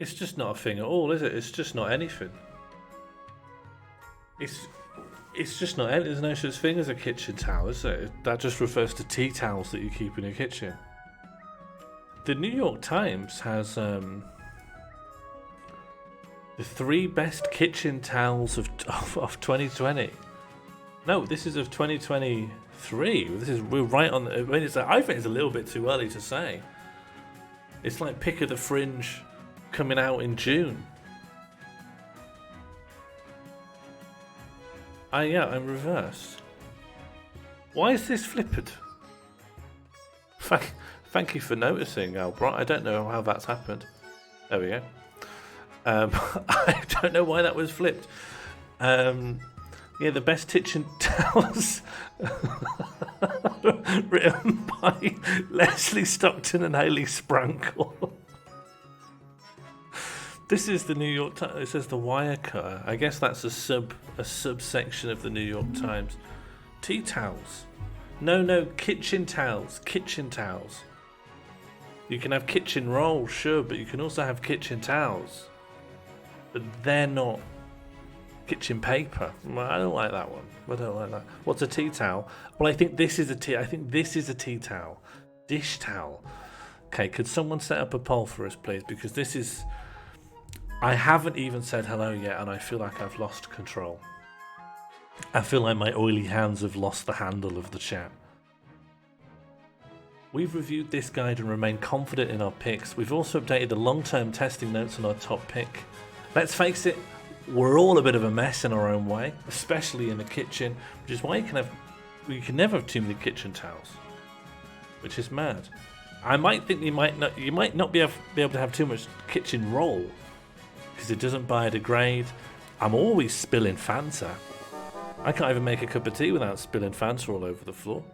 It's just not a thing at all, is it? It's just not anything. It's it's just not. There's no such thing as a kitchen towel, is there? That just refers to tea towels that you keep in your kitchen. The New York Times has the 3 best kitchen towels of 2020. No, this is of 2023. We're right on. I mean, I think it's a little bit too early to say. It's like Pick of the Fringe coming out in June. Yeah, I'm reversed. Why is this flipped? Thank you for noticing, Albright. I don't know how that's happened. There we go. I don't know why that was flipped. Yeah, the best kitchen towels written by Leslie Stockton and Hayley Sprankle. This is the New York Times. It says the Wirecutter. I guess that's a subsection of the New York Times. Tea towels. No, kitchen towels. Kitchen towels. You can have kitchen rolls, sure, but you can also have kitchen towels. But they're not kitchen paper. I don't like that one. I don't like that. What's a tea towel? Well, I think this is a tea towel. Dish towel. Okay, could someone set up a poll for us, please? Because this is... I haven't even said hello yet, and I feel like I've lost control. I feel like my oily hands have lost the handle of the chat. We've reviewed this guide and remain confident in our picks. We've also updated the long-term testing notes on our top pick. Let's face it, we're all a bit of a mess in our own way, especially in the kitchen, which is why you can never have too many kitchen towels, which is mad. I might think you might not be able to have too much kitchen roll because it doesn't biodegrade. I'm always spilling Fanta. I can't even make a cup of tea without spilling Fanta all over the floor.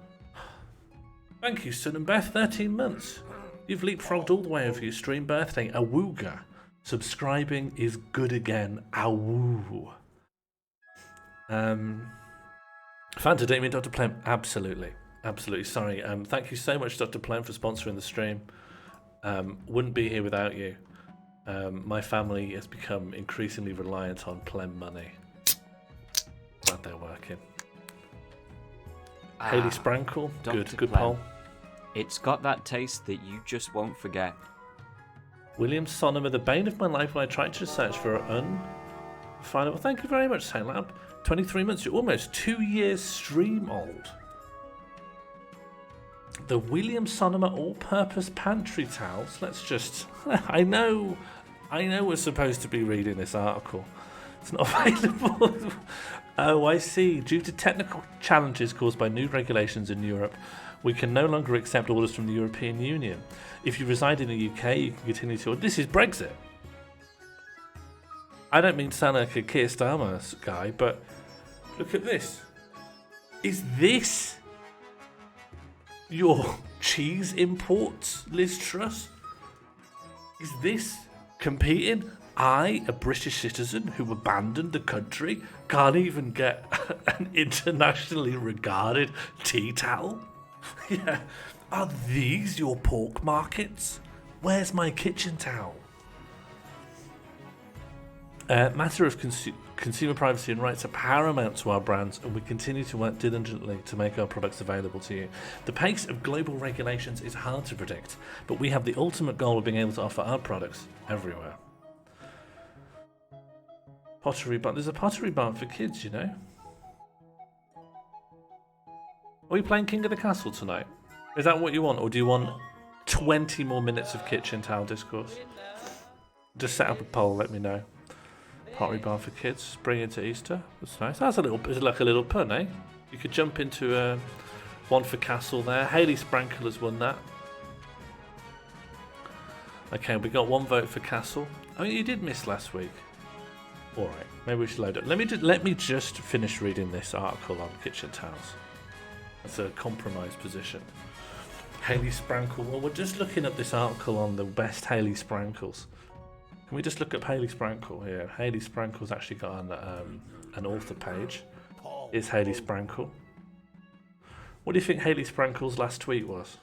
Thank you, Sun and Beth, 13 months. You've leapfrogged all the way over your stream birthday. Awooga. Subscribing is good again. Awoo. Fanta, don't you mean Dr. Plem? Absolutely. Sorry. Thank you so much, Dr. Plem, for sponsoring the stream. Wouldn't be here without you. My family has become increasingly reliant on Plem money. Glad they're working. Hayley Sprankle, good Plem. poll. It's got that taste that you just won't forget. William Sonnemer, the bane of my life when I tried to search for final. Well, thank you very much, Sailab. 23 months, you're almost 2 years stream old. The William Sonnemer all-purpose pantry towels. Let's just... I know we're supposed to be reading this article. It's not available. Oh, I see. Due to technical challenges caused by new regulations in Europe, we can no longer accept orders from the European Union. If you reside in the UK, you can continue to order. This is Brexit. I don't mean to sound like a Keir Starmer guy, but look at this. Is this your cheese imports, Liz Truss? Is this competing? I, a British citizen who abandoned the country, can't even get an internationally regarded tea towel? Yeah. Are these your pork markets? Where's my kitchen towel? Matter of consumer privacy and rights are paramount to our brands, and we continue to work diligently to make our products available to you. The pace of global regulations is hard to predict, but we have the ultimate goal of being able to offer our products everywhere. Pottery barn. There's a pottery barn for kids, you know. Are we playing King of the Castle tonight? Is that what you want, or do you want 20 more minutes of kitchen towel discourse? Just set up a poll, let me know. Pottery barn for kids, spring into Easter. That's nice. That's it's like a little pun, eh? You could jump into one for Castle there. Hayley Sprankle has won that. Okay, we got 1 vote for Castle. Oh, you did miss last week. All right, maybe we should load it. Let me just finish reading this article on kitchen towels. That's a compromised position. Hayley Sprankle. Well, we're just looking at this article on the best Hayley Sprankles. Can we just look up Hayley Sprankle here? Hayley Sprankle's actually got an author page. Is Hayley Sprankle? What do you think Hayley Sprankle's last tweet was?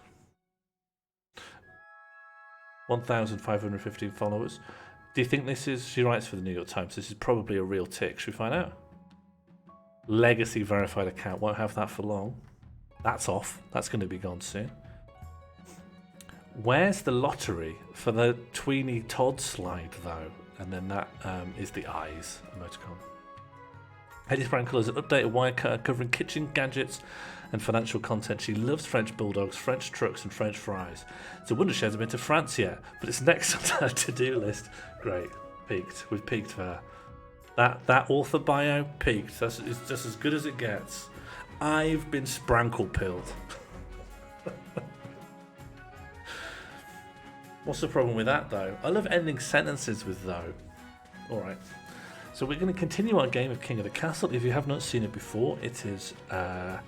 1,515 followers. Do you think this is? She writes for the New York Times. This is probably a real tick. Should we find out? Legacy verified account. Won't have that for long. That's off. That's going to be gone soon. Where's the lottery for the Tweeny Todd slide, though? And then that is the eyes emoticon. Hedy Sprankle is an updated Wirecutter covering kitchen gadgets and financial content. She loves French bulldogs, French trucks, and French fries. It's a wonder she hasn't been to France yet, but it's next on her to-do list. Great. Peaked. We've peaked for her. That author bio peaked. It's just as good as it gets. I've been sprankle-pilled. What's the problem with that, though? I love ending sentences with though. Alright. So we're going to continue our game of King of the Castle. If you have not seen it before, it is a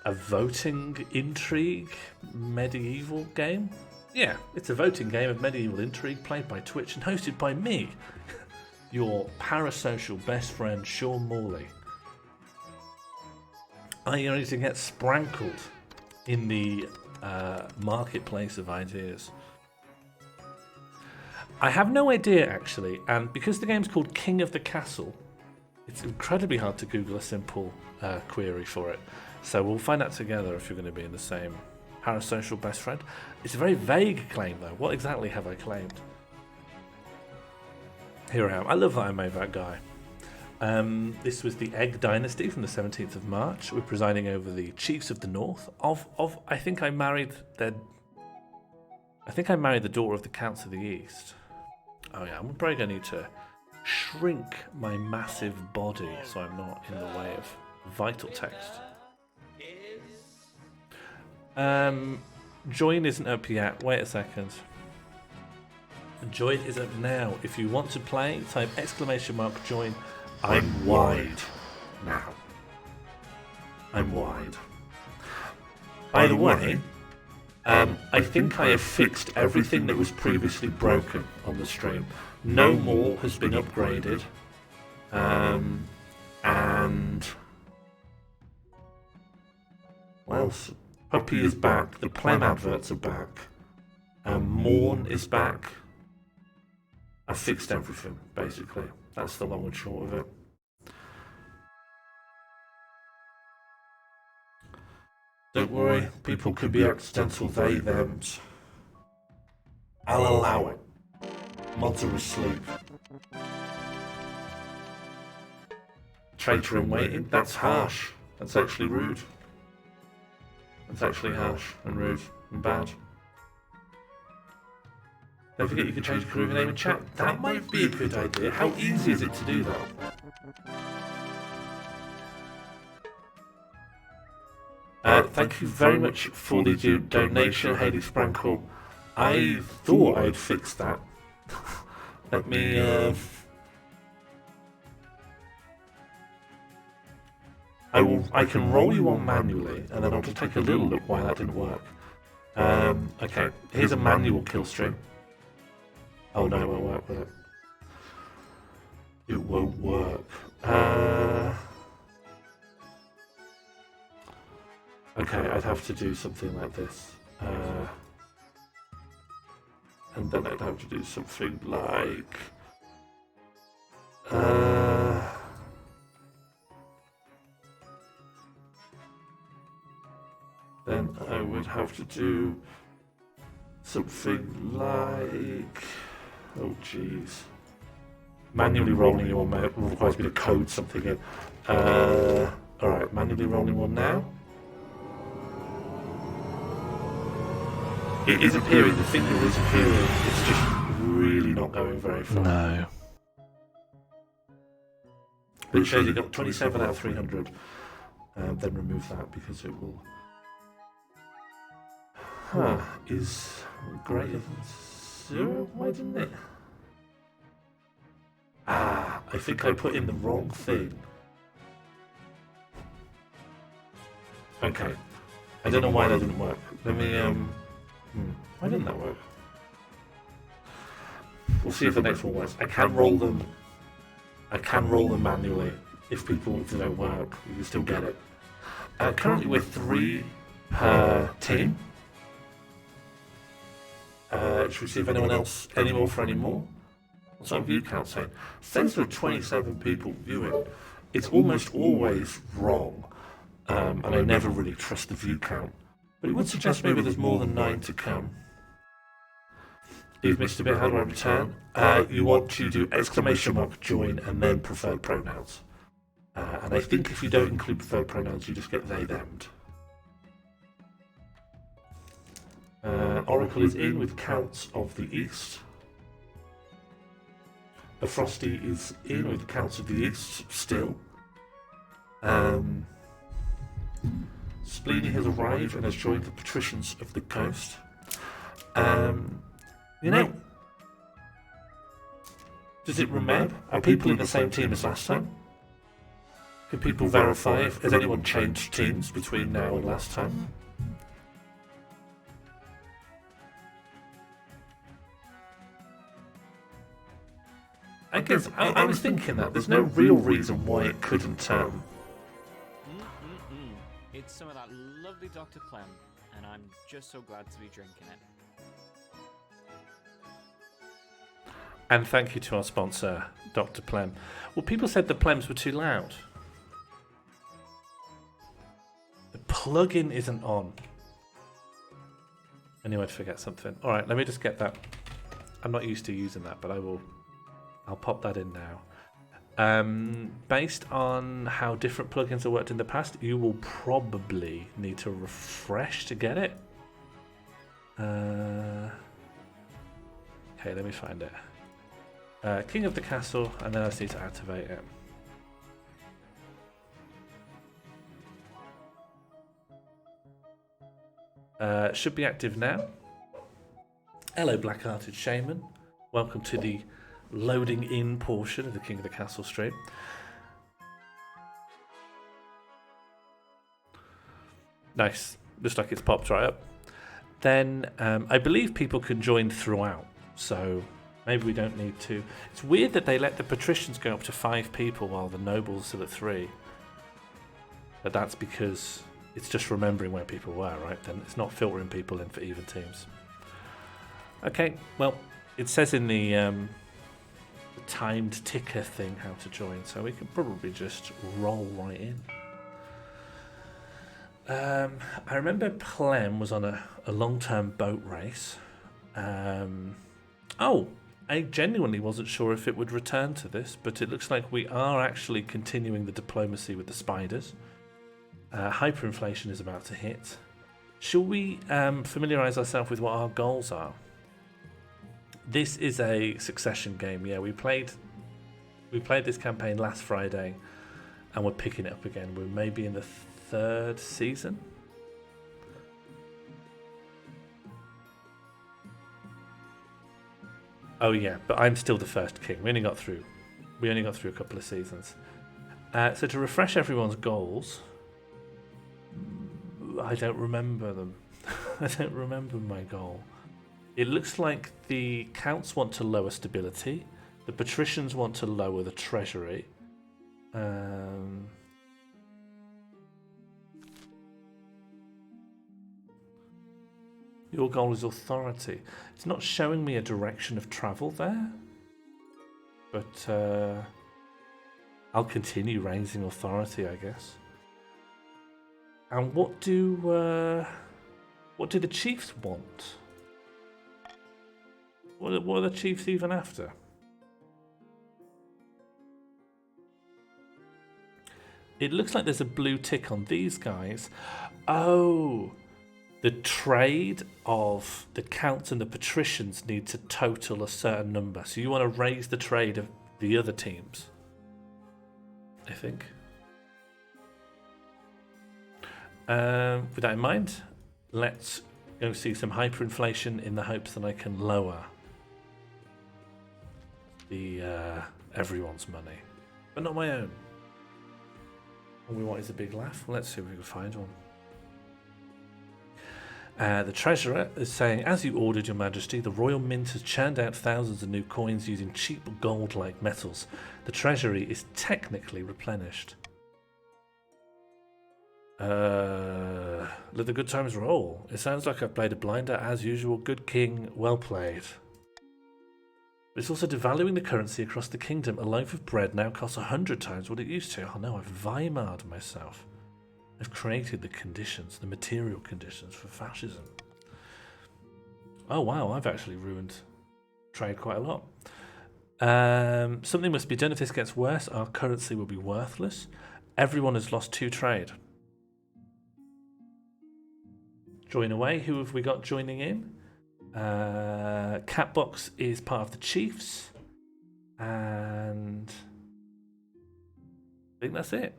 voting intrigue medieval game. Yeah, it's a voting game of medieval intrigue played by Twitch and hosted by me, your parasocial best friend, Sean Morley. Are you ready to get sprankled in the marketplace of ideas? I have no idea, actually, and because the game's called King of the Castle, it's incredibly hard to Google a simple query for it. So we'll find out together if you're going to be in the same parasocial best friend. It's a very vague claim, though. What exactly have I claimed? Here I am. I love that I made that guy. This was the Egg Dynasty from the 17th of March. We're presiding over the chiefs of the north. I think I married the daughter of the counts of the east. Oh yeah, I'm probably going to need to shrink my massive body so I'm not in the way of vital text. Join isn't up yet. Wait a second. Join is up now. If you want to play, type !join. I'm wide now. I'm wide. By the way, I think I have fixed everything that was previously broken on the stream. No more has been upgraded. And well, Puppy is back. The Plem adverts are back. Morn is back. I fixed everything, basically. That's the long and short of it. Don't worry, people could be accidental they, thems. I'll allow it. Mods are asleep. Traitor in waiting? That's harsh. That's actually rude. That's actually harsh and rude and bad. Don't forget you can change your career name in chat. That might be a good idea. How easy is it to do that? Thank you very much for the donation, Hedy Sprankle. I thought I'd fixed that. Let me... I can roll you on manually, and then I'll just take a little look why that didn't work. Okay, here's a manual kill stream. Oh no, it won't work with it. It won't work. Okay, I'd have to do something like this. And then I'd have to do something like... then I would have to do something like... Oh jeez. Manually rolling you on requires me to code something in. Alright, manually rolling one now. It is appearing, the finger is appearing, it's just really not going very far. No. But it shows it got 27 out of 300. Then remove that because it will... is greater than 0? Why didn't it? I think I put in the wrong thing. Okay. I don't know why that didn't work. Let me, why didn't that work? We'll see if the next one works. I can roll them manually. If they don't work, you can still get it. Currently we're 3 per team. Should we see if anyone else, any more for any more? what's our view count saying? Says there are 27 people viewing. It's almost always wrong, and I never really trust the view count. But it would suggest maybe there's more than 9 to come. You've missed a bit. How do I return? You want to do exclamation mark join and then preferred pronouns. And I think if you don't include preferred pronouns, you just get they, them'd. Oracle is in with Counts of the East. The Frosty is in with Counts of the East still. Spleeny has arrived and has joined the Patricians of the Coast. You know, does it remember? Are people in the same team as last time? Can people verify if has anyone changed teams between now and last time? I guess I was thinking that there's no real reason why it couldn't. It's some of that lovely Dr. Clem, and I'm just so glad to be drinking it. And thank you to our sponsor, Dr. Plem. Well, people said the Plems were too loud. The plugin isn't on. I knew I'd forget something. All right, let me just get that. I'm not used to using that, but I'll pop that in now. Based on how different plugins have worked in the past, you will probably need to refresh to get it. Okay, let me find it. King of the Castle, and then I just need to activate it. Should be active now. Hello, Black-Hearted Shaman. Welcome to the loading in portion of the King of the Castle stream. Nice. Looks like it's popped right up. Then I believe people can join throughout, so maybe we don't need to. It's weird that they let the patricians go up to 5 people while the nobles are still at 3. But that's because it's just remembering where people were, right? Then it's not filtering people in for even teams. Okay, well, it says in the timed ticker thing how to join, so we can probably just roll right in. I remember Plem was on a long-term boat race. I genuinely wasn't sure if it would return to this, but it looks like we are actually continuing the diplomacy with the spiders. Hyperinflation is about to hit. Shall we familiarise ourselves with what our goals are? This is a succession game. Yeah, we played this campaign last Friday, and we're picking it up again. We're maybe in the 3rd season. Oh yeah, but I'm still the first king. We only got through a couple of seasons. So to refresh everyone's goals, I don't remember them. I don't remember my goal. It looks like the counts want to lower stability. The patricians want to lower the treasury. Your goal is authority. It's not showing me a direction of travel there, but I'll continue raising authority, I guess. And what do the chiefs want? What are the chiefs even after? It looks like there's a blue tick on these guys. Oh, the trade of the counts and the patricians need to total a certain number. So you want to raise the trade of the other teams, I think. With that in mind, let's go see some hyperinflation in the hopes that I can lower the everyone's money, but not my own. All we want is a big laugh. Well, let's see if we can find one. The treasurer is saying, as you ordered, your majesty, the royal mint has churned out thousands of new coins using cheap gold-like metals. The treasury is technically replenished. Let the good times roll. It sounds like I've played a blinder as usual. Good king, well played. But it's also devaluing the currency across the kingdom. A loaf of bread now costs 100 times what it used to. Oh no, I've Weimar'd myself. I've created the conditions, the material conditions for fascism. Oh wow, I've actually ruined trade quite a lot. Something must be done. If this gets worse, our currency will be worthless. Everyone has lost 2 trade. Join away. Who have we got joining in? Catbox is part of the Chiefs. And I think that's it.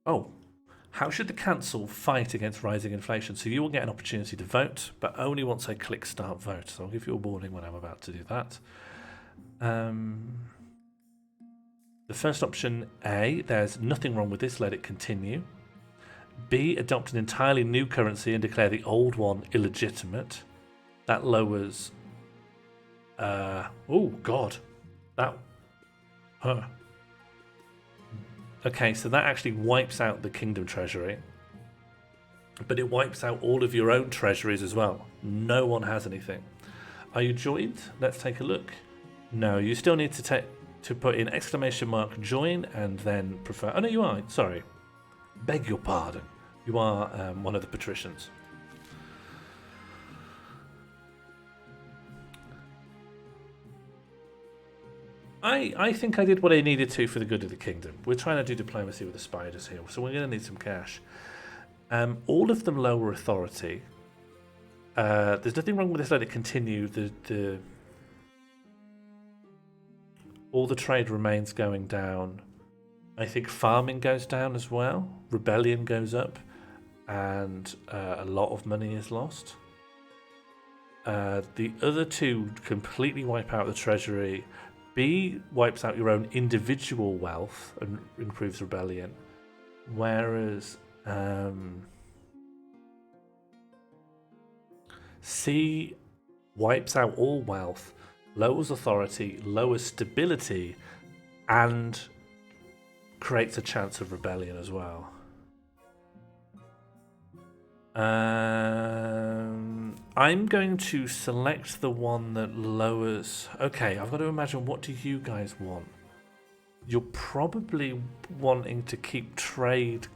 Oh, how should the council fight against rising inflation? So you will get an opportunity to vote, but only once I click start vote. So I'll give you a warning when I'm about to do that. The first option, A, there's nothing wrong with this, let it continue. B, adopt an entirely new currency and declare the old one illegitimate. That lowers... oh, God. That... Okay, so that actually wipes out the kingdom treasury. But it wipes out all of your own treasuries as well. No one has anything. Are you joined? Let's take a look. No, you still need to put in exclamation mark join and then prefer... Oh, no, you are. Sorry. Beg your pardon. You are one of the patricians. I think I did what I needed to for the good of the kingdom. We're trying to do diplomacy with the spiders here, so we're going to need some cash. All of them lower authority. There's nothing wrong with this. Let it continue. All the trade remains going down. I think farming goes down as well. Rebellion goes up, and a lot of money is lost. The other two completely wipe out the treasury. B wipes out your own individual wealth and improves rebellion, whereas C wipes out all wealth, lowers authority, lowers stability, and creates a chance of rebellion as well. I'm going to select the one that lowers... Okay, I've got to imagine, what do you guys want? You're probably wanting to keep trade.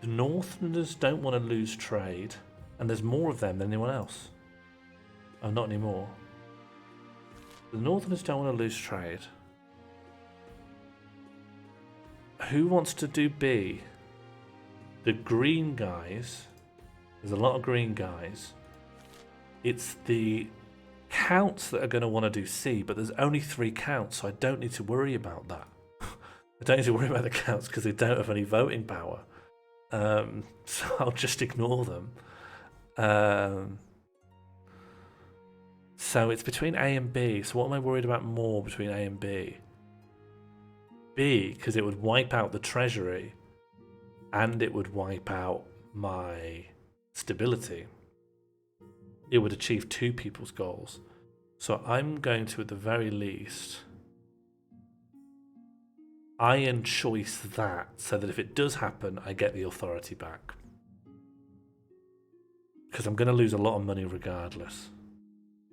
The Northerners don't want to lose trade, and there's more of them than anyone else. Oh, not anymore. The Northerners don't want to lose trade. Who wants to do B? The green guys. There's a lot of green guys. It's the counts that are going to want to do C, but there's only 3 counts, so I don't need to worry about that. I don't need to worry about the counts because they don't have any voting power. So I'll just ignore them. So it's between A and B. So what am I worried about more between A and B? B, because it would wipe out the treasury and it would wipe out my stability. It would achieve 2 people's goals. So I'm going to, at the very least, iron choice that so that if it does happen, I get the authority back. Because I'm going to lose a lot of money regardless.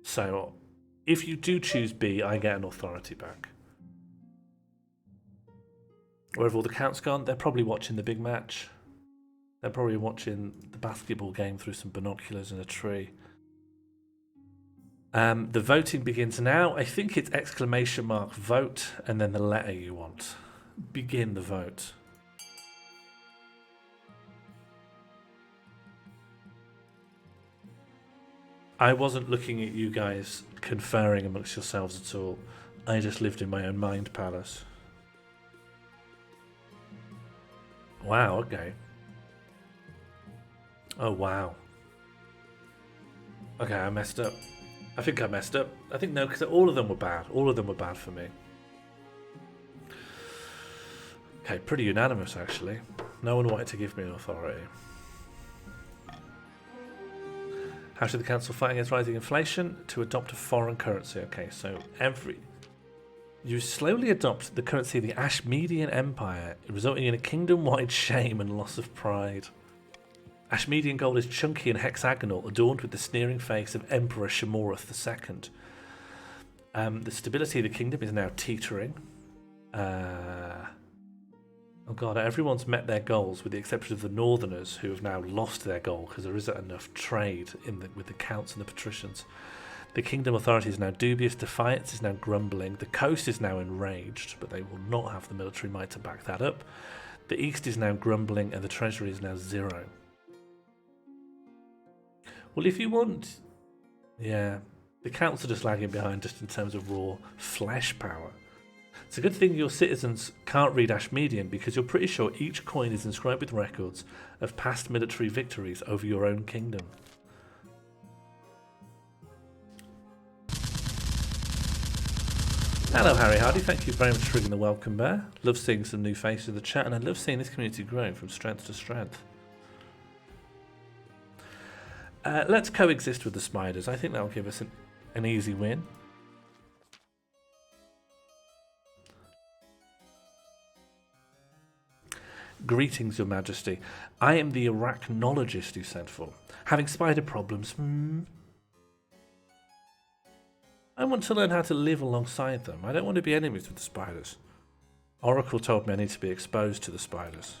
So if you do choose B, I get an authority back. Where have all the counts gone? They're probably watching the big match. They're probably watching the basketball game through some binoculars in a tree. The voting begins now. I think it's exclamation mark vote and then the letter you want. Begin the vote. I wasn't looking at you guys conferring amongst yourselves at all. I just lived in my own mind palace. Wow, okay. Oh, wow. Okay, I messed up. I think I messed up. I think no, because all of them were bad. All of them were bad for me. Okay, pretty unanimous, actually. No one wanted to give me an authority. How should the council fight against rising inflation? To adopt a foreign currency. Okay, so you slowly adopt the currency of the Ashmedian Empire, resulting in a kingdom-wide shame and loss of pride. Ashmedian gold is chunky and hexagonal, adorned with the sneering face of Emperor Shimorath II. The stability of the kingdom is now teetering. Oh god, everyone's met their goals with the exception of the Northerners, who have now lost their goal because there isn't enough trade with the counts and the patricians. The kingdom authority is now dubious, defiance is now grumbling, the coast is now enraged, but they will not have the military might to back that up. The east is now grumbling, and the treasury is now 0. Well, if you want... Yeah, the counts are just lagging behind just in terms of raw flesh power. It's a good thing your citizens can't read Ashmedian, because you're pretty sure each coin is inscribed with records of past military victories over your own kingdom. Hello Harry Hardy, thank you very much for ringing the welcome bear. Love seeing some new faces in the chat, and I love seeing this community growing from strength to strength. Let's coexist with the spiders. I think that'll give us an easy win. Greetings, Your Majesty. I am the arachnologist you sent for. Having spider problems, I want to learn how to live alongside them. I don't want to be enemies with the spiders. Oracle told me I need to be exposed to the spiders.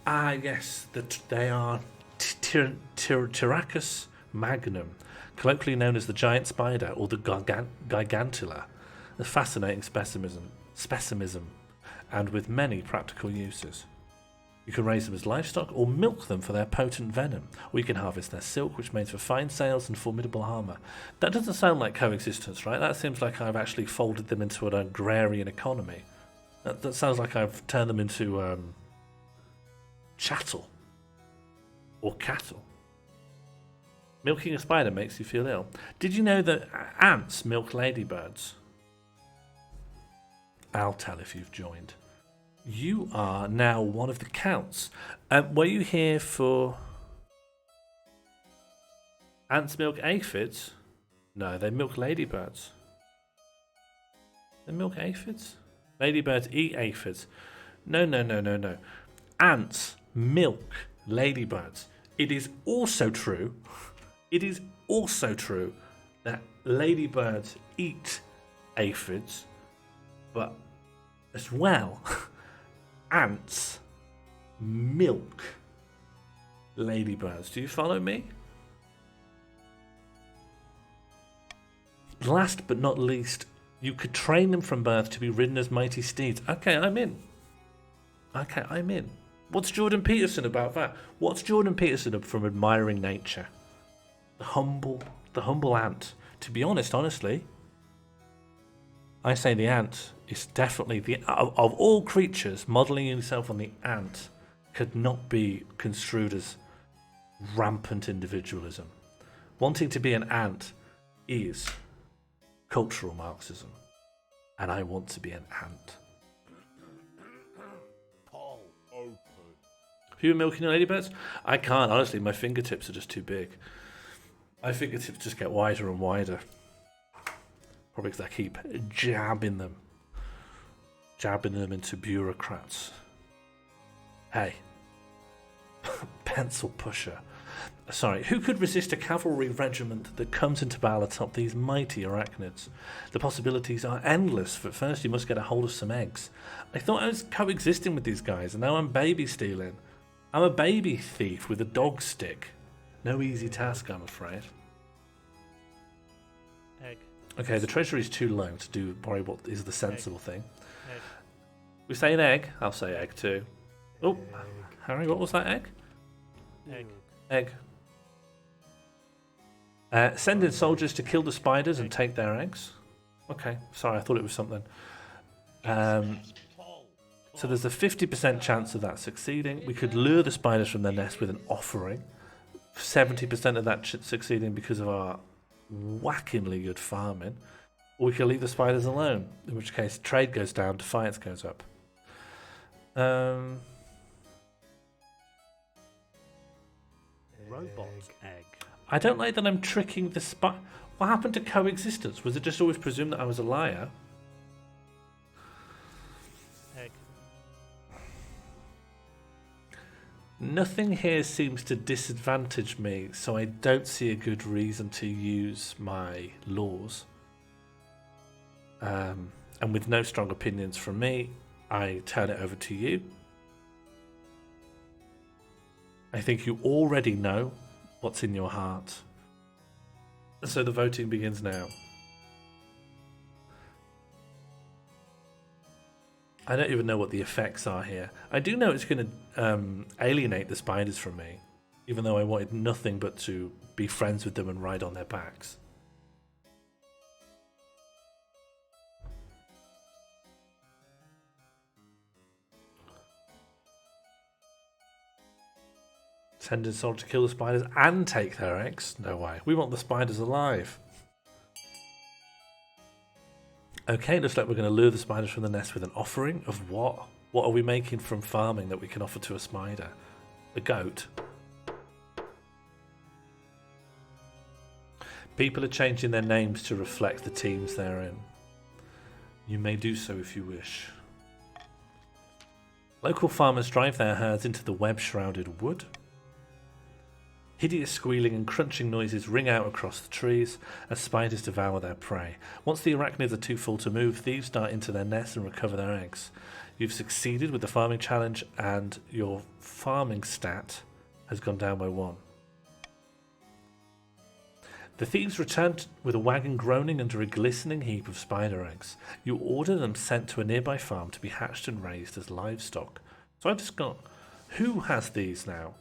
Ah, yes, they are Tyracus magnum, colloquially known as the giant spider or the gigantula. A fascinating specimenism, and with many practical uses. You can raise them as livestock or milk them for their potent venom, or you can harvest their silk, which makes for fine sails and formidable armour. That doesn't sound like coexistence, right? That seems like I've actually folded them into an agrarian economy. That sounds like I've turned them into chattel or cattle. Milking a spider makes you feel ill. Did you know that ants milk ladybirds? I'll tell if you've joined. You are now one of the counts. Were you here for ants milk aphids? No, they milk ladybirds. They milk aphids? Ladybirds eat aphids. No. Ants milk ladybirds. It is also true that ladybirds eat aphids, but as well, ants milk ladybirds. Do you follow me? Last but not least, you could train them from birth to be ridden as mighty steeds. Okay, I'm in. What's Jordan Peterson about that? What's Jordan Peterson from admiring nature? The humble ant. To be honestly, I say the ant is definitely of all creatures, modelling himself on the ant could not be construed as rampant individualism. Wanting to be an ant is cultural Marxism, and I want to be an ant. Have you been milking ladybirds? I can't, honestly. My fingertips are just too big. My fingertips just get wider and wider. Probably because I keep jabbing them into bureaucrats. Hey, pencil pusher. Sorry, who could resist a cavalry regiment that comes into battle atop these mighty arachnids? The possibilities are endless, but first you must get a hold of some eggs. I thought I was coexisting with these guys, and now I'm baby stealing. I'm a baby thief with a dog stick. No easy task, I'm afraid. Egg. Okay, the treasury's too low to worry what is the sensible thing. Egg. We say an egg. I'll say egg too. Oh, Harry, what was that egg? Egg. Egg. Send in soldiers to kill the spiders and take their eggs. Okay, sorry, I thought it was something. So there's a 50% chance of that succeeding. We could lure the spiders from their nest with an offering. 70% of that succeeding because of our whackingly good farming. Or we could leave the spiders alone, in which case trade goes down, defiance goes up. Robot egg. I don't like that I'm tricking the spider. What happened to coexistence? Was it just always presumed that I was a liar? Egg. Nothing here seems to disadvantage me, so I don't see a good reason to use my laws. And with no strong opinions from me, I turn it over to you. I think you already know what's in your heart. So the voting begins now. I don't even know what the effects are here. I do know it's going to alienate the spiders from me, even though I wanted nothing but to be friends with them and ride on their backs. Send in Soldier to kill the spiders and take their eggs? No way. We want the spiders alive. Okay, looks like we're going to lure the spiders from the nest with an offering of what? What are we making from farming that we can offer to a spider? A goat? People are changing their names to reflect the teams they're in. You may do so if you wish. Local farmers drive their herds into the web-shrouded wood. Hideous squealing and crunching noises ring out across the trees as spiders devour their prey. Once the arachnids are too full to move, thieves dart into their nests and recover their eggs. You've succeeded with the farming challenge and your farming stat has gone down by 1. The thieves returned with a wagon groaning under a glistening heap of spider eggs. You order them sent to a nearby farm to be hatched and raised as livestock. So I just got... Who has these now?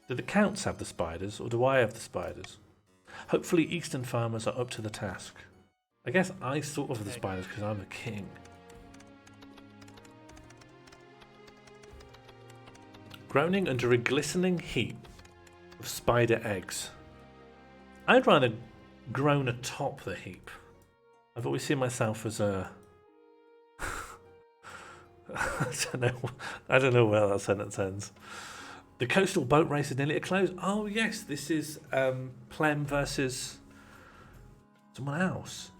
Do the counts have the spiders, or do I have the spiders? Hopefully eastern farmers are up to the task. I guess I sort of have the spiders because I'm a king. Groaning under a glistening heap of spider eggs. I'd rather groan atop the heap. I've always seen myself as a... I don't know where that sentence ends. The coastal boat race is nearly at close. Oh yes, this is Plem versus someone else.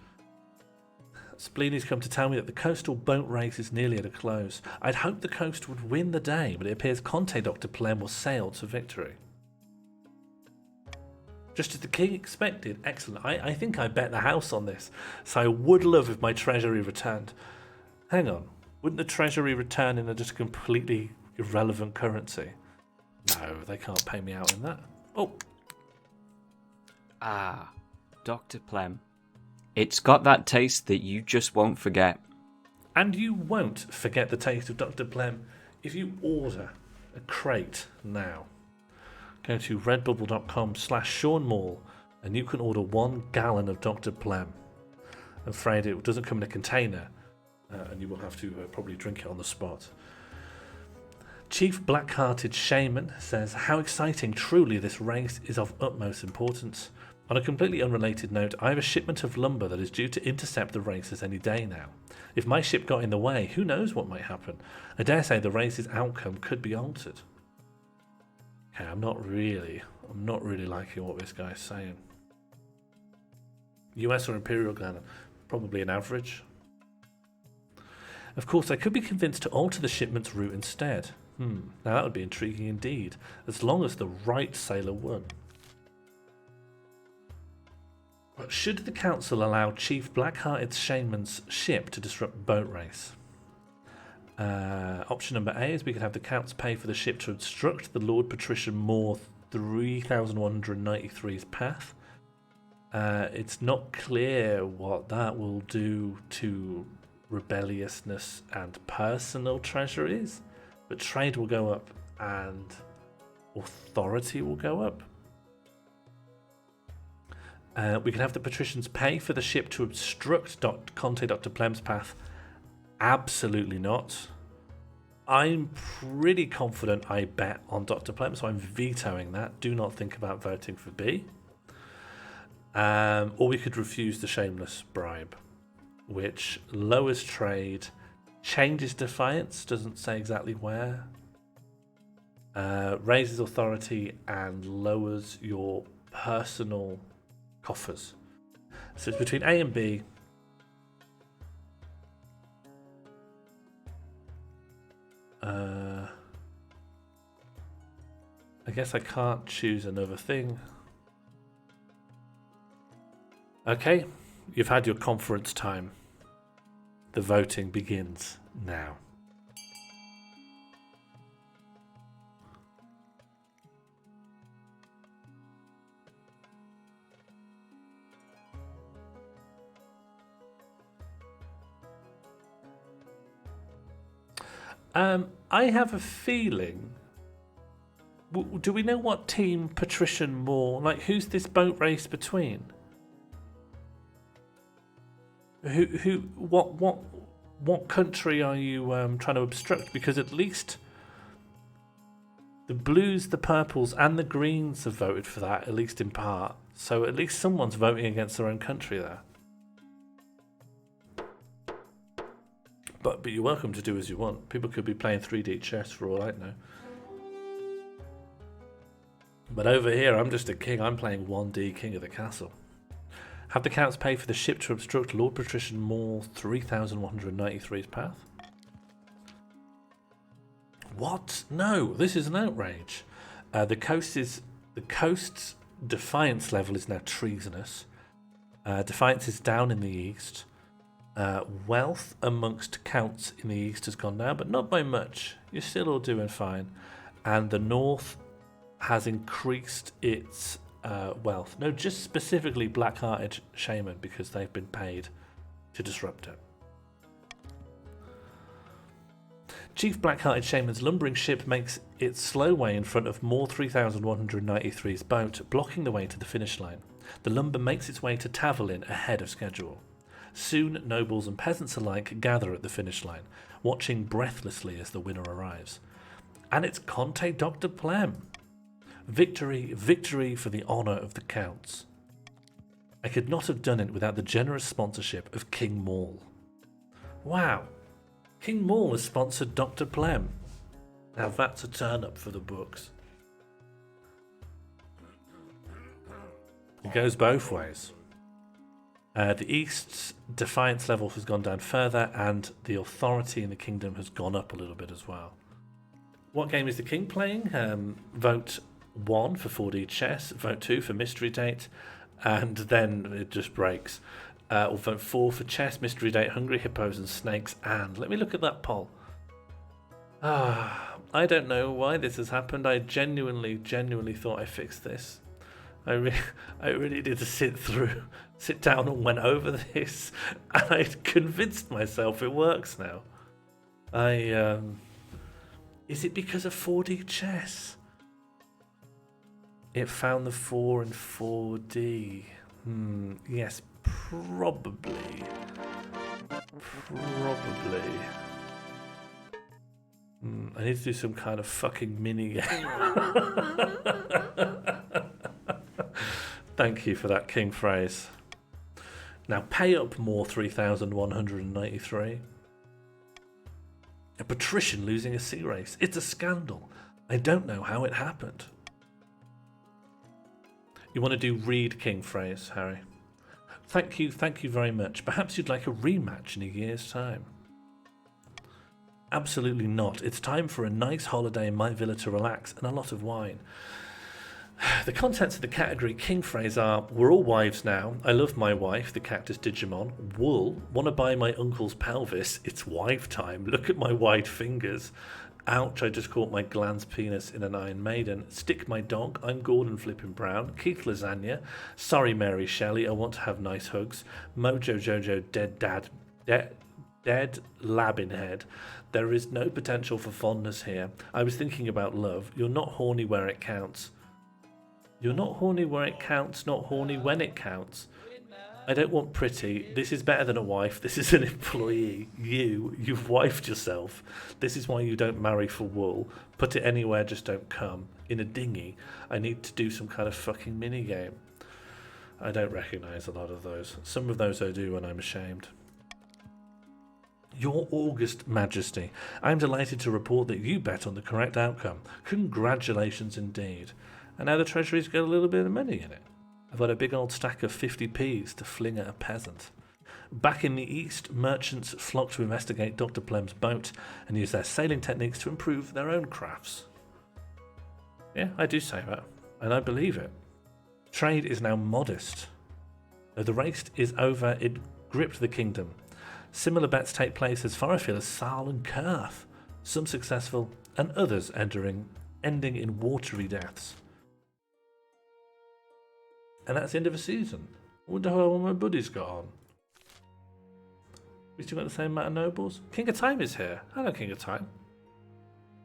Spleeny's come to tell me that the coastal boat race is nearly at a close. I'd hoped the coast would win the day, but it appears Conte Dr. Plem will sail to victory. Just as the king expected. Excellent. I think I bet the house on this. So I would love if my treasury returned. Hang on. Wouldn't the treasury return in a just completely irrelevant currency? No, they can't pay me out in that. Oh. Ah, Dr. Plem. It's got that taste that you just won't forget. And you won't forget the taste of Dr. Plem if you order a crate now. Go to redbubble.com/SeanMall and you can order 1 gallon of Dr. Plem. I'm afraid it doesn't come in a container and you will have to probably drink it on the spot. Chief Black-Hearted Shaman says, how exciting, truly this race is of utmost importance. On a completely unrelated note, I have a shipment of lumber that is due to intercept the races any day now. If my ship got in the way, who knows what might happen? I dare say the race's outcome could be altered. Okay, I'm not really liking what this guy's saying. US or Imperial Ghana? Probably an average. Of course, I could be convinced to alter the shipment's route instead. Now that would be intriguing indeed, as long as the right sailor won. But should the council allow Chief Black-Hearted Shaman's ship to disrupt boat race? Option number A is we could have the counts pay for the ship to obstruct the Lord Patrician Moore 3193's path. It's not clear what that will do to rebelliousness and personal treasuries, but trade will go up and authority will go up. We can have the patricians pay for the ship to obstruct Conte Dr. Plem's path. Absolutely not. I'm pretty confident I bet on Dr. Plem, so I'm vetoing that. Do not think about voting for B. Or we could refuse the shameless bribe, which lowers trade, changes defiance, doesn't say exactly where, raises authority, and lowers your personal coffers. So it's between A and B. I guess I can't choose another thing. Okay, you've had your conference time. The voting begins now. I have a feeling. Do we know what team Patrician Moore? Like, who's this boat race between? What country are you trying to obstruct? Because at least the blues, the purples, and the greens have voted for that, at least in part. So at least someone's voting against their own country there. But you're welcome to do as you want. People could be playing 3D chess for all I know. But over here, I'm just a king. I'm playing 1D King of the Castle. Have the counts pay for the ship to obstruct Lord Patrician Moore 3193's path? What? No, this is an outrage. The coast's defiance level is now treasonous. Defiance is down in the east. Wealth amongst counts in the east has gone down, but not by much. You're still all doing fine. And the north has increased its wealth. No, just specifically Black-Hearted Shaman, because they've been paid to disrupt it. Chief Black-Hearted Shaman's lumbering ship makes its slow way in front of Moore 3193's boat, blocking the way to the finish line. The lumber makes its way to Taverlin ahead of schedule. Soon, nobles and peasants alike gather at the finish line, watching breathlessly as the winner arrives. And it's Conte Dr. Plem. Victory, victory for the honour of the counts. I could not have done it without the generous sponsorship of King Maul. Wow, King Maul has sponsored Dr. Plem. Now that's a turn up for the books. It goes both ways. The East's defiance level has gone down further, and the authority in the kingdom has gone up a little bit as well. What game is the king playing? Vote 1 for 4D chess, vote 2 for mystery date, and then it just breaks. Or vote 4 for chess, mystery date, hungry hippos and snakes, and let me look at that poll. I don't know why this has happened. I genuinely thought I fixed this. I really did sit down and went over this, and I convinced myself it works now. Is it because of 4D chess? It found the 4 in 4D. Yes, probably. I need to do some kind of fucking mini game. Thank you for that king phrase. Now pay up Moore 3193. A patrician losing a sea race. It's a scandal. I don't know how it happened. You want to do read king phrase, Harry? Thank you very much. Perhaps you'd like a rematch in a year's time. Absolutely not. It's time for a nice holiday in my villa to relax and a lot of wine. The contents of the category king phrase are: we're all wives now. I love my wife, the cactus Digimon. Wool. Want to buy my uncle's pelvis? It's wife time. Look at my wide fingers. Ouch, I just caught my gland's penis in an Iron Maiden. Stick my dog. I'm Gordon Flippin' Brown. Keith Lasagna. Sorry, Mary Shelley. I want to have nice hugs. Mojo Jojo dead lab in head. There is no potential for fondness here. I was thinking about love. You're not horny where it counts. You're not horny where it counts, not horny when it counts. I don't want pretty. This is better than a wife. This is an employee. You've wifed yourself. This is why you don't marry for wool. Put it anywhere, just don't come. In a dinghy. I need to do some kind of fucking mini game. I don't recognise a lot of those. Some of those I do and I'm ashamed. Your August Majesty, I am delighted to report that you bet on the correct outcome. Congratulations indeed. And now the treasury's got a little bit of money in it. I've got a big old stack of 50p's to fling at a peasant. Back in the east, merchants flock to investigate Dr. Plem's boat and use their sailing techniques to improve their own crafts. Yeah, I do say that, and I believe it. Trade is now modest. Though the race is over, it gripped the kingdom. Similar bets take place as far afield as Saal and Kurth, some successful and others ending in watery deaths. And that's the end of the season. I wonder how all my buddies got on. We still got the same amount of nobles? King of Time is here. Hello, King of Time.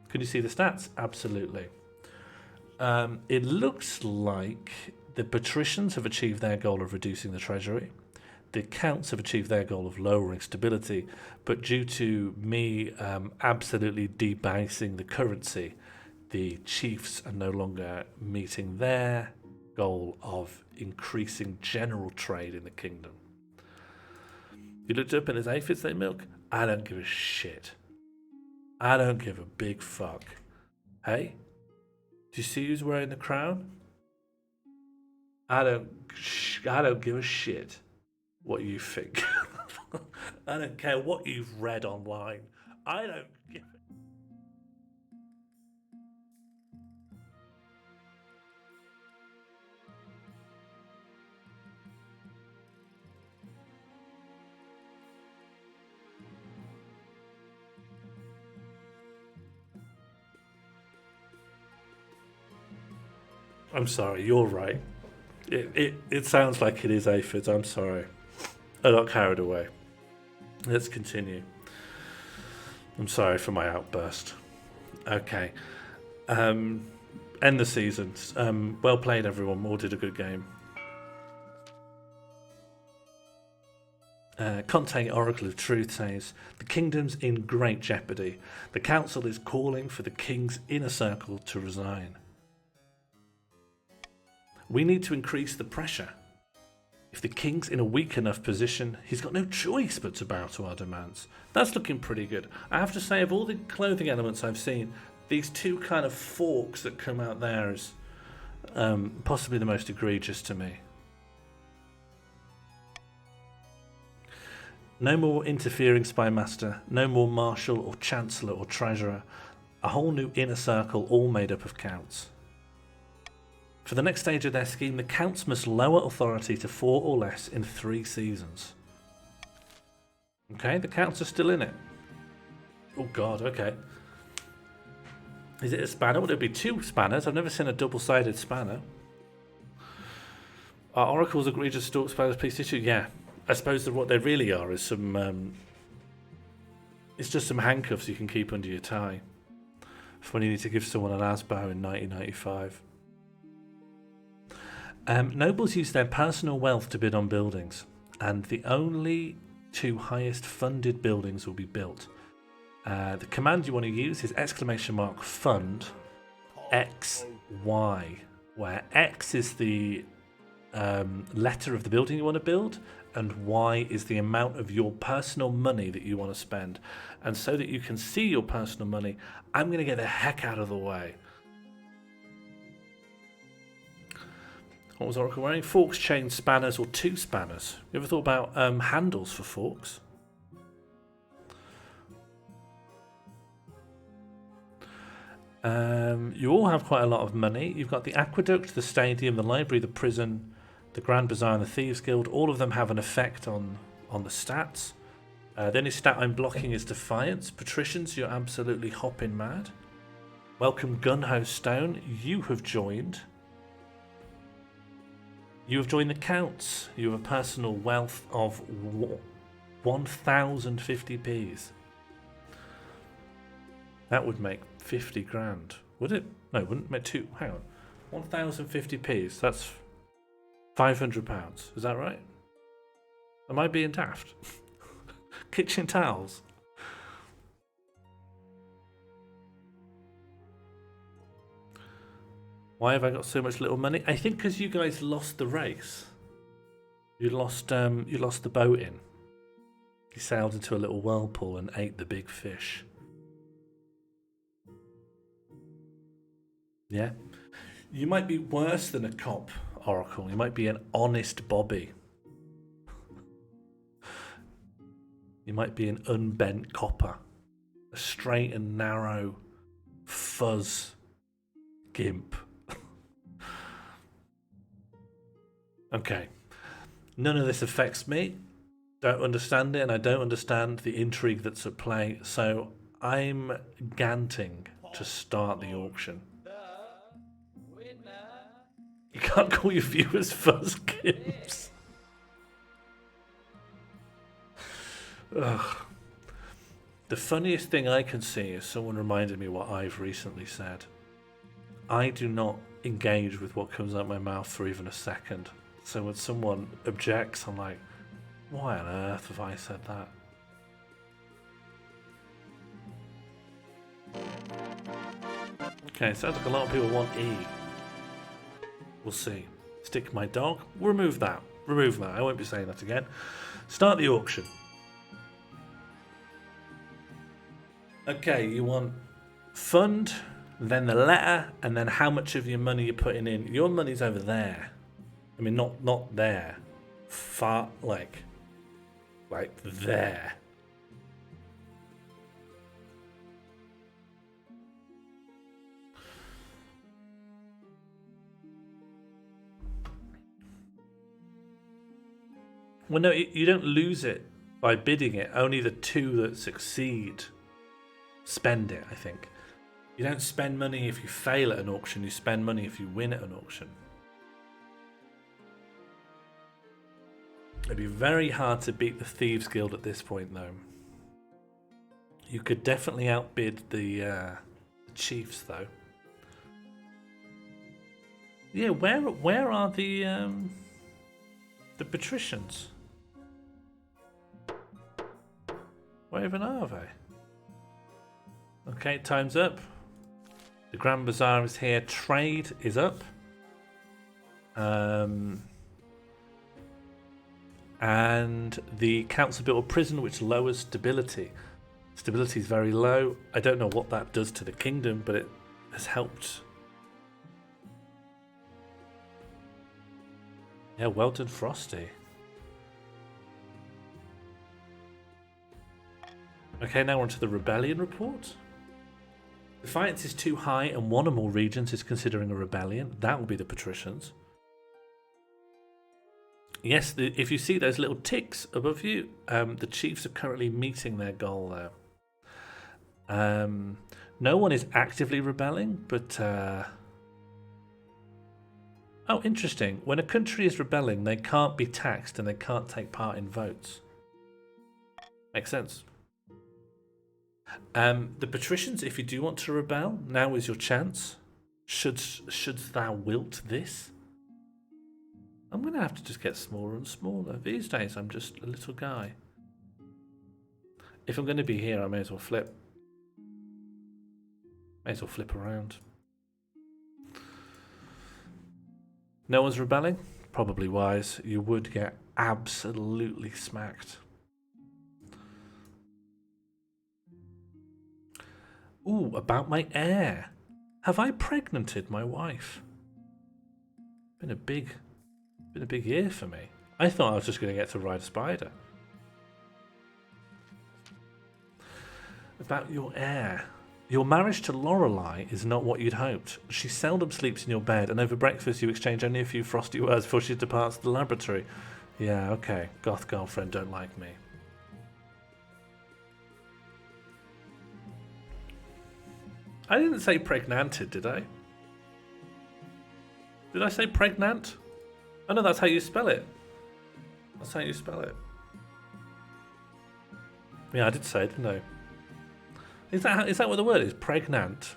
Can you see the stats? Absolutely. It looks like the patricians have achieved their goal of reducing the treasury. The counts have achieved their goal of lowering stability, but due to me absolutely debasing the currency, the chiefs are no longer meeting their goal of increasing general trade in the kingdom. You looked up and there's aphids they milk? I don't give a shit. I don't give a big fuck. Hey? Do you see who's wearing the crown? I don't give a shit what you think. I don't care what you've read online. I don't give a... I'm sorry, you're right. It sounds like it is aphids. I'm sorry. I got carried away. Let's continue. I'm sorry for my outburst. Okay. End the season. Well played, everyone. All did a good game. Conte Oracle of Truth says, the kingdom's in great jeopardy. The council is calling for the king's inner circle to resign. We need to increase the pressure. If the king's in a weak enough position, he's got no choice but to bow to our demands. That's looking pretty good. I have to say, of all the clothing elements I've seen, these two kind of forks that come out there is possibly the most egregious to me. No more interfering spy master, no more marshal or chancellor or treasurer. A whole new inner circle all made up of counts. For the next stage of their scheme, the counts must lower authority to 4 or less in 3 seasons. Okay, the counts are still in it. Oh god, okay. Is it a spanner? Would it be 2 spanners? I've never seen a double-sided spanner. Are oracles egregious stalk spanners piece issue? Yeah. I suppose that what they really are is some... it's just some handcuffs you can keep under your tie. For when you need to give someone an asbow in 1995. Nobles use their personal wealth to bid on buildings, and the only 2 highest funded buildings will be built. The command you want to use is !fund XY, where X is the letter of the building you want to build, and Y is the amount of your personal money that you want to spend. And so that you can see your personal money, I'm going to get the heck out of the way. What was Oracle wearing? Forks, chains, spanners, or 2 spanners. You ever thought about handles for forks? You all have quite a lot of money. You've got the aqueduct, the stadium, the library, the prison, the Grand Bazaar, and the Thieves Guild. All of them have an effect on the stats. The only stat I'm blocking is Defiance. Patricians, you're absolutely hopping mad. Welcome, Gunho Stone. You have joined. You have joined the Counts. You have a personal wealth of 1,050p's. That would make 50 grand. Would it? No, it wouldn't make 2. Hang on. 1,050p's. That's £500. Is that right? Am I being daft? Kitchen towels. Why have I got so much little money? I think because you guys lost the race. You lost the boat in. You sailed into a little whirlpool and ate the big fish. Yeah? You might be worse than a cop, Oracle. You might be an honest Bobby. You might be an unbent copper. A straight and narrow fuzz Gimp. Okay. None of this affects me. Don't understand it, and I don't understand the intrigue that's at play. So I'm ganting to start the auction. You can't call your viewers fuzz gimps. Ugh. The funniest thing I can see is someone reminded me what I've recently said. I do not engage with what comes out my mouth for even a second. So when someone objects, I'm like, why on earth have I said that? Okay, sounds like a lot of people want E. We'll see. Stick my dog. Remove that. Remove that. I won't be saying that again. Start the auction. Okay, you want fund, then the letter, and then how much of your money you're putting in. Your money's over there. I mean, not there. Far, like there. Well, no, you don't lose it by bidding it. Only the two that succeed spend it, I think. You don't spend money if you fail at an auction. You spend money if you win at an auction. It'd be very hard to beat the Thieves Guild at this point, though. You could definitely outbid the Chiefs, though. Yeah, where are the patricians? Where even are they? Okay, time's up. The Grand Bazaar is here. Trade is up. And the council built a prison which lowers stability. Stability is very low. I don't know what that does to the kingdom, but it has helped. Yeah, well done, Frosty. Okay, now on to the rebellion report. Defiance is too high and one or more regions is considering a rebellion. That will be the patricians. Yes, if you see those little ticks above you, the chiefs are currently meeting their goal there. No one is actively rebelling, but... Oh, interesting. When a country is rebelling, they can't be taxed and they can't take part in votes. Makes sense. The patricians, if you do want to rebel, now is your chance. Shouldst thou wilt this? I'm going to have to just get smaller and smaller. These days, I'm just a little guy. If I'm going to be here, I may as well flip. May as well flip around. No one's rebelling? Probably wise. You would get absolutely smacked. Ooh, about my heir. Have I pregnanted my wife? Been a big year for me. I thought I was just going to get to ride a spider. About your heir. Your marriage to Lorelei is not what you'd hoped. She seldom sleeps in your bed, and over breakfast you exchange only a few frosty words before she departs the laboratory. Yeah, okay. Goth girlfriend don't like me. I didn't say pregnanted, did I? Did I say pregnant? Oh no, that's how you spell it. That's how you spell it. Yeah, I did say it, didn't I? Is that what the word is? Pregnant?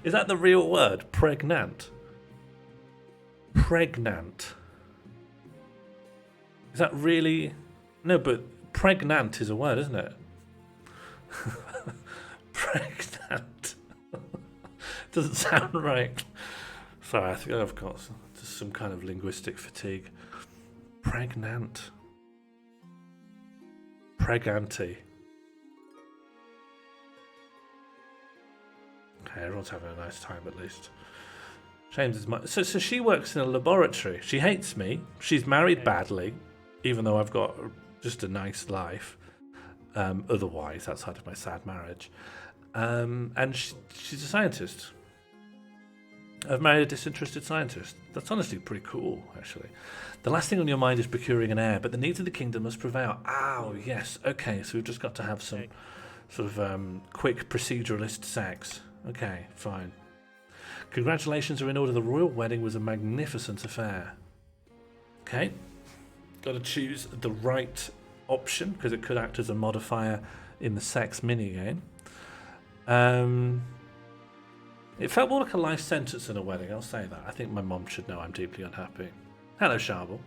Is that the real word? Pregnant? Pregnant. Is that really... No, but pregnant is a word, isn't it? Pregnant. Doesn't sound right. Sorry, I think I've got just some kind of linguistic fatigue. Pregnant. Preganti. Okay, everyone's having a nice time at least. James is my... So she works in a laboratory. She hates me. She's married badly, even though I've got just a nice life. Otherwise, outside of my sad marriage. And she's a scientist. I've married a disinterested scientist. That's honestly pretty cool, actually. The last thing on your mind is procuring an heir, but the needs of the kingdom must prevail. Oh, yes. Okay, so we've just got to have some sort of quick proceduralist sex. Okay, fine. Congratulations are in order. The royal wedding was a magnificent affair. Okay. Got to choose the right option, because it could act as a modifier in the sex minigame. It felt more like a life sentence than a wedding, I'll say that. I think my mom should know I'm deeply unhappy. Hello, Sharbel.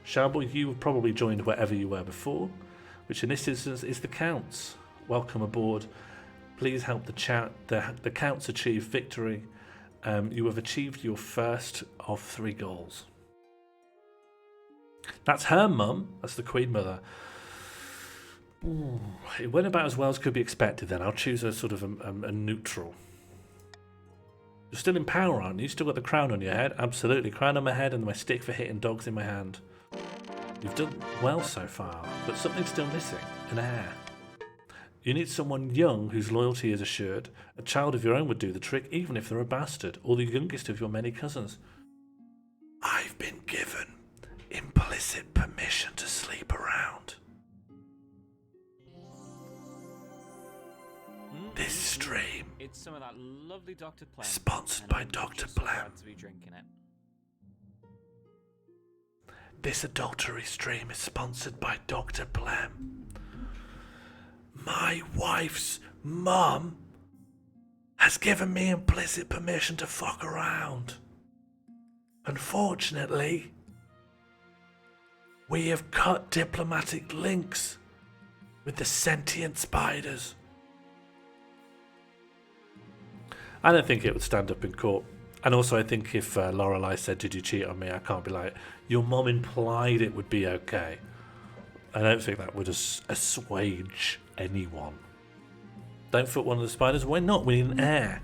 Sharbel, you probably joined wherever you were before, which in this instance is the Count's. Welcome aboard. Please help the Count's achieve victory. You have achieved your first of 3 goals. That's her mum. That's the Queen Mother. Ooh, it went about as well as could be expected then. I'll choose a sort of a neutral. You're still in power, aren't you? You still got the crown on your head? Absolutely. Crown on my head and my stick for hitting dogs in my hand. You've done well so far, but something's still missing. An heir. You need someone young whose loyalty is assured. A child of your own would do the trick, even if they're a bastard, or the youngest of your many cousins. I've been given implicit permission to sleep around. This stream It's some of that lovely Dr. Plem. Sponsored and by I'm Dr. just so Plem. glad to be drinking it. This adultery stream is sponsored by Dr. Plem. My wife's mum has given me implicit permission to fuck around. Unfortunately, we have cut diplomatic links with the sentient spiders. I don't think it would stand up in court. And also, I think if Lorelei said, "Did you cheat on me?" I can't be like, "Your mum implied it would be okay." I don't think that would assuage anyone. Don't fuck one of the spiders. Why not? We need an heir.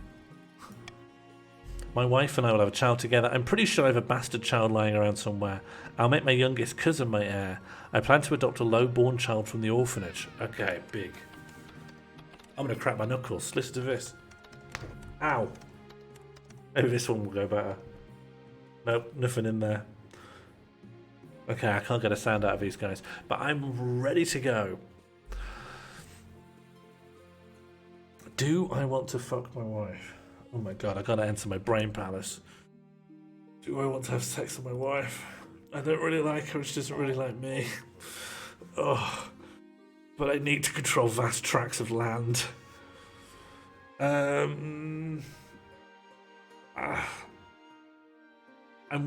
My wife and I will have a child together. I'm pretty sure I have a bastard child lying around somewhere. I'll make my youngest cousin my heir. I plan to adopt a low-born child from the orphanage. Okay, big. I'm going to crack my knuckles. Listen to this. Ow. Maybe this one will go better. Nope, nothing in there. Okay, I can't get a sound out of these guys. But I'm ready to go. Do I want to fuck my wife? Oh my god, I gotta enter my brain palace. Do I want to have sex with my wife? I don't really like her, she doesn't really like me. Oh, but I need to control vast tracts of land. I'm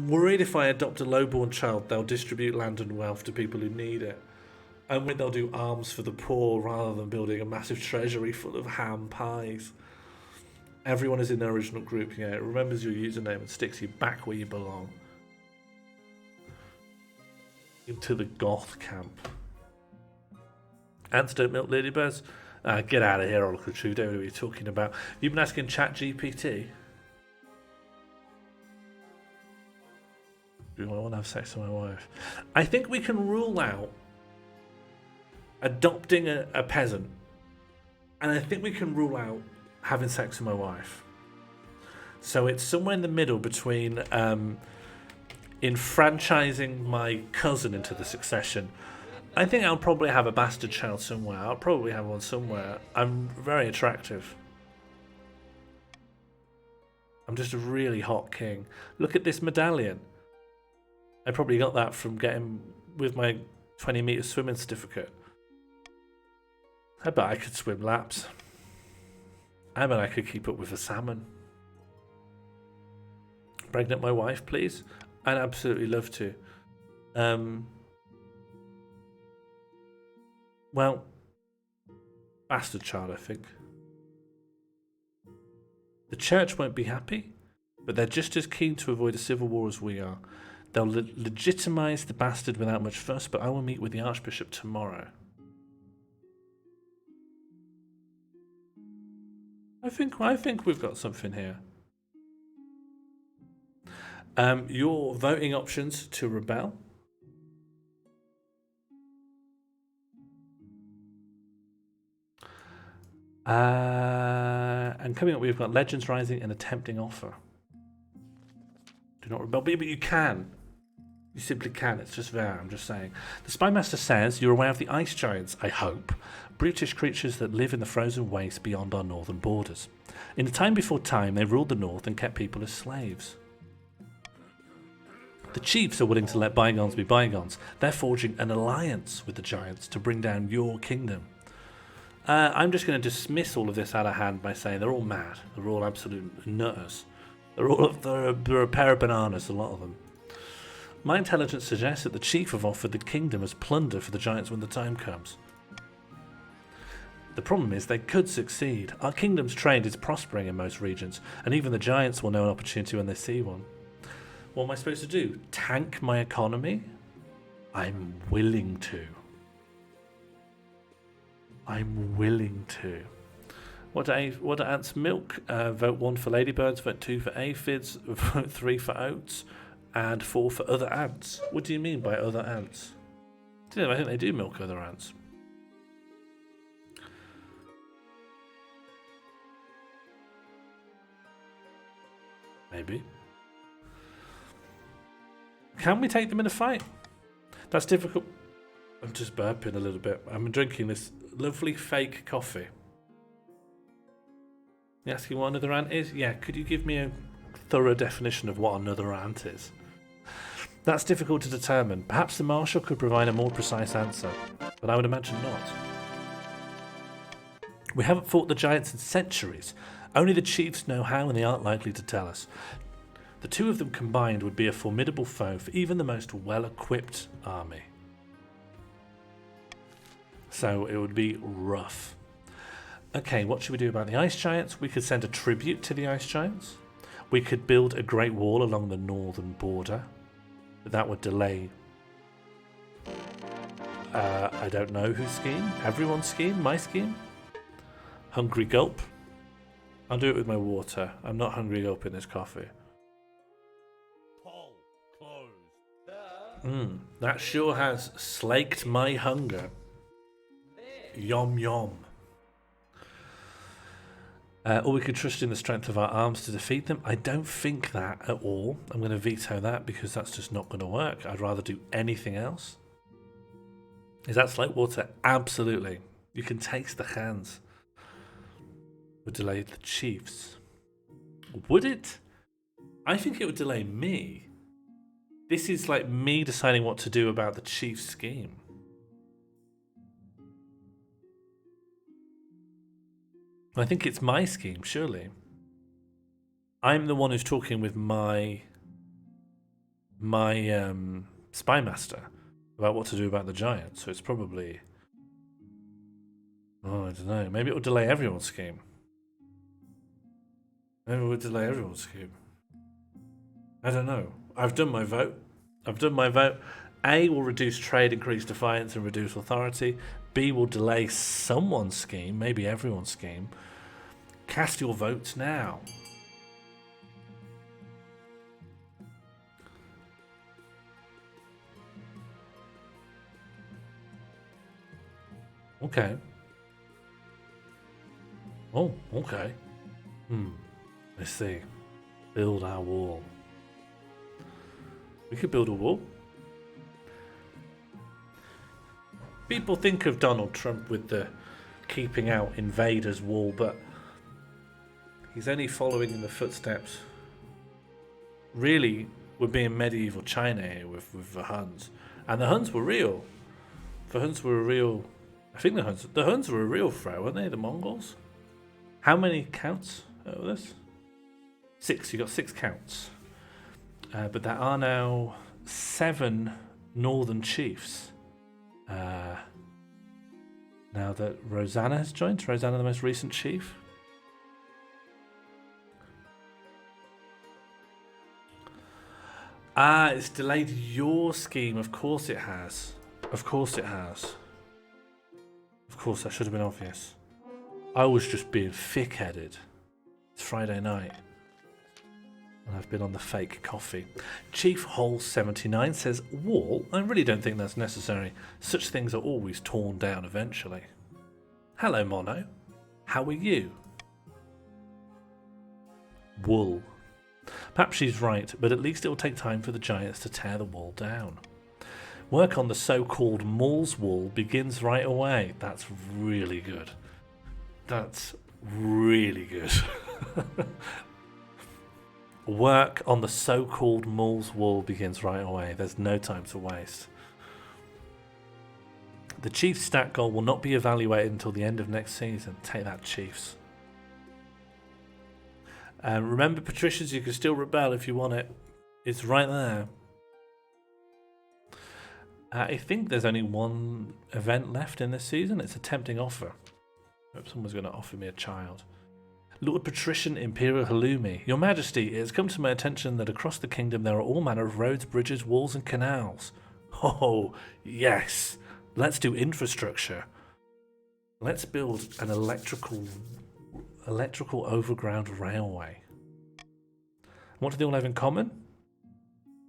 worried if I adopt a lowborn child, they'll distribute land and wealth to people who need it. And when they'll do alms for the poor rather than building a massive treasury full of ham pies. Everyone is in their original group, yeah. It remembers your username and sticks you back where you belong. Into the goth camp. Ants don't milk ladybirds? Get out of here, Oracle True. Don't know what you're talking about. You've been asking ChatGPT. Do I want to have sex with my wife? I think we can rule out adopting a peasant. And I think we can rule out having sex with my wife. So it's somewhere in the middle between enfranchising my cousin into the succession. I think I'll probably have a bastard child somewhere. I'll probably have one somewhere. I'm very attractive. I'm just a really hot king. Look at this medallion. I probably got that from getting with my 20-meter swimming certificate. I bet I could swim laps. I bet I could keep up with a salmon. Pregnant my wife, please? I'd absolutely love to. Well, bastard child, I think. The church won't be happy, but they're just as keen to avoid a civil war as we are. They'll legitimize the bastard without much fuss, but I will meet with the Archbishop tomorrow. I think we've got something here. Your voting options to rebel. And coming up, we've got Legends Rising and a tempting offer. Do not rebel. But you can. You simply can. It's just there. I'm just saying. The Spymaster says you're aware of the ice giants, I hope. Brutish creatures that live in the frozen wastes beyond our northern borders. In the time before time, they ruled the north and kept people as slaves. The chiefs are willing to let bygones be bygones. They're forging an alliance with the giants to bring down your kingdom. I'm just going to dismiss all of this out of hand by saying they're all mad. They're all absolute nutters. They're a pair of bananas, a lot of them. My intelligence suggests that the chief have offered the kingdom as plunder for the giants when the time comes. The problem is they could succeed. Our kingdom's trade is prospering in most regions, and even the giants will know an opportunity when they see one. What am I supposed to do? Tank my economy? I'm willing to. I'm willing to. What do ants milk? Vote 1 for ladybirds, vote 2 for aphids, vote 3 for oats, and 4 for other ants. What do you mean by other ants? I think they do milk other ants. Maybe. Can we take them in a fight? That's difficult. I'm just burping a little bit. I'm drinking this lovely fake coffee. You asking what another ant is? Yeah, could you give me a thorough definition of what another ant is? That's difficult to determine. Perhaps the Marshal could provide a more precise answer, but I would imagine not. We haven't fought the giants in centuries. Only the chiefs know how and they aren't likely to tell us. The two of them combined would be a formidable foe for even the most well-equipped army. So it would be rough. Okay, what should we do about the ice giants? We could send a tribute to the ice giants. We could build a great wall along the northern border. But that would delay... I don't know whose scheme? Everyone's scheme? My scheme? Hungry gulp? I'll do it with my water. I'm not hungry gulping this coffee. That sure has slaked my hunger. Yum yum. Or we could trust in the strength of our arms to defeat them. I don't think that at all. I'm going to veto that because that's just not going to work. I'd rather do anything else. Is that slake water? Absolutely. You can taste the hands. Would delay the chiefs. Would it? I think it would delay me. This is like me deciding what to do about the chief's scheme. I think it's my scheme, surely. I'm the one who's talking with my spymaster about what to do about the giants, so it's probably... Oh, I don't know. Maybe it will delay everyone's scheme. Maybe it will delay everyone's scheme. I don't know. I've done my vote. A will reduce trade, increase defiance, and reduce authority. B will delay someone's scheme, maybe everyone's scheme. Cast your votes now. Okay. Oh, okay. Let's see. Build our wall. We could build a wall. People think of Donald Trump with the keeping out invaders wall, but he's only following in the footsteps. Really, we're being medieval China here with the Huns. And the Huns were real. The Huns were a real... I think the Huns were a real threat, weren't they? The Mongols? How many counts of this? 6. You got 6 counts. But there are now 7 northern chiefs. Now that Rosanna has joined. Rosanna, the most recent chief. It's delayed your scheme. Of course it has. Of course it has. Of course, that should have been obvious. I was just being thick-headed. It's Friday night. And I've been on the fake coffee. Chief Hole 79 says, wall? I really don't think that's necessary. Such things are always torn down eventually. Hello, Mono. How are you? Wool. Perhaps she's right, but at least it will take time for the giants to tear the wall down. Work on the so-called Mall's Wall begins right away. That's really good. That's really good. Work on the so-called Mall's Wall begins right away. There's no time to waste. The Chiefs' stat goal will not be evaluated until the end of next season. Take that, Chiefs. Remember, patricians, you can still rebel if you want it. It's right there. I think there's only one event left in this season. It's a tempting offer. Hope someone's going to offer me a child. Lord Patrician Imperial Halloumi, Your Majesty, it has come to my attention that across the kingdom there are all manner of roads, bridges, walls and canals. Oh, yes. Let's do infrastructure. Let's build an electrical overground railway. What do they all have in common?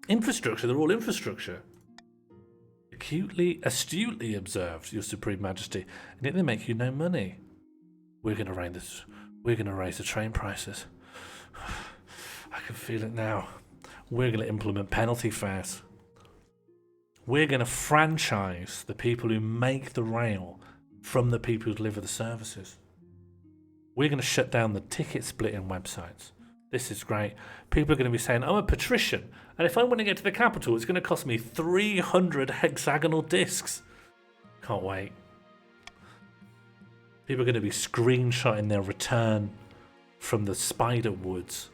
Infrastructure. They're all infrastructure. Astutely observed, Your Supreme Majesty, and yet they make you no money. We're going to raise the train prices. I can feel it now. We're going to implement penalty fares. We're going to franchise the people who make the rail from the people who deliver the services. We're going to shut down the ticket splitting websites. This is great. People are going to be saying, I'm a patrician, and if I want to get to the capital, it's going to cost me 300 hexagonal discs. Can't wait. People are going to be screenshotting their return from the spider woods.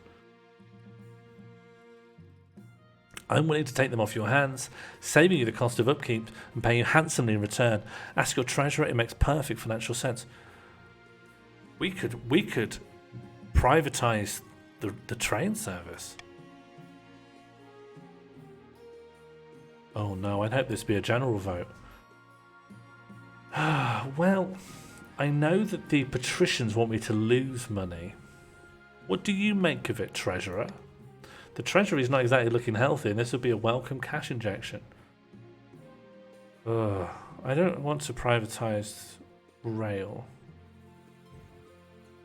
I'm willing to take them off your hands, saving you the cost of upkeep and paying you handsomely in return. Ask your treasurer, it makes perfect financial sense. We could privatize the train service. Oh no, I'd hope this be a general vote. Well, I know that the patricians want me to lose money. What do you make of it, treasurer? The treasury is not exactly looking healthy, and this would be a welcome cash injection. I don't want to privatize rail.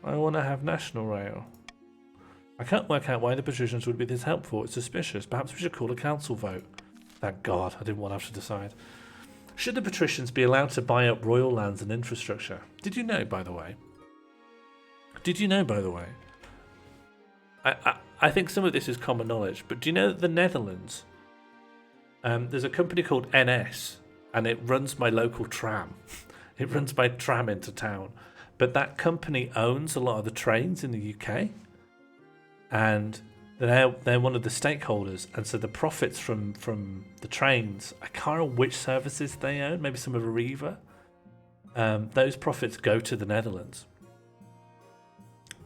I want to have national rail. I can't work out why the patricians would be this helpful. It's suspicious. Perhaps we should call a council vote. Thank God, I didn't want to have to decide. Should the patricians be allowed to buy up royal lands and infrastructure? Did you know, by the way? I think some of this is common knowledge, but do you know that the Netherlands, there's a company called NS, and it runs my local tram. It runs my tram into town. But that company owns a lot of the trains in the UK, and they're one of the stakeholders, and so the profits from the trains, I can't remember which services they own, maybe some of Arriva, those profits go to the Netherlands.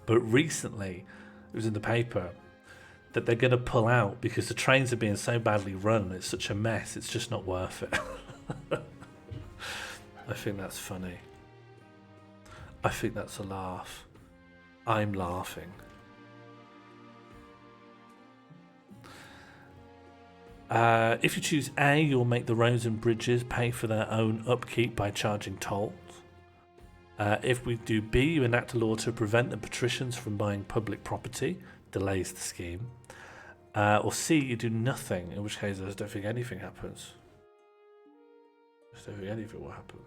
But recently, it was in the paper that they're going to pull out because the trains are being so badly run, it's such a mess, it's just not worth it. I think that's funny. I think that's a laugh. I'm laughing. If you choose A, you'll make the roads and bridges pay for their own upkeep by charging tolls. If we do B, you enact a law to prevent the patricians from buying public property, delays the scheme. Or C, you do nothing, in which case I don't think anything happens. I don't think anything will happen.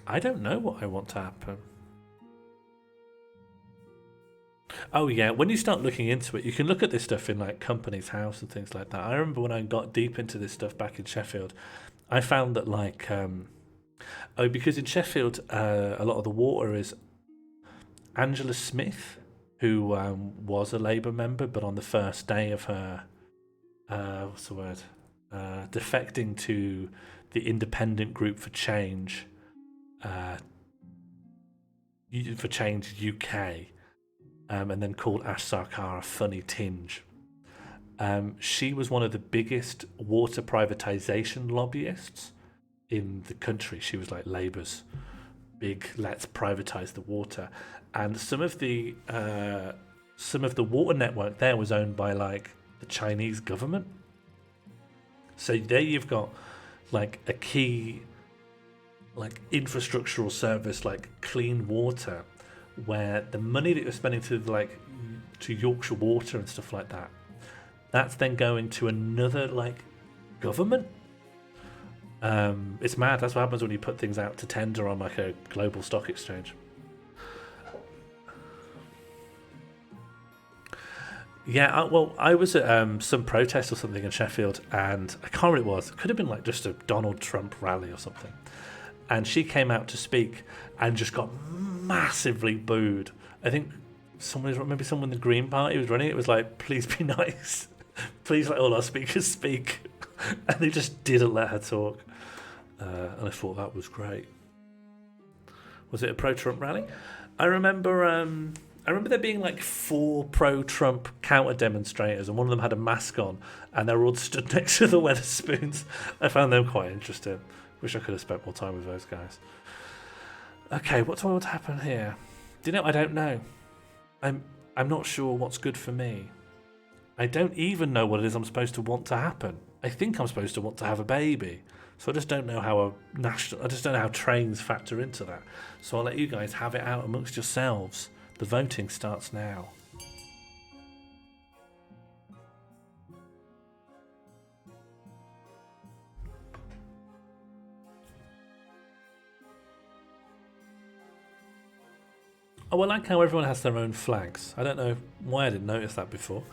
I don't know what I want to happen. Oh yeah, when you start looking into it, you can look at this stuff in like Companies House and things like that. I remember when I got deep into this stuff back in Sheffield, I found that like, because in Sheffield, a lot of the water is Angela Smith, who was a Labour member, but on the first day of her, defecting to the Independent Group for Change, UK, and then called Ash Sarkar a funny tinge. She was one of the biggest water privatisation lobbyists in the country. She was like Labour's big let's privatise the water, and some of the water network there was owned by like the Chinese government. So there you've got like a key like infrastructural service, like clean water, where the money that you're spending to Yorkshire Water and stuff like that, that's then going to another like government. It's mad. That's what happens when you put things out to tender on like a global stock exchange. Yeah, well, I was at some protest or something in Sheffield, and I can't remember what it was. It could have been like just a Donald Trump rally or something. And she came out to speak and just got massively booed. I think maybe someone in the Green Party was running. It was like, please be nice. Please let all our speakers speak. And they just didn't let her talk. And I thought that was great. Was it a pro-Trump rally? I remember there being like 4 pro-Trump counter-demonstrators, and one of them had a mask on, and they were all stood next to the Wetherspoons. I found them quite interesting. Wish I could have spent more time with those guys. Okay, what do I want to happen here? Do you know? I don't know. I'm not sure what's good for me. I don't even know what it is I'm supposed to want to happen. I think I'm supposed to want to have a baby. So I just don't know how I just don't know how trains factor into that. So I'll let you guys have it out amongst yourselves. The voting starts now. Oh, I like how everyone has their own flags. I don't know why I didn't notice that before.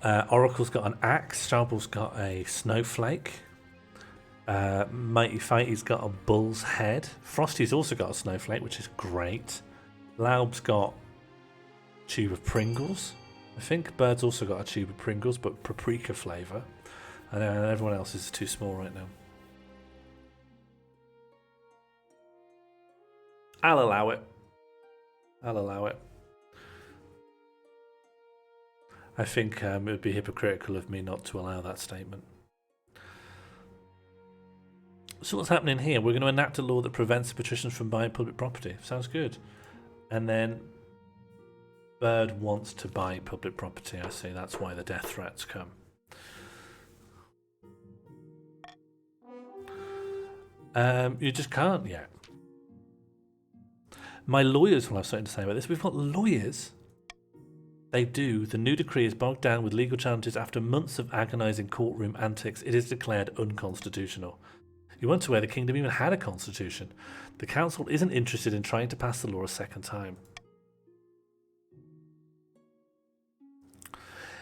Oracle's got an axe. Starball's got a snowflake. Mighty Fighty's got a bull's head. Frosty's also got a snowflake, which is great. Laub's got a tube of Pringles. I think Bird's also got a tube of Pringles, but paprika flavour. And everyone else is too small right now. I'll allow it. I think it would be hypocritical of me not to allow that statement. So what's happening here? We're going to enact a law that prevents patricians from buying public property. Sounds good. And then Bird wants to buy public property. I see. That's why the death threats come. You just can't yet. My lawyers will have something to say about this. We've got lawyers. They do. The new decree is bogged down with legal challenges after months of agonising courtroom antics. It is declared unconstitutional. You weren't aware the kingdom even had a constitution. The council isn't interested in trying to pass the law a second time.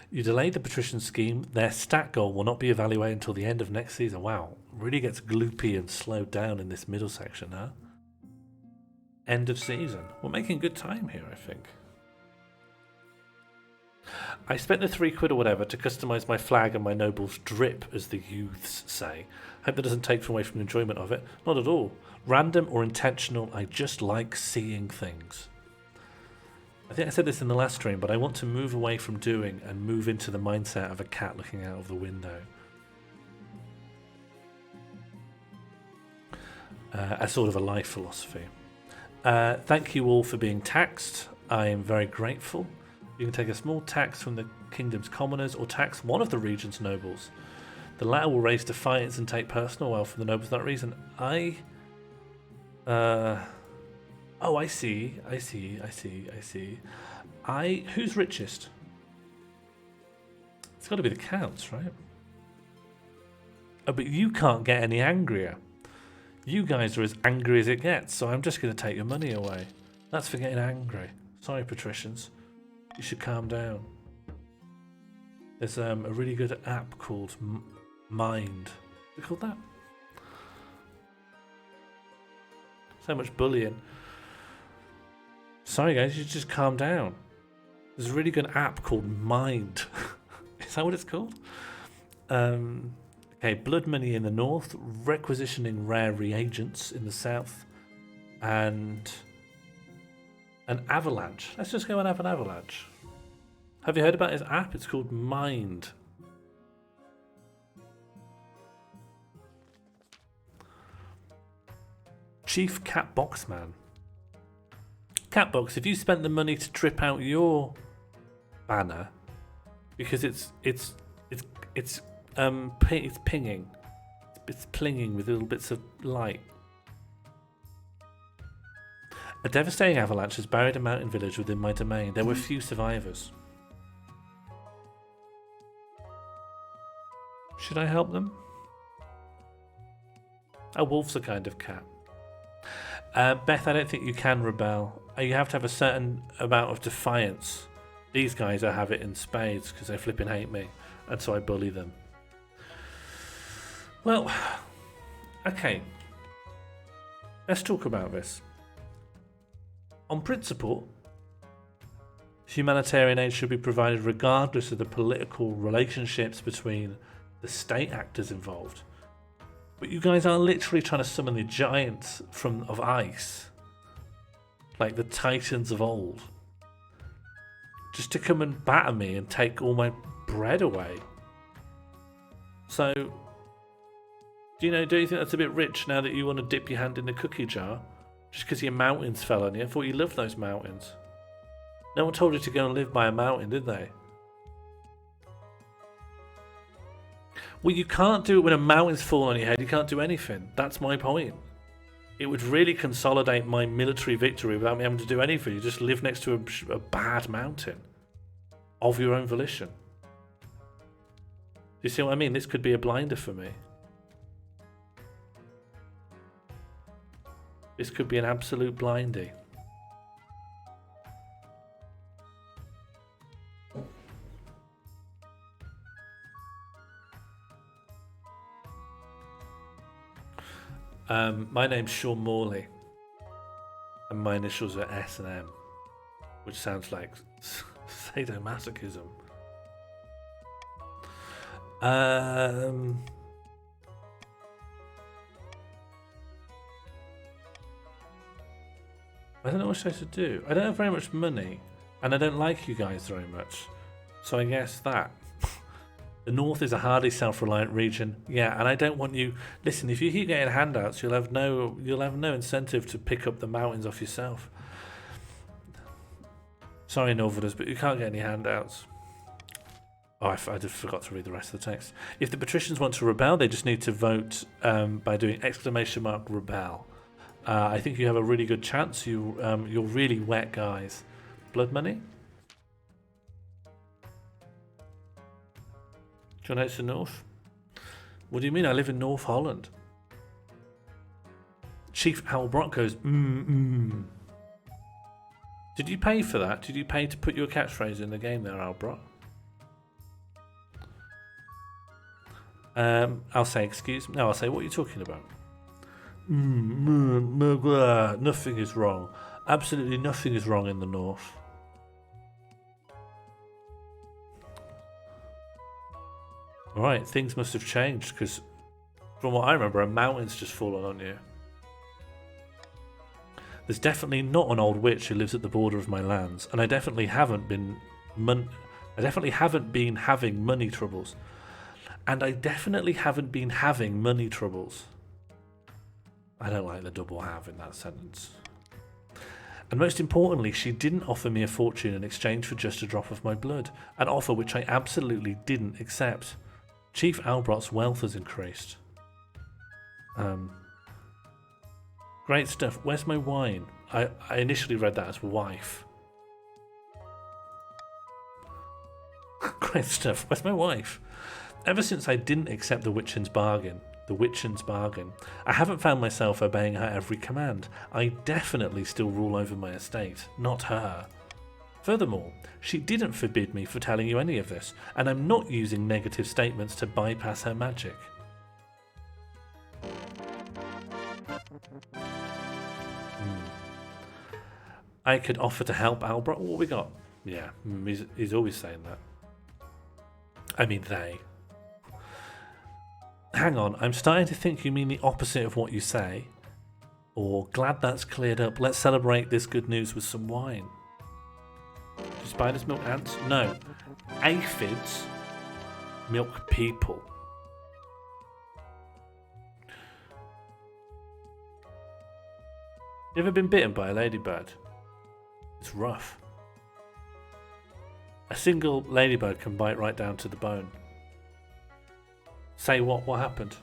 You delayed the patrician scheme. Their stat goal will not be evaluated until the end of next season. Wow, really gets gloopy and slowed down in this middle section, huh? End of season. We're making good time here, I think. I spent the £3 or whatever to customise my flag and my noble's drip, as the youths say. Hope that doesn't take away from the enjoyment of it. Not at all. Random or intentional, I just like seeing things. I think I said this in the last stream, but I want to move away from doing and move into the mindset of a cat looking out of the window. As sort of a life philosophy. Thank you all for being taxed. I am very grateful. You can take a small tax from the kingdom's commoners or tax one of the region's nobles. The latter will raise defiance and take personal wealth from the nobles for that reason. Oh, I see. Who's richest? It's got to be the counts, right? Oh, but you can't get any angrier. You guys are as angry as it gets, so I'm just going to take your money away. That's for getting angry. Sorry, patricians. You should calm down. There's a really good app called Mind. Is it called that? So much bullying. Sorry guys, you should just calm down. There's a really good app called Mind. Is that what it's called? Okay, blood money in the north, requisitioning rare reagents in the south, and an avalanche. Let's just go and have an avalanche. Have you heard about his app? It's called Mind. Chief Catboxman. Catbox, if you spent the money to trip out your banner, because it's pinging, it's plinging with little bits of light. A devastating avalanche has buried a mountain village within my domain. There were few survivors. Should I help them? A wolf's a kind of cat. Beth, I don't think you can rebel. You have to have a certain amount of defiance. These guys, I have it in spades because they flipping hate me, and so I bully them. Well, okay. Let's talk about this. On principle, humanitarian aid should be provided regardless of the political relationships between the state actors involved. But you guys are literally trying to summon the giants of ice, like the titans of old, just to come and batter me and take all my bread away. So, do you think that's a bit rich now that you want to dip your hand in the cookie jar? Just because your mountains fell on you? I thought you loved those mountains. No one told you to go and live by a mountain, did they? Well, you can't do it when a mountain's fallen on your head. You can't do anything. That's my point. It would really consolidate my military victory without me having to do anything. You just live next to a bad mountain of your own volition. You see what I mean? This could be a blinder for me. This could be an absolute blindy. My name's Sean Morley, and my initials are S and M, which sounds like sadomasochism. I don't know what I'm supposed to do. I don't have very much money, and I don't like you guys very much. So I guess that. The North is a hardly self-reliant region. Yeah, and I don't want you... Listen, if you keep getting handouts, you'll have no incentive to pick up the mountains off yourself. Sorry, Northerners, but you can't get any handouts. Oh, I just forgot to read the rest of the text. If the patricians want to rebel, they just need to vote by doing !rebel. I think you have a really good chance. You're really wet guys. Blood money? Do you know it's the North? What do you mean? I live in North Holland. Chief Albrock goes, Did you pay for that? Did you pay to put your catchphrase in the game there, Albrock? I'll say excuse me. No, I'll say what are you talking about? Nothing is wrong. Absolutely nothing is wrong in the North. Alright, things must have changed because from what I remember, a mountain's just fallen on you. There's definitely not an old witch who lives at the border of my lands, and I definitely haven't been having money troubles. And I definitely haven't been having money troubles. I don't like the double have in that sentence. And most importantly, she didn't offer me a fortune in exchange for just a drop of my blood, an offer which I absolutely didn't accept. Chief Albrott's wealth has increased. Great stuff. Where's my wine? I initially read that as wife. Great stuff. Where's my wife? Ever since I didn't accept the Witchin's bargain, I haven't found myself obeying her every command. I definitely still rule over my estate, not her. Furthermore, she didn't forbid me for telling you any of this, and I'm not using negative statements to bypass her magic. I could offer to help Albrock. What we got? Yeah, he's always saying that. I mean, they. Hang on, I'm starting to think you mean the opposite of what you say. Or, glad that's cleared up. Let's celebrate this good news with some wine. Do spiders milk ants? No. Aphids milk people. You ever been bitten by a ladybird? It's rough. A single ladybird can bite right down to the bone. Say what? What happened?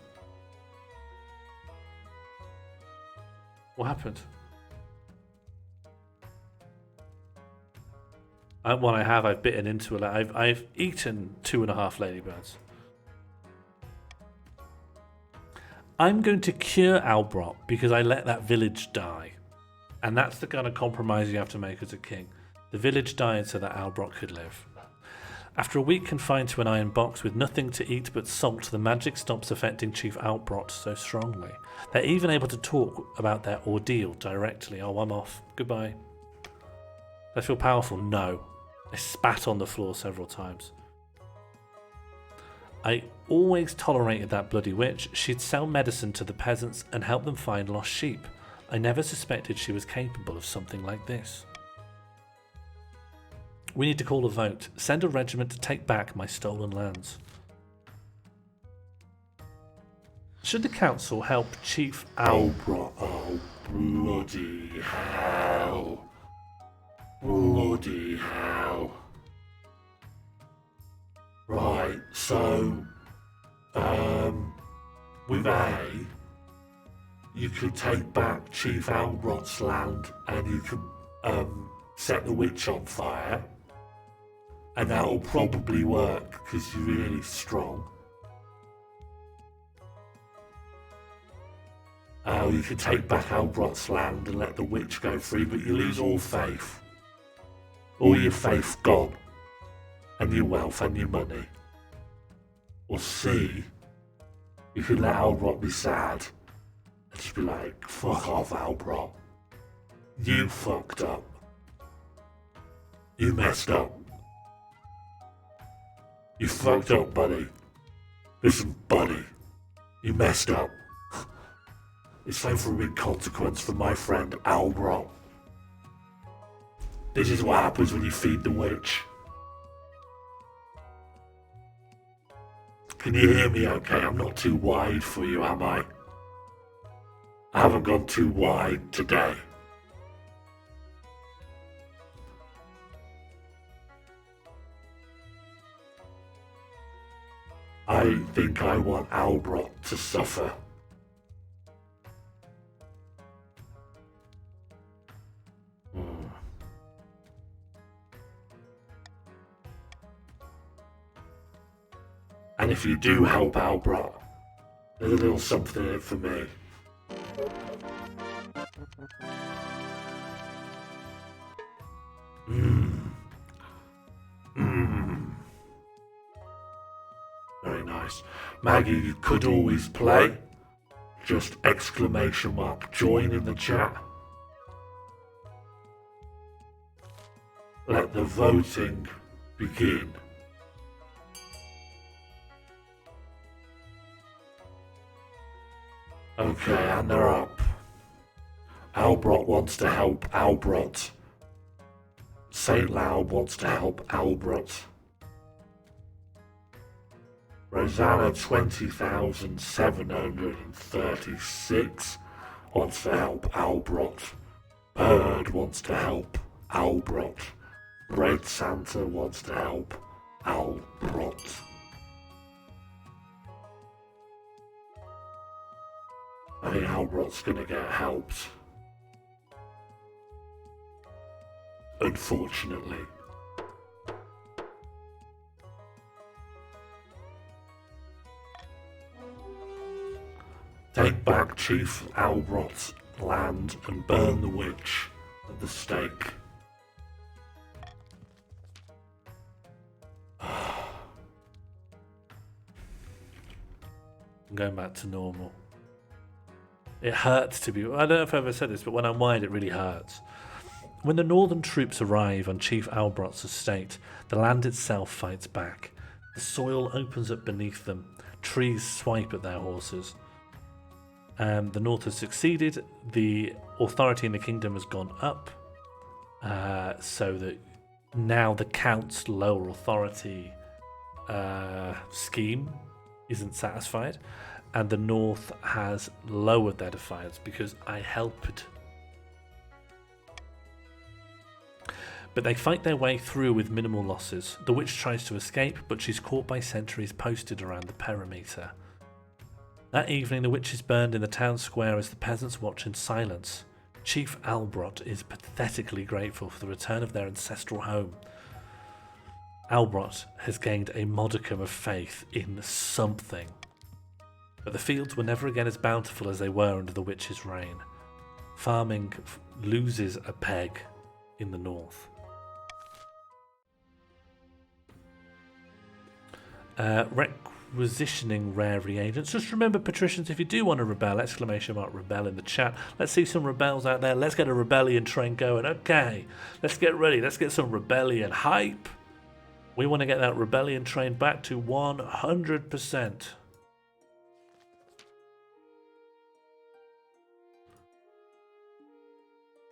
What happened? Well, I have. I've bitten into it. I've eaten 2.5 ladybirds. I'm going to cure Albrot because I let that village die. And that's the kind of compromise you have to make as a king. The village died so that Albrot could live. After a week confined to an iron box with nothing to eat but salt, the magic stops affecting Chief Albrot so strongly. They're even able to talk about their ordeal directly. Oh, I'm off. Goodbye. I feel powerful? No. I spat on the floor several times. I always tolerated that bloody witch. She'd sell medicine to the peasants and help them find lost sheep. I never suspected she was capable of something like this. We need to call a vote. Send a regiment to take back my stolen lands. Should the council help Chief Albrot? Oh, bloody hell. Bloody hell. Right, so, with A, you could take back Chief Albrot's land and you could, set the witch on fire. And that'll probably work because you're really strong. You can take back Albrot's land and let the witch go free, but you lose all faith. All your faith gone. And your wealth and your money. Or C, you can let Albrot be sad. And just be like, fuck off, Albrot. You fucked up. You messed up. You fucked up, buddy. Listen, buddy. You messed up. It's time for a big consequence for my friend Albrot. This is what happens when you feed the witch. Can you hear me okay? I'm not too wide for you, am I? I haven't gone too wide today. I think I want Albrot to suffer. And if you do help Albrot, there's a little something in it for me. Very nice. Maggie, you could always play. Just exclamation mark join in the chat. Let the voting begin. Okay, and they're up. Albrot wants to help Albrot. St. Loud wants to help Albrot. Rosanna 20,736 wants to help Albrot. Bird wants to help Albrot. Red Santa wants to help Albrot. I think Albrot's gonna get helped. Unfortunately. Take back Chief Albrot's land and burn the witch at the stake. I'm going back to normal. It hurts to be... I don't know if I've ever said this, but when I'm wired, it really hurts. When the northern troops arrive on Chief Albrot's estate, the land itself fights back. The soil opens up beneath them. Trees swipe at their horses. The north has succeeded. The authority in the kingdom has gone up. So that now the Count's lower authority scheme isn't satisfied. And the north has lowered their defiance because I helped. But they fight their way through with minimal losses. The witch tries to escape, but she's caught by sentries posted around the perimeter. That evening, the witch is burned in the town square as the peasants watch in silence. Chief Albrot is pathetically grateful for the return of their ancestral home. Albrot has gained a modicum of faith in something. But the fields were never again as bountiful as they were under the witch's reign. Farming loses a peg in the north. Requisitioning rare reagents. Just remember, patricians, if you do want to rebel, !rebel in the chat. Let's see some rebels out there. Let's get a rebellion train going. Okay, let's get ready. Let's get some rebellion hype. We want to get that rebellion train back to 100%.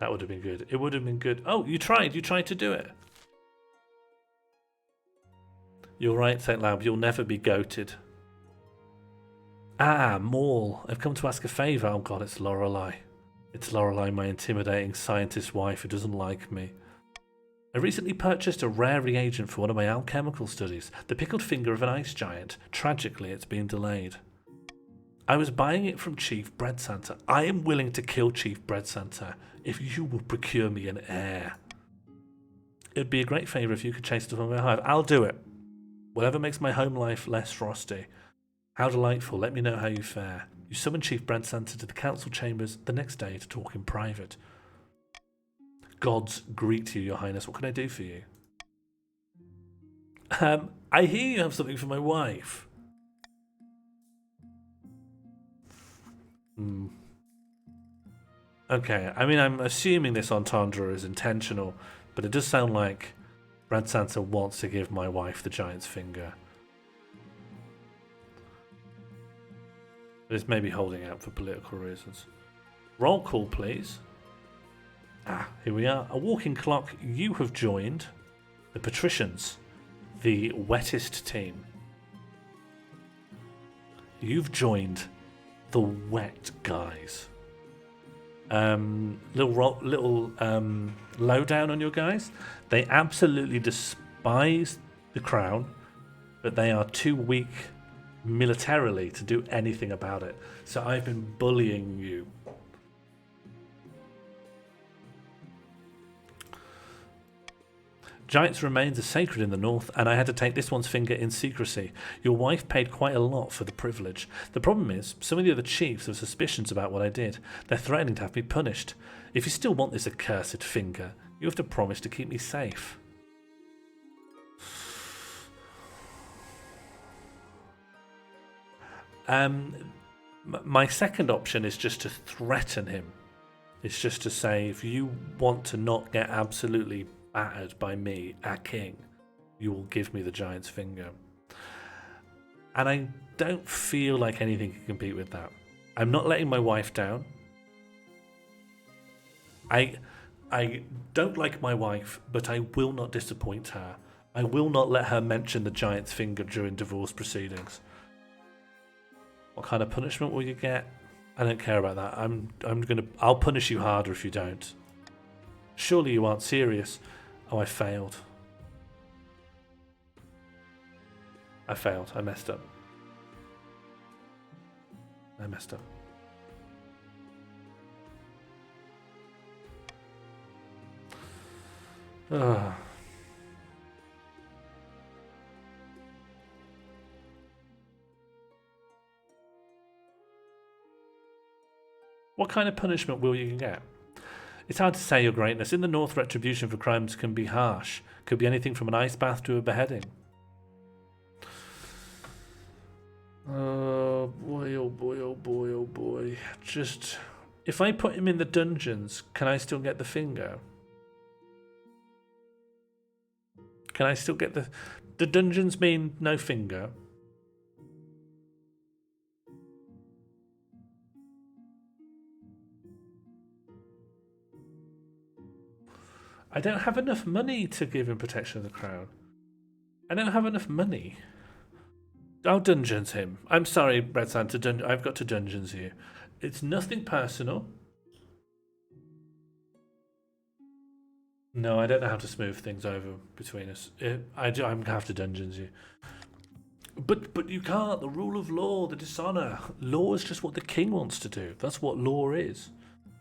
That would have been good. It would have been good. Oh, you tried. You tried to do it. You're right, St. Lab. You'll never be goated. Ah, Maul. I've come to ask a favour. Oh, God, it's Lorelei. It's Lorelei, my intimidating scientist wife who doesn't like me. I recently purchased a rare reagent for one of my alchemical studies, the pickled finger of an ice giant. Tragically, it's been delayed. I was buying it from Chief Bread Santa. I am willing to kill Chief Bread Santa if you will procure me an heir. It'd be a great favour if you could chase it from my hive. I'll do it. Whatever makes my home life less frosty. How delightful. Let me know how you fare. You summon Chief Bread Santa to the council chambers the next day to talk in private. Gods greet you, Your Highness. What can I do for you? I hear you have something for my wife. Okay, I mean, I'm assuming this entendre is intentional, but it does sound like Bread Santa wants to give my wife the giant's finger. But it's maybe holding out for political reasons. Roll call, please. Ah, here we are. A walking clock. You have joined the patricians, the wettest team. You've joined the wet guys. Little lowdown on your guys. They absolutely despise the crown, but they are too weak militarily to do anything about it. So I've been bullying you. Giant's remains are sacred in the north, and I had to take this one's finger in secrecy. Your wife paid quite a lot for the privilege. The problem is, some of the other chiefs have suspicions about what I did. They're threatening to have me punished. If you still want this accursed finger, you have to promise to keep me safe. My second option is just to threaten him. It's just to say, if you want to not get absolutely battered by me, a king, you will give me the giant's finger. And I don't feel like anything can compete with that. I'm not letting my wife down. I don't like my wife, but I will not disappoint her. I will not let her mention the giant's finger during divorce proceedings. What kind of punishment will you get? I don't care about that. I'll punish you harder if you don't. Surely you aren't serious. Oh, I failed. I failed. I messed up. I messed up. Ugh. What kind of punishment will you get? It's hard to say, Your Greatness. In the north, retribution for crimes can be harsh. Could be anything from an ice bath to a beheading. Oh boy, oh boy, oh boy, oh boy. Just, if I put him in the dungeons, can I still get the finger? Can I still get the dungeons mean no finger? I don't have enough money to give him protection of the crown. I don't have enough money. I'll dungeons him. I'm sorry, Bread Santa. I've got to dungeons you. It's nothing personal. No, I don't know how to smooth things over between us. I'm going to have to dungeons you. But you can't. The rule of law, the dishonor. Law is just what the king wants to do. That's what law is.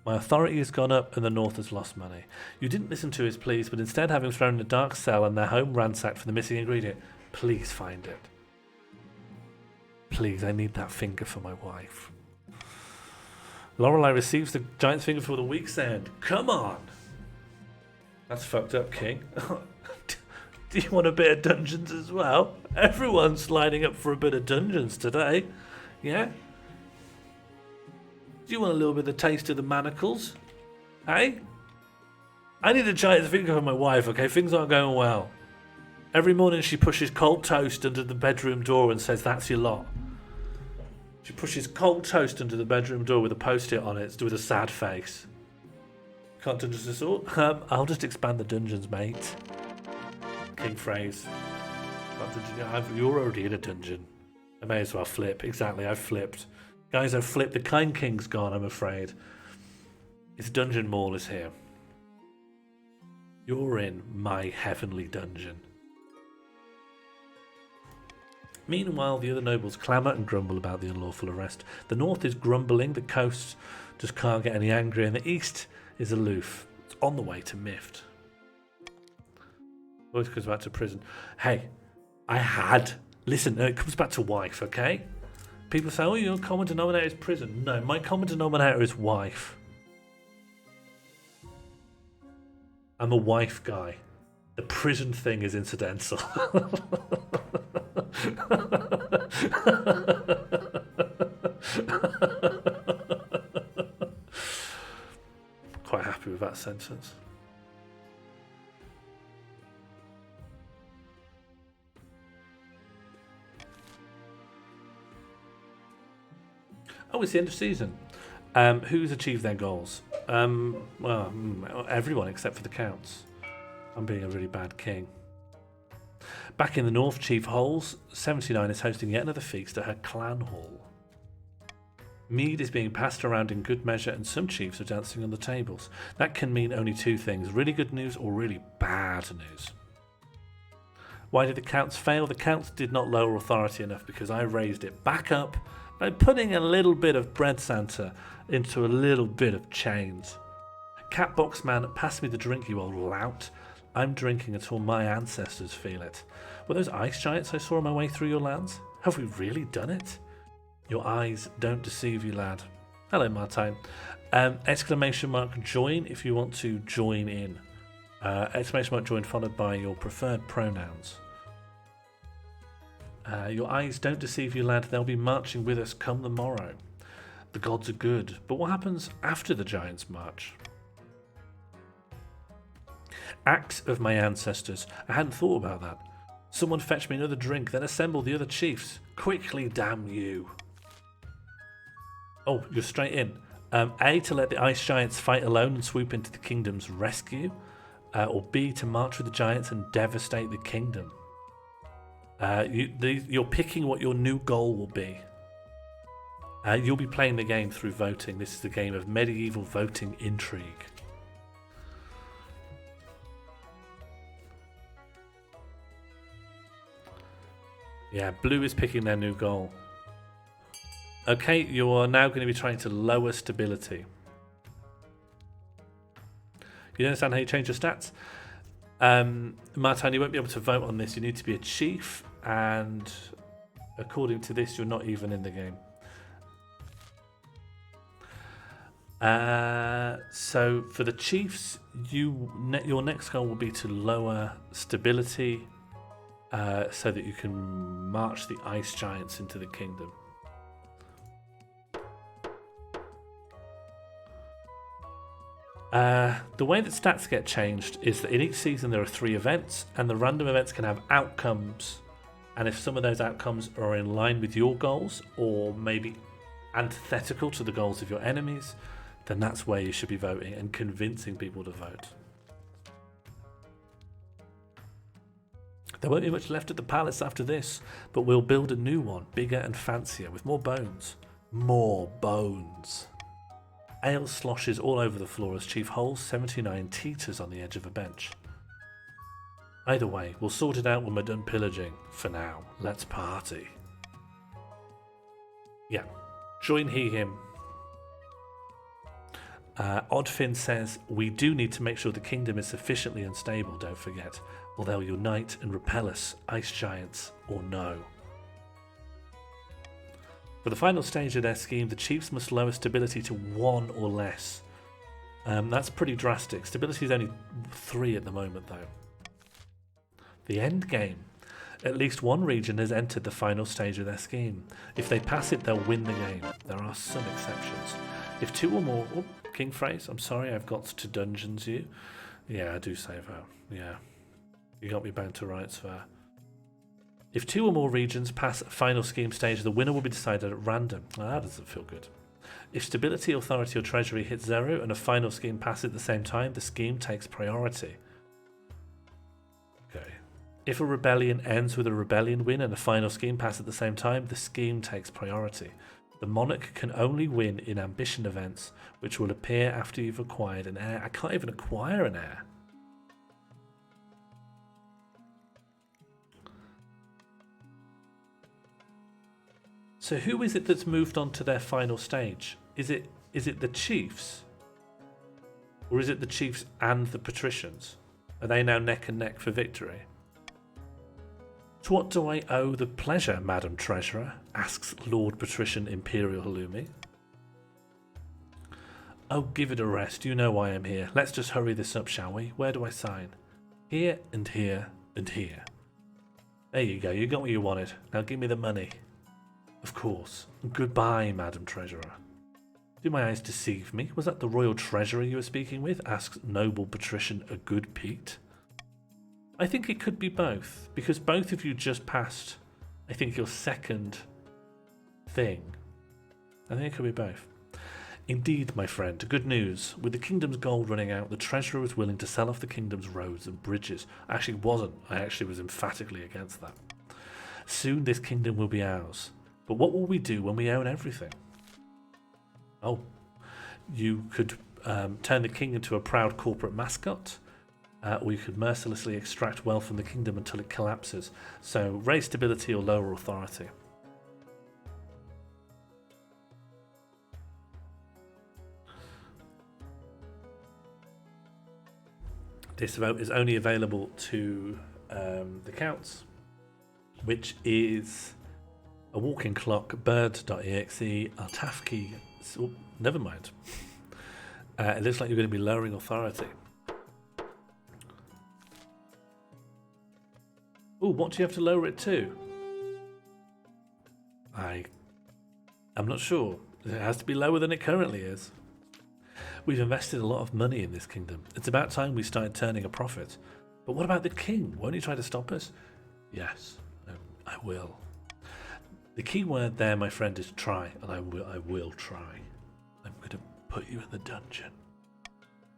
My authority has gone up and the North has lost money. You didn't listen to his pleas, but instead having thrown in a dark cell and their home ransacked for the missing ingredient, please find it. Please, I need that finger for my wife. Lorelei receives the giant's finger for the week's end. Come on! That's fucked up, King. Do you want a bit of dungeons as well? Everyone's lining up for a bit of dungeons today. Yeah? Do you want a little bit of taste of the manacles? Hey? I need a giant's finger for my wife, okay? Things aren't going well. Every morning she pushes cold toast under the bedroom door and says, that's your lot. She pushes cold toast under the bedroom door with a post-it on it with a sad face. Can't dungeons this all? I'll just expand the dungeons, mate. King phrase. You're already in a dungeon. I may as well flip. Exactly, I've flipped. Guys, I've flipped. The Kind King's gone, I'm afraid. It's Dungeon Mall is here. You're in my heavenly dungeon. Meanwhile, the other nobles clamour and grumble about the unlawful arrest. The north is grumbling, the coast just can't get any angrier, and the east is aloof. It's on the way to Mift. Always goes back to prison. Hey, listen, it comes back to wife, okay? People say, oh, your common denominator is prison. No, my common denominator is wife. I'm a wife guy. The prison thing is incidental. Quite happy with that sentence. Oh, it's the end of season. Who's achieved their goals? Everyone except for the Counts. I'm being a really bad king. Back in the north, Chief Holes 79 is hosting yet another feast at her clan hall. Mead is being passed around in good measure and some chiefs are dancing on the tables. That can mean only two things, really good news or really bad news. Why did the Counts fail? The Counts did not lower authority enough because I raised it back up by putting a little bit of bread Santa into a little bit of chains. Catbox man, pass me the drink, you old lout. I'm drinking until my ancestors feel it. Were those ice giants I saw on my way through your lands? Have we really done it? Your eyes don't deceive you, lad. Hello, Martine. Exclamation mark join if you want to join in. Exclamation mark join followed by your preferred pronouns. Your eyes don't deceive you, lad. They'll be marching with us come the morrow. The gods are good. But what happens after the giants march? Acts of my ancestors. I hadn't thought about that. Someone fetch me another drink, then assemble the other chiefs. Quickly, damn you. Oh, you're straight in. A, to let the ice giants fight alone and swoop into the kingdom's rescue. Or B, to march with the giants and devastate the kingdom. You're picking what your new goal will be. You'll be playing the game through voting. This is the game of medieval voting intrigue. Yeah, blue is picking their new goal. Okay, you are now going to be trying to lower stability. You understand how you change your stats? Martin, you won't be able to vote on this. You need to be a chief, and according to this, you're not even in the game. So for the chiefs, your next goal will be to lower stability so that you can march the ice giants into the kingdom. The way that stats get changed is that in each season there are 3 events, and the random events can have outcomes, and if some of those outcomes are in line with your goals or maybe antithetical to the goals of your enemies, then that's where you should be voting and convincing people to vote. There won't be much left at the palace after this, but we'll build a new one, bigger and fancier, with more bones. More bones. Ale sloshes all over the floor as Chief Holes 79 teeters on the edge of a bench. Either way, we'll sort it out when we're done pillaging. For now, let's party. Yeah, join he, him. Oddfin says, we do need to make sure the kingdom is sufficiently unstable, don't forget, or they'll unite and repel us, ice giants or no. For the final stage of their scheme, the chiefs must lower stability to 1 or less. That's pretty drastic. Stability is only 3 at the moment, though. The end game. At least one region has entered the final stage of their scheme. If they pass it, they'll win the game. There are some exceptions. If 2 or more... Oh, King Phrase, I'm sorry, I've got to dungeons you. Yeah, I do say that. Yeah. You got me bound to rights there. If 2 or more regions pass a final scheme stage, the winner will be decided at random. Well, that doesn't feel good. If stability, authority, or treasury hit 0 and a final scheme passes at the same time, the scheme takes priority. Okay. If a rebellion ends with a rebellion win and a final scheme passes at the same time, the scheme takes priority. The monarch can only win in ambition events, which will appear after you've acquired an heir. I can't even acquire an heir. So who is it that's moved on to their final stage? Is it the chiefs? Or is it the chiefs and the patricians? Are they now neck and neck for victory? To what do I owe the pleasure, Madam Treasurer? Asks Lord Patrician Imperial Halloumi. Oh, give it a rest. You know why I'm here. Let's just hurry this up, shall we? Where do I sign? Here and here and here. There you go. You got what you wanted. Now give me the money. Of course. Goodbye, Madam Treasurer. Do my eyes deceive me? Was that the Royal Treasurer you were speaking with? Asks Noble Patrician a good Pete. I think it could be both, because both of you just passed, I think, your second thing. I think it could be both. Indeed, my friend, good news. With the kingdom's gold running out, the treasurer was willing to sell off the kingdom's roads and bridges. I actually wasn't. I actually was emphatically against that. Soon this kingdom will be ours. But what will we do when we own everything? Oh, you could turn the king into a proud corporate mascot. Or you could mercilessly extract wealth from the kingdom until it collapses. So raise stability or lower authority. This vote is only available to the counts, which is a walking clock, bird.exe, Altafki. Oh, never mind. It looks like you're going to be lowering authority. Oh, what do you have to lower it to? I'm not sure. It has to be lower than it currently is. We've invested a lot of money in this kingdom. It's about time we started turning a profit. But what about the king? Won't he try to stop us? Yes, I will. The key word there, my friend, is try, and I will try. I'm going to put you in the dungeon.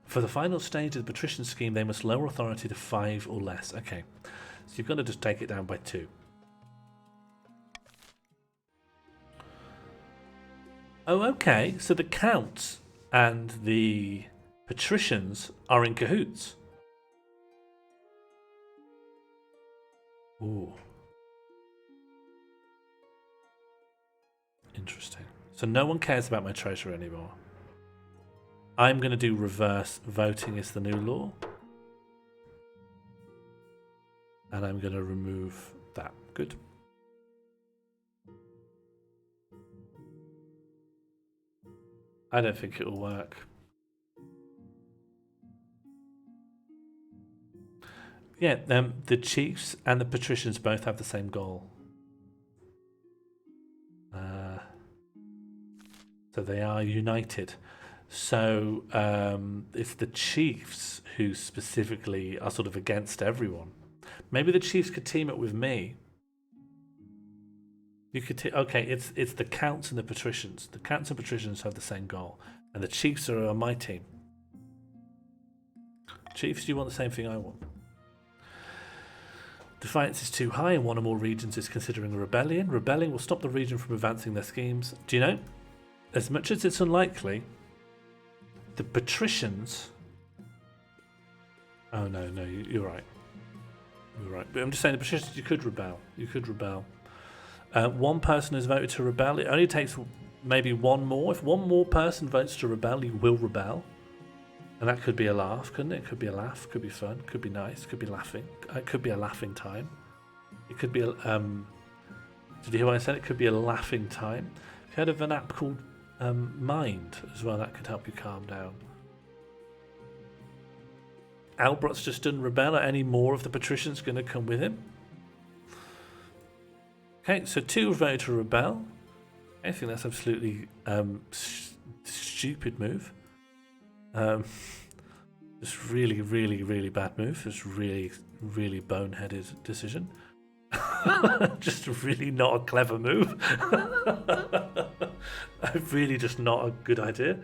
For the final stage of the patrician scheme, they must lower authority to 5 or less. Okay. So you've got to just take it down by 2. Oh, okay. So the counts and the patricians are in cahoots. Ooh. Interesting. So no one cares about my treasurer anymore. I'm going to do reverse voting is the new law. And I'm going to remove that. Good. I don't think it will work. Yeah, the chiefs and the patricians both have the same goal. So they are united. So it's the chiefs who specifically are sort of against everyone. Maybe the chiefs could team up with me. You could okay, it's the counts and the patricians. The counts and patricians have the same goal, and the chiefs are on my team. Chiefs, do you want the same thing I want? Defiance is too high, and one or more regions is considering a rebellion. Rebelling will stop the region from advancing their schemes. Do you know? As much as it's unlikely, the patricians. Oh no, you're right. You're right. But I'm just saying the patricians. You could rebel. You could rebel. One person has voted to rebel. It only takes maybe one more. If one more person votes to rebel, you will rebel. And that could be a laugh, couldn't it? Could be a laugh, could be fun, could be nice, could be laughing. It could be a laughing time. It could be a, did you hear what I said? It could be a laughing time. You heard of an app called Mind as well? That could help you calm down. Albrot's just done rebel. Are any more of the patricians going to come with him? Okay, so 2 voted to rebel. I think that's absolutely stupid move. Just really, really, really bad move. Just really, really boneheaded decision. Just really not a clever move. Really just not a good idea.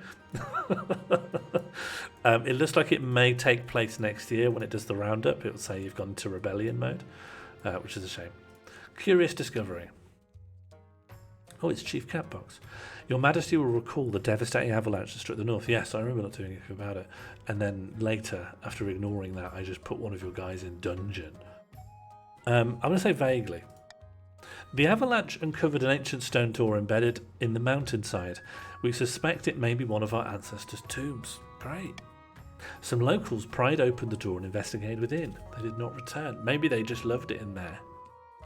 It looks like it may take place next year when it does the roundup. It will say you've gone into rebellion mode, which is a shame. Curious discovery. Oh, it's Chief Catbox. Your Majesty will recall the devastating avalanche that struck the north. Yes, I remember not doing anything about it. And then later, after ignoring that, I just put one of your guys in dungeon. I'm going to say vaguely. The avalanche uncovered an ancient stone door embedded in the mountainside. We suspect it may be one of our ancestors' tombs. Great. Some locals pried open the door and investigated within. They did not return. Maybe they just loved it in there.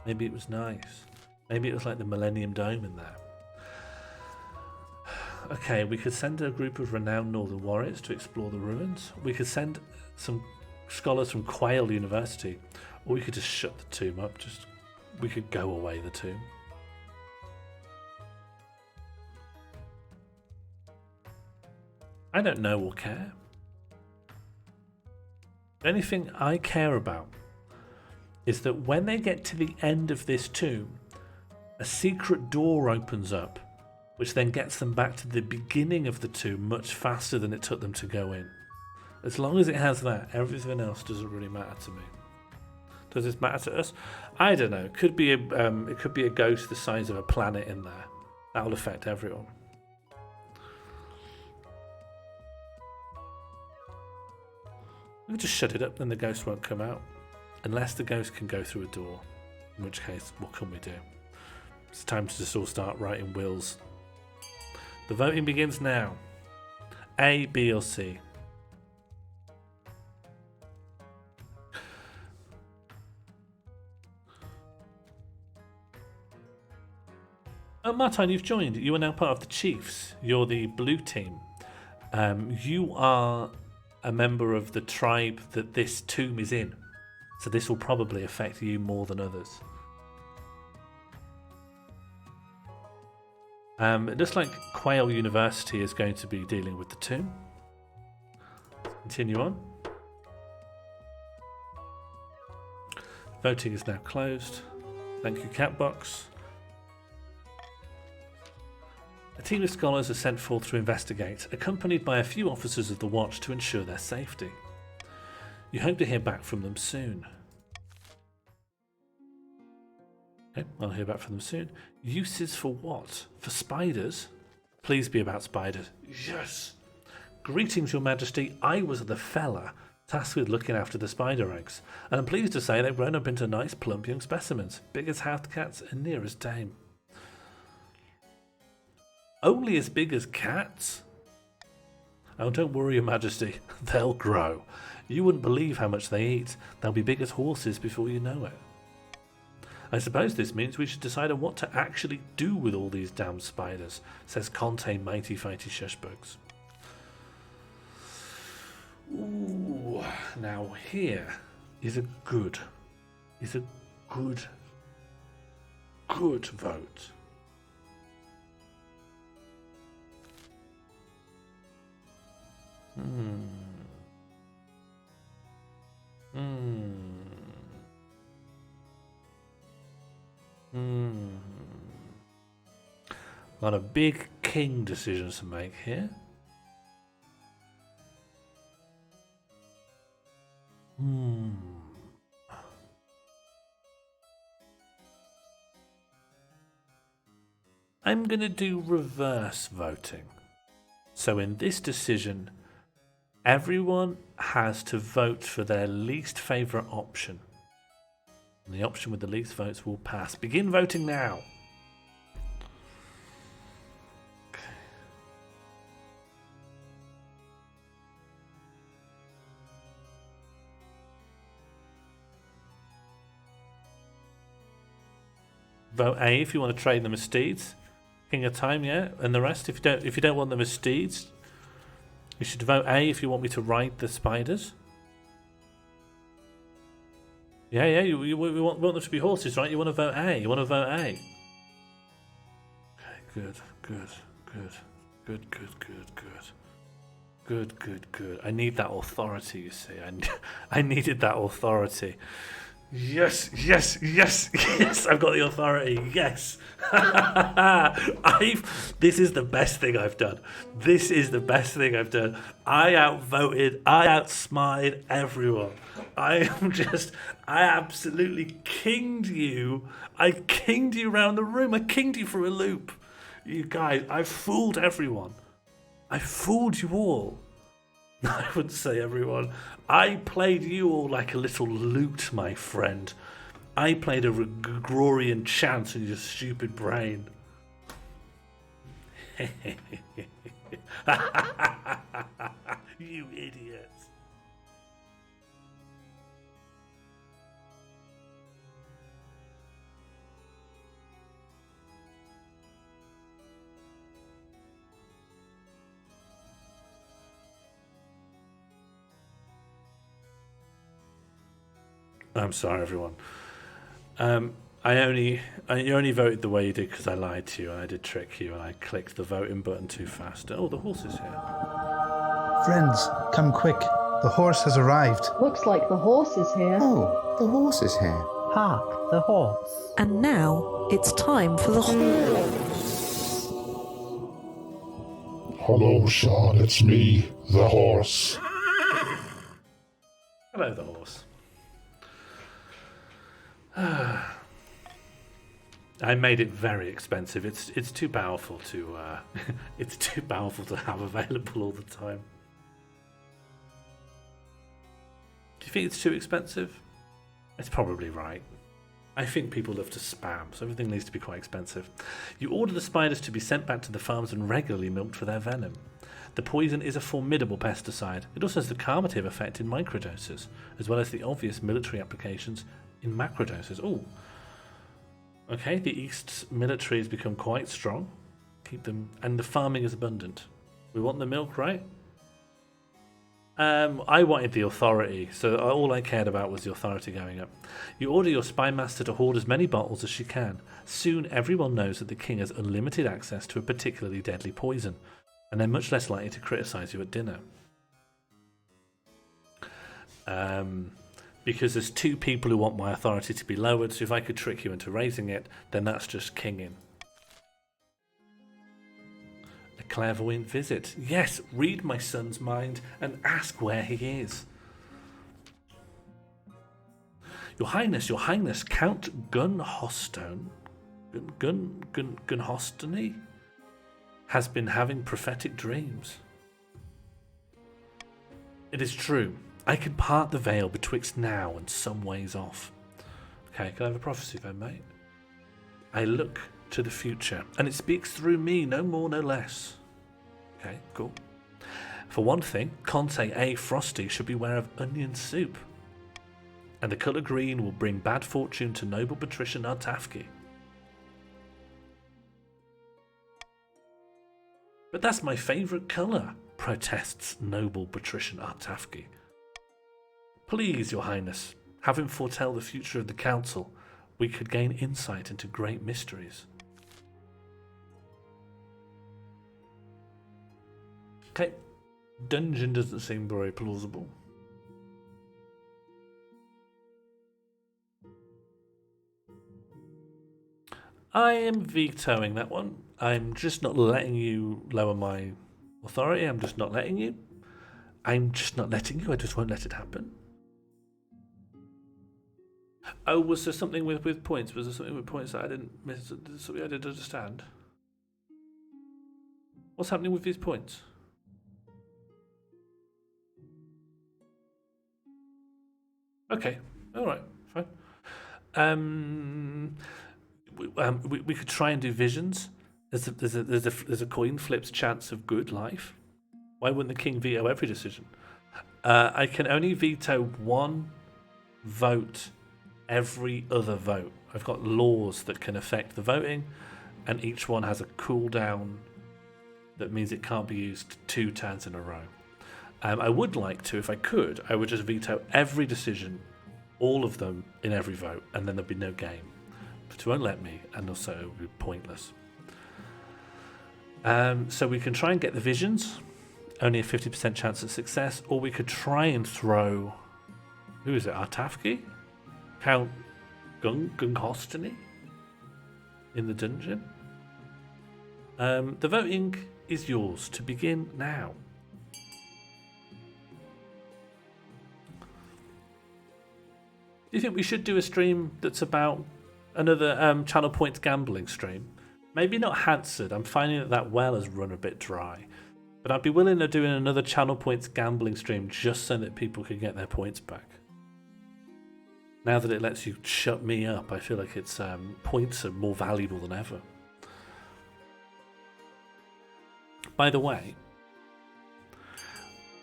Maybe it was nice. Maybe it was like the Millennium Dome in there. Okay, we could send a group of renowned northern warriors to explore the ruins. We could send some scholars from Quail University. Or we could just shut the tomb up. We could go away the tomb. I don't know or care. The only thing I care about is that when they get to the end of this tomb, a secret door opens up, which then gets them back to the beginning of the tomb much faster than it took them to go in. As long as it has that, everything else doesn't really matter to me. Does this matter to us? I don't know. It could be a ghost the size of a planet in there. That will affect everyone. We'll just shut it up, then the ghost won't come out. Unless the ghost can go through a door. In which case, what can we do? It's time to just all start writing wills. The voting begins now. A, B or C? Oh, Martin, you've joined. You are now part of the Chiefs. You're the blue team. You are a member of the tribe that this tomb is in. So this will probably affect you more than others. It looks like Quail University is going to be dealing with the tomb. Continue on. Voting is now closed. Thank you, Catbox. A team of scholars are sent forth to investigate, accompanied by a few officers of the watch to ensure their safety. You hope to hear back from them soon. Okay, I'll hear back from them soon. Uses for what? For spiders? Please be about spiders. Yes! Greetings, Your Majesty. I was the fella tasked with looking after the spider eggs, and I'm pleased to say they've grown up into nice, plump young specimens, big as house cats and near as tame. Only as big as cats? Oh, don't worry, Your Majesty. They'll grow. You wouldn't believe how much they eat. They'll be big as horses before you know it. I suppose this means we should decide on what to actually do with all these damn spiders, says Conte Mighty Fighty Shushbugs. Ooh, now here is a good vote. A lot of big king decisions to make here. I'm going to do reverse voting. So in this decision, everyone has to vote for their least favourite option. And the option with the least votes will pass. Begin voting now. Vote A if you want to train them as steeds. King of Time, yeah, and the rest if you don't want them as steeds, you should vote A if you want me to ride the spiders. Yeah, you want them to be horses, right? You want to vote A. You want to vote A. Okay, good. I need that authority, you see. I needed that authority. Yes. I've got the authority. Yes. This is the best thing I've done. I outvoted, I outsmarted everyone. I absolutely kinged you. I kinged you around the room. I kinged you for a loop. You guys, I fooled everyone. I fooled you all. I wouldn't say everyone. I played you all like a little lute, my friend. I played a Gregorian chant in your stupid brain. You idiots. I'm sorry, everyone. You only voted the way you did because I lied to you and I did trick you and I clicked the voting button too fast. Oh, the horse is here. Friends, come quick. The horse has arrived. Looks like the horse is here. Oh, the horse is here. Hark, the horse. And now it's time for the Hello, Sean, it's me, the horse. Hello, the horse. I made it very expensive. It's too powerful to it's too powerful to have available all the time. Do you think it's too expensive? It's probably right. I think people love to spam, so everything needs to be quite expensive. You order the spiders to be sent back to the farms and regularly milked for their venom. The poison is a formidable pesticide. It also has the calmative effect in microdoses, as well as the obvious military applications in macrodoses. Oh, okay. The East's military has become quite strong. Keep them, and the farming is abundant. We want the milk, right? I wanted the authority, so all I cared about was the authority going up. You order your spy master to hoard as many bottles as she can. Soon, everyone knows that the king has unlimited access to a particularly deadly poison, and they're much less likely to criticize you at dinner. Because there's two people who want my authority to be lowered, so if I could trick you into raising it, then that's just kinging. A clairvoyant visit. Yes, read my son's mind and ask where he is. Your Highness, Count Gunhostone, Gunhostony has been having prophetic dreams. It is true. I can part the veil betwixt now and some ways off. Okay, can I have a prophecy then, mate? I look to the future, and it speaks through me, no more, no less. Okay, cool. For one thing, Conte A. Frosty should beware of onion soup. And the colour green will bring bad fortune to noble Patricia Nartafke. But that's my favourite colour, protests noble Patrician Artafke. Please, Your Highness, have him foretell the future of the council. We could gain insight into great mysteries. Okay, dungeon doesn't seem very plausible. I am vetoing that one. I'm just not letting you lower my authority. I'm just not letting you. I'm just not letting you. I just won't let it happen. Oh, was there something with points? Was there something with points that I didn't miss? Something I didn't understand? What's happening with these points? Okay, all right, fine. We could try and do visions. There's a coin flip's chance of good life. Why wouldn't the king veto every decision? I can only veto one vote every other vote. I've got laws that can affect the voting, and each one has a cooldown that means it can't be used 2 turns in a row. I would like to, if I could, I would just veto every decision, all of them in every vote, and then there'd be no game. But it won't let me, and also it would be pointless. So we can try and get the visions, only a 50% chance of success, or we could try and throw, who is it, Artafki? Count Gunghostany in the dungeon? The voting is yours to begin now. Do you think we should do a stream that's about another Channel Points gambling stream? Maybe not Hansard. I'm finding that well has run a bit dry. But I'd be willing to do another Channel Points gambling stream just so that people can get their points back. Now that it lets you shut me up, I feel like its points are more valuable than ever. By the way,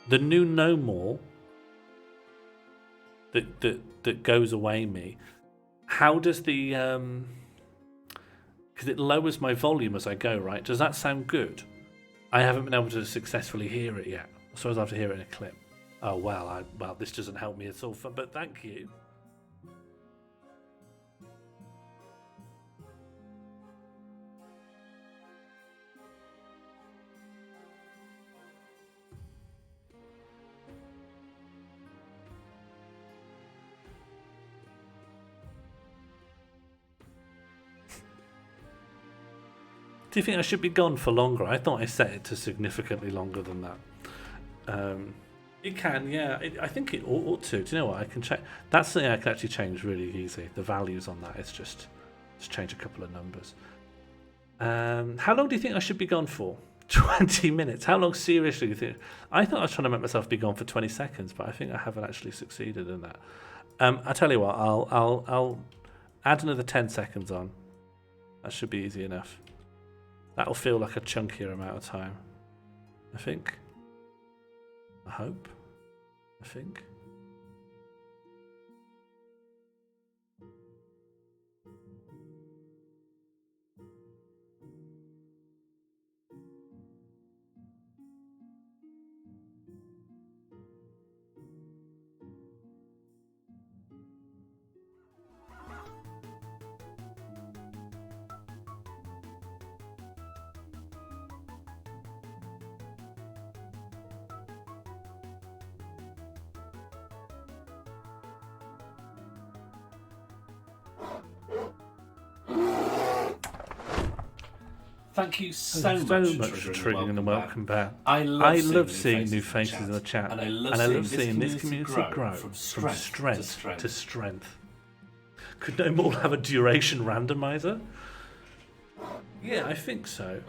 the new No More that goes away me, how does the because it lowers my volume as I go, right? Does that sound good? I haven't been able to successfully hear it yet. I suppose I have to hear it in a clip. Oh well, this doesn't help me at all. But thank you. Do you think I should be gone for longer? I thought I set it to significantly longer than that. It can, yeah. I think it ought to. Do you know what? I can check. That's something I can actually change really easy. The values on that. It's just change a couple of numbers. How long do you think I should be gone for? 20 minutes. How long seriously do you think? I thought I was trying to make myself be gone for 20 seconds, but I think I haven't actually succeeded in that. I tell you what. I'll add another 10 seconds on. That should be easy enough. That'll feel like a chunkier amount of time. I think. I hope. I think. Thank you so much for triggering and welcome back. I love seeing new faces in the chat, and I love seeing this community grow from strength to strength. Could No More have a duration randomizer? Yeah, I think so.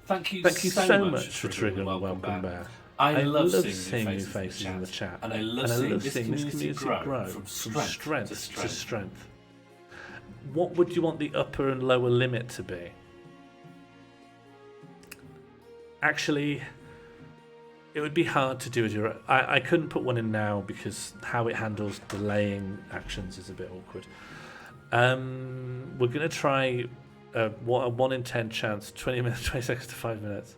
Thank you so much for triggering and welcome back. I love seeing new faces in the chat, and I love seeing this community grow from strength to strength. What would you want the upper and lower limit to be? Actually, it would be hard to do. I couldn't put one in now because how it handles delaying actions is a bit awkward. We're going to try a 1 in 10 chance, 20 minutes, 20 seconds to 5 minutes.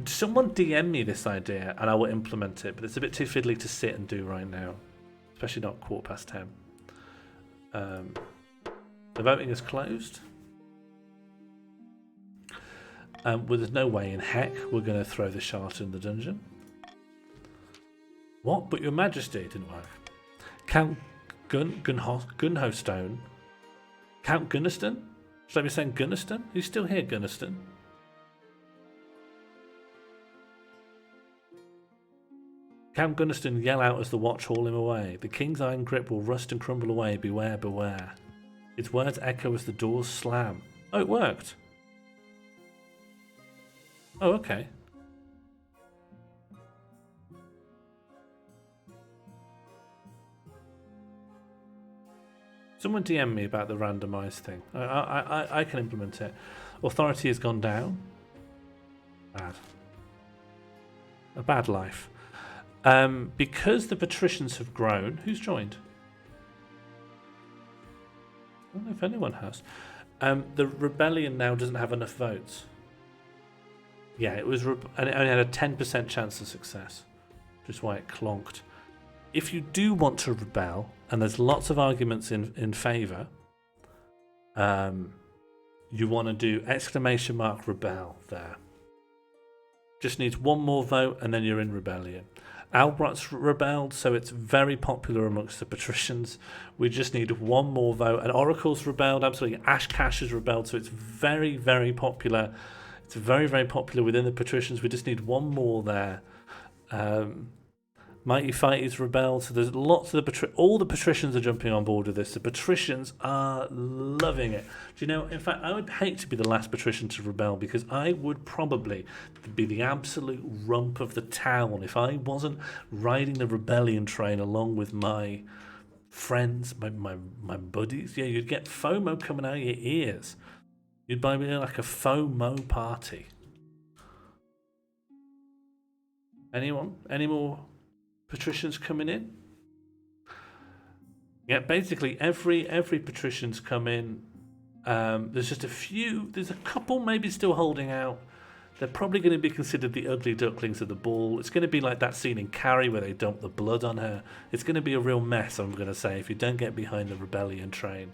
Someone DM me this idea and I will implement it, but it's a bit too fiddly to sit and do right now. Especially not 10:15. The voting is closed. Well, there's no way in heck we're going to throw the charlatan in the dungeon. What? But Your Majesty didn't work. Count Gunhostone. Count Gunnarston? Should I be saying Gunnarston? He's still here, Gunnarston. Count Gunnarston yell out as the watch haul him away. The king's iron grip will rust and crumble away. Beware, beware. Its words echo as the doors slam. Oh, it worked. Oh, okay. Someone DM me about the randomized thing. I can implement it. Authority has gone down. Bad. A bad life. Because the patricians have grown, who's joined? I don't know if anyone has. The rebellion now doesn't have enough votes. Yeah, it was, and it only had a 10% chance of success, which is why it clonked. If you do want to rebel, and there's lots of arguments in favour, you want to do !rebel there. Just needs one more vote, and then you're in rebellion. Albrat's rebelled, so it's very popular amongst the patricians. We just need one more vote. And Oracle's rebelled, absolutely. Ashcash has rebelled, so it's very, very popular. It's very, very popular within the patricians. We just need one more there. Mighty Fighty's rebelled, so there's lots of all the patricians are jumping on board with this. The patricians are loving it. Do you know, in fact, I would hate to be the last patrician to rebel, because I would probably be the absolute rump of the town if I wasn't riding the rebellion train along with my friends, my buddies. Yeah, you'd get FOMO coming out of your ears. You'd buy me like a FOMO party. Anyone? Any more patricians coming in? Yeah, basically every patrician's come in. There's just a few. There's a couple maybe still holding out. They're probably going to be considered the ugly ducklings of the ball. It's going to be like that scene in Carrie where they dump the blood on her. It's going to be a real mess, I'm going to say, if you don't get behind the rebellion train.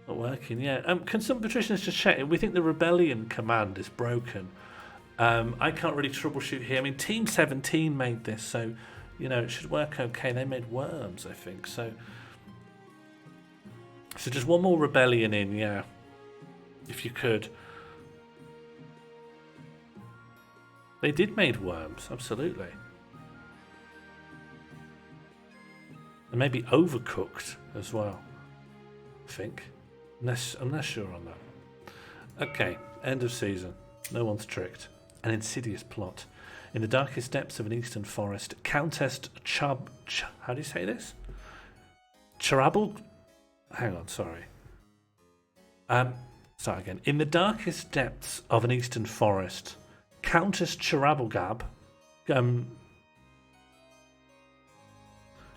Not working, yeah. Can some patricians just check? We think the rebellion command is broken. I can't really troubleshoot here. I mean, Team 17 made this, so you know it should work okay. They made worms, I think. So just one more rebellion in, yeah. If you could. They did made worms, absolutely. And maybe overcooked as well, I think. I'm not sure on that. Okay, end of season. No one's tricked. An insidious plot. In the darkest depths of an eastern forest, Countess how do you say this? Charabal? Hang on, sorry. Start again. In the darkest depths of an eastern forest, Countess Charabalgab,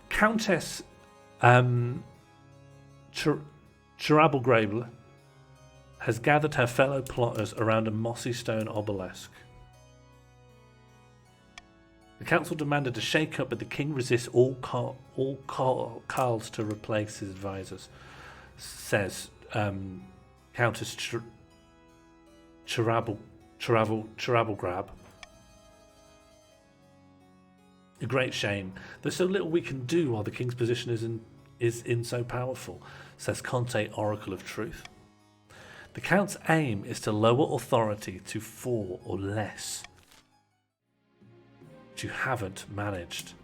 Countess Charabalgrable has gathered her fellow plotters around a mossy stone obelisk. The council demanded a shake-up, but the king resists all calls to replace his advisors, says Countess Charabalgrab. A great shame. There's so little we can do while the king's position is so powerful, says Conte, Oracle of Truth. The count's aim is to lower authority to 4 or less. But you haven't managed.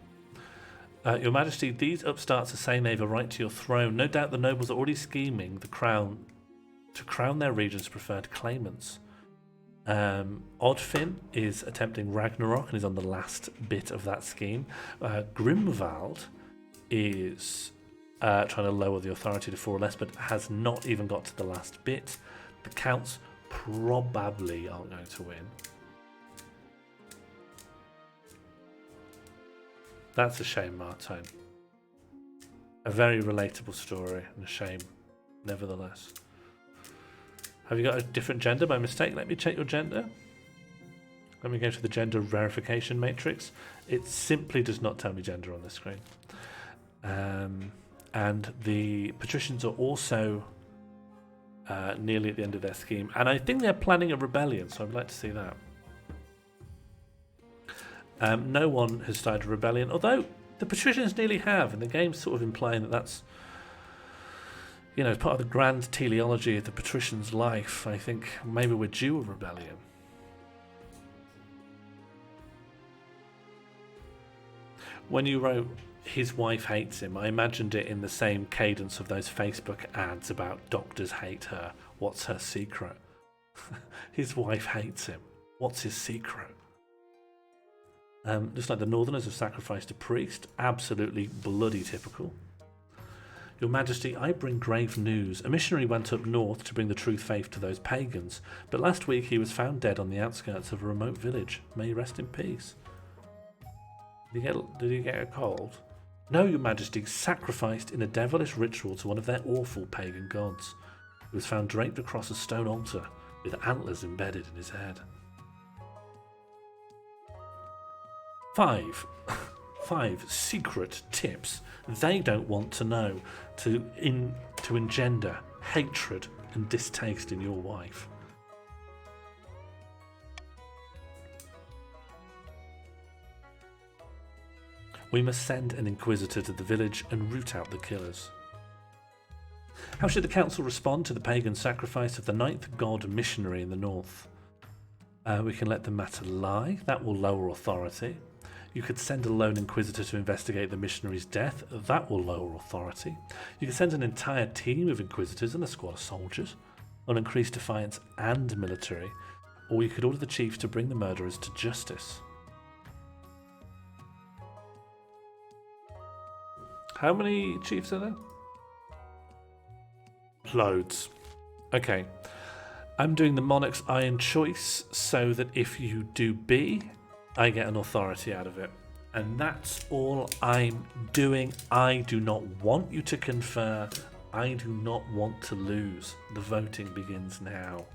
Your Majesty, these upstarts are saying they have a right to your throne. No doubt the nobles are already scheming to crown their region's preferred claimants. Oddfin is attempting Ragnarok and is on the last bit of that scheme. Grimwald is trying to lower the authority to 4 or less, but has not even got to the last bit. The counts probably aren't going to win. That's a shame, Martine. A very relatable story and a shame, nevertheless. Have you got a different gender by mistake? Let me check your gender. Let me go to the gender verification matrix. It simply does not tell me gender on this screen. And the patricians are also nearly at the end of their scheme. And I think they're planning a rebellion, so I'd like to see that. No one has started a rebellion, although the patricians nearly have, and the game's sort of implying that that's, you know, part of the grand teleology of the patrician's life. I think maybe we're due a rebellion. When you wrote his wife hates him, I imagined it in the same cadence of those Facebook ads about doctors hate her. What's her secret? His wife hates him. What's his secret? Just like the Northerners have sacrificed a priest. Absolutely bloody typical. Your Majesty, I bring grave news. A missionary went up north to bring the true faith to those pagans, but last week he was found dead on the outskirts of a remote village. May he rest in peace. Did he get a cold? No, Your Majesty, sacrificed in a devilish ritual to one of their awful pagan gods. He was found draped across a stone altar with antlers embedded in his head. 5 secret tips they don't want to know to engender hatred and distaste in your wife. We must send an inquisitor to the village and root out the killers. How should the council respond to the pagan sacrifice of the ninth god missionary in the north? We can let the matter lie. That will lower authority. You could send a lone inquisitor to investigate the missionary's death. That will lower authority. You could send an entire team of inquisitors and a squad of soldiers on increased defiance and military. Or you could order the chief to bring the murderers to justice. How many chiefs are there? Loads. Okay. I'm doing the monarch's iron choice so that if you do B, I get an authority out of it. And that's all I'm doing. I do not want you to confer. I do not want to lose. The voting begins now.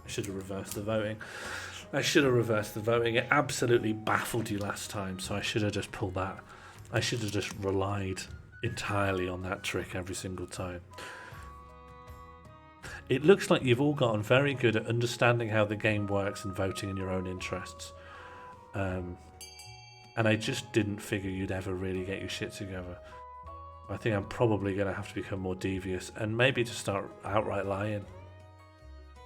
I should have reversed the voting. It absolutely baffled you last time, so I should have just pulled that. I should have just relied entirely on that trick every single time. It looks like you've all gotten very good at understanding how the game works and voting in your own interests. And I just didn't figure you'd ever really get your shit together. I think I'm probably going to have to become more devious and maybe to start outright lying.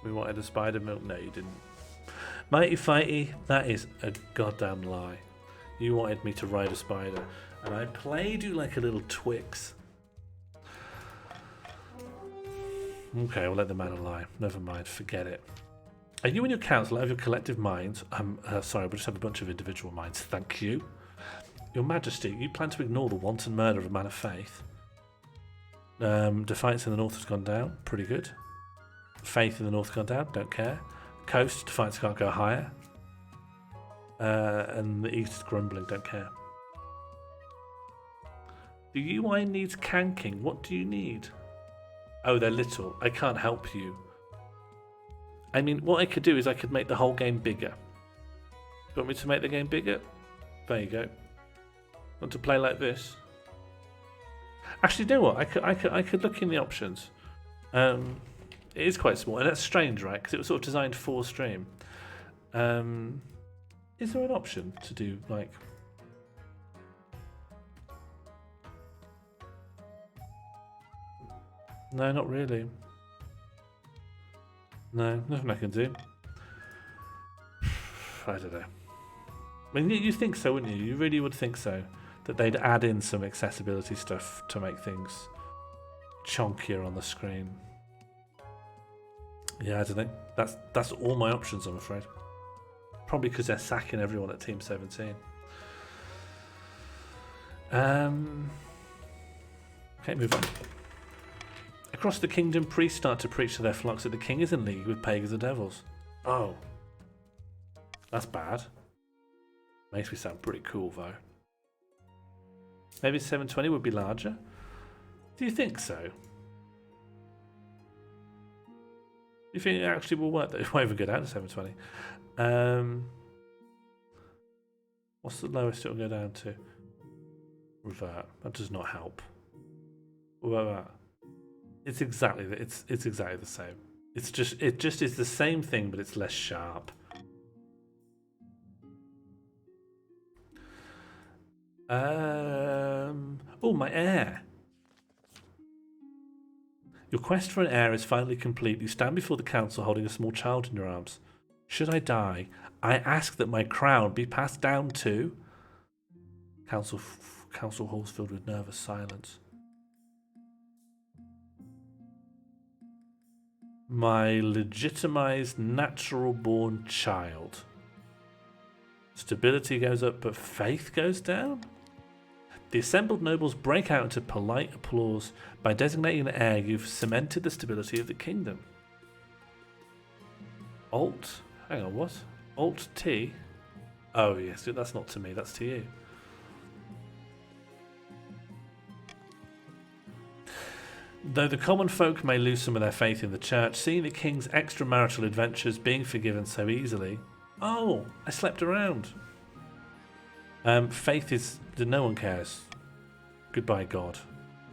We wanted a spider milk? No, you didn't. Mighty Fighty, that is a goddamn lie. You wanted me to ride a spider, and I played you like a little Twix. Okay, we'll let the man lie. Never mind, forget it. Are you and your council out of your collective minds? Sorry, we just have a bunch of individual minds. Thank you. Your Majesty, you plan to ignore the wanton murder of a man of faith. Defiance in the north has gone down. Pretty good. Faith in the north gone down. Don't care. Coast, defiance can't go higher. And the east is grumbling. Don't care. The UI needs canking. What do you need? Oh, they're little. I can't help you. I mean, what I could do is I could make the whole game bigger. You want me to make the game bigger? There you go. Want to play like this? Actually, you know what? I could look in the options. It is quite small, and that's strange, right? Because it was sort of designed for stream. Is there an option to do like? No, not really. No, nothing I can do. I don't know. I mean, you think so, wouldn't you? You really would think so. That they'd add in some accessibility stuff to make things chunkier on the screen. Yeah, I don't know. That's all my options, I'm afraid. Probably because they're sacking everyone at Team 17. Okay, move on. Across the kingdom, priests start to preach to their flocks that the king is in league with pagans and devils. Oh. That's bad. Makes me sound pretty cool, though. Maybe 720 would be larger? Do you think so? Do you think it actually will work? It won't even go down to 720. What's the lowest it'll go down to? Revert. That does not help. What about that? It's exactly the same. It just is the same thing, but it's less sharp. Oh, my heir. Your quest for an heir is finally complete. You stand before the council holding a small child in your arms. Should I die, I ask that my crown be passed down to... Council halls filled with nervous silence. My legitimized natural-born child. Stability goes up, but faith goes down? The assembled nobles break out into polite applause. By designating the heir, you've cemented the stability of the kingdom. Alt? Hang on, what? Alt T? Oh, yes, that's not to me, that's to you. Though the common folk may lose some of their faith in the church, seeing the king's extramarital adventures being forgiven so easily. Oh, I slept around. Faith is that no one cares. Goodbye, God.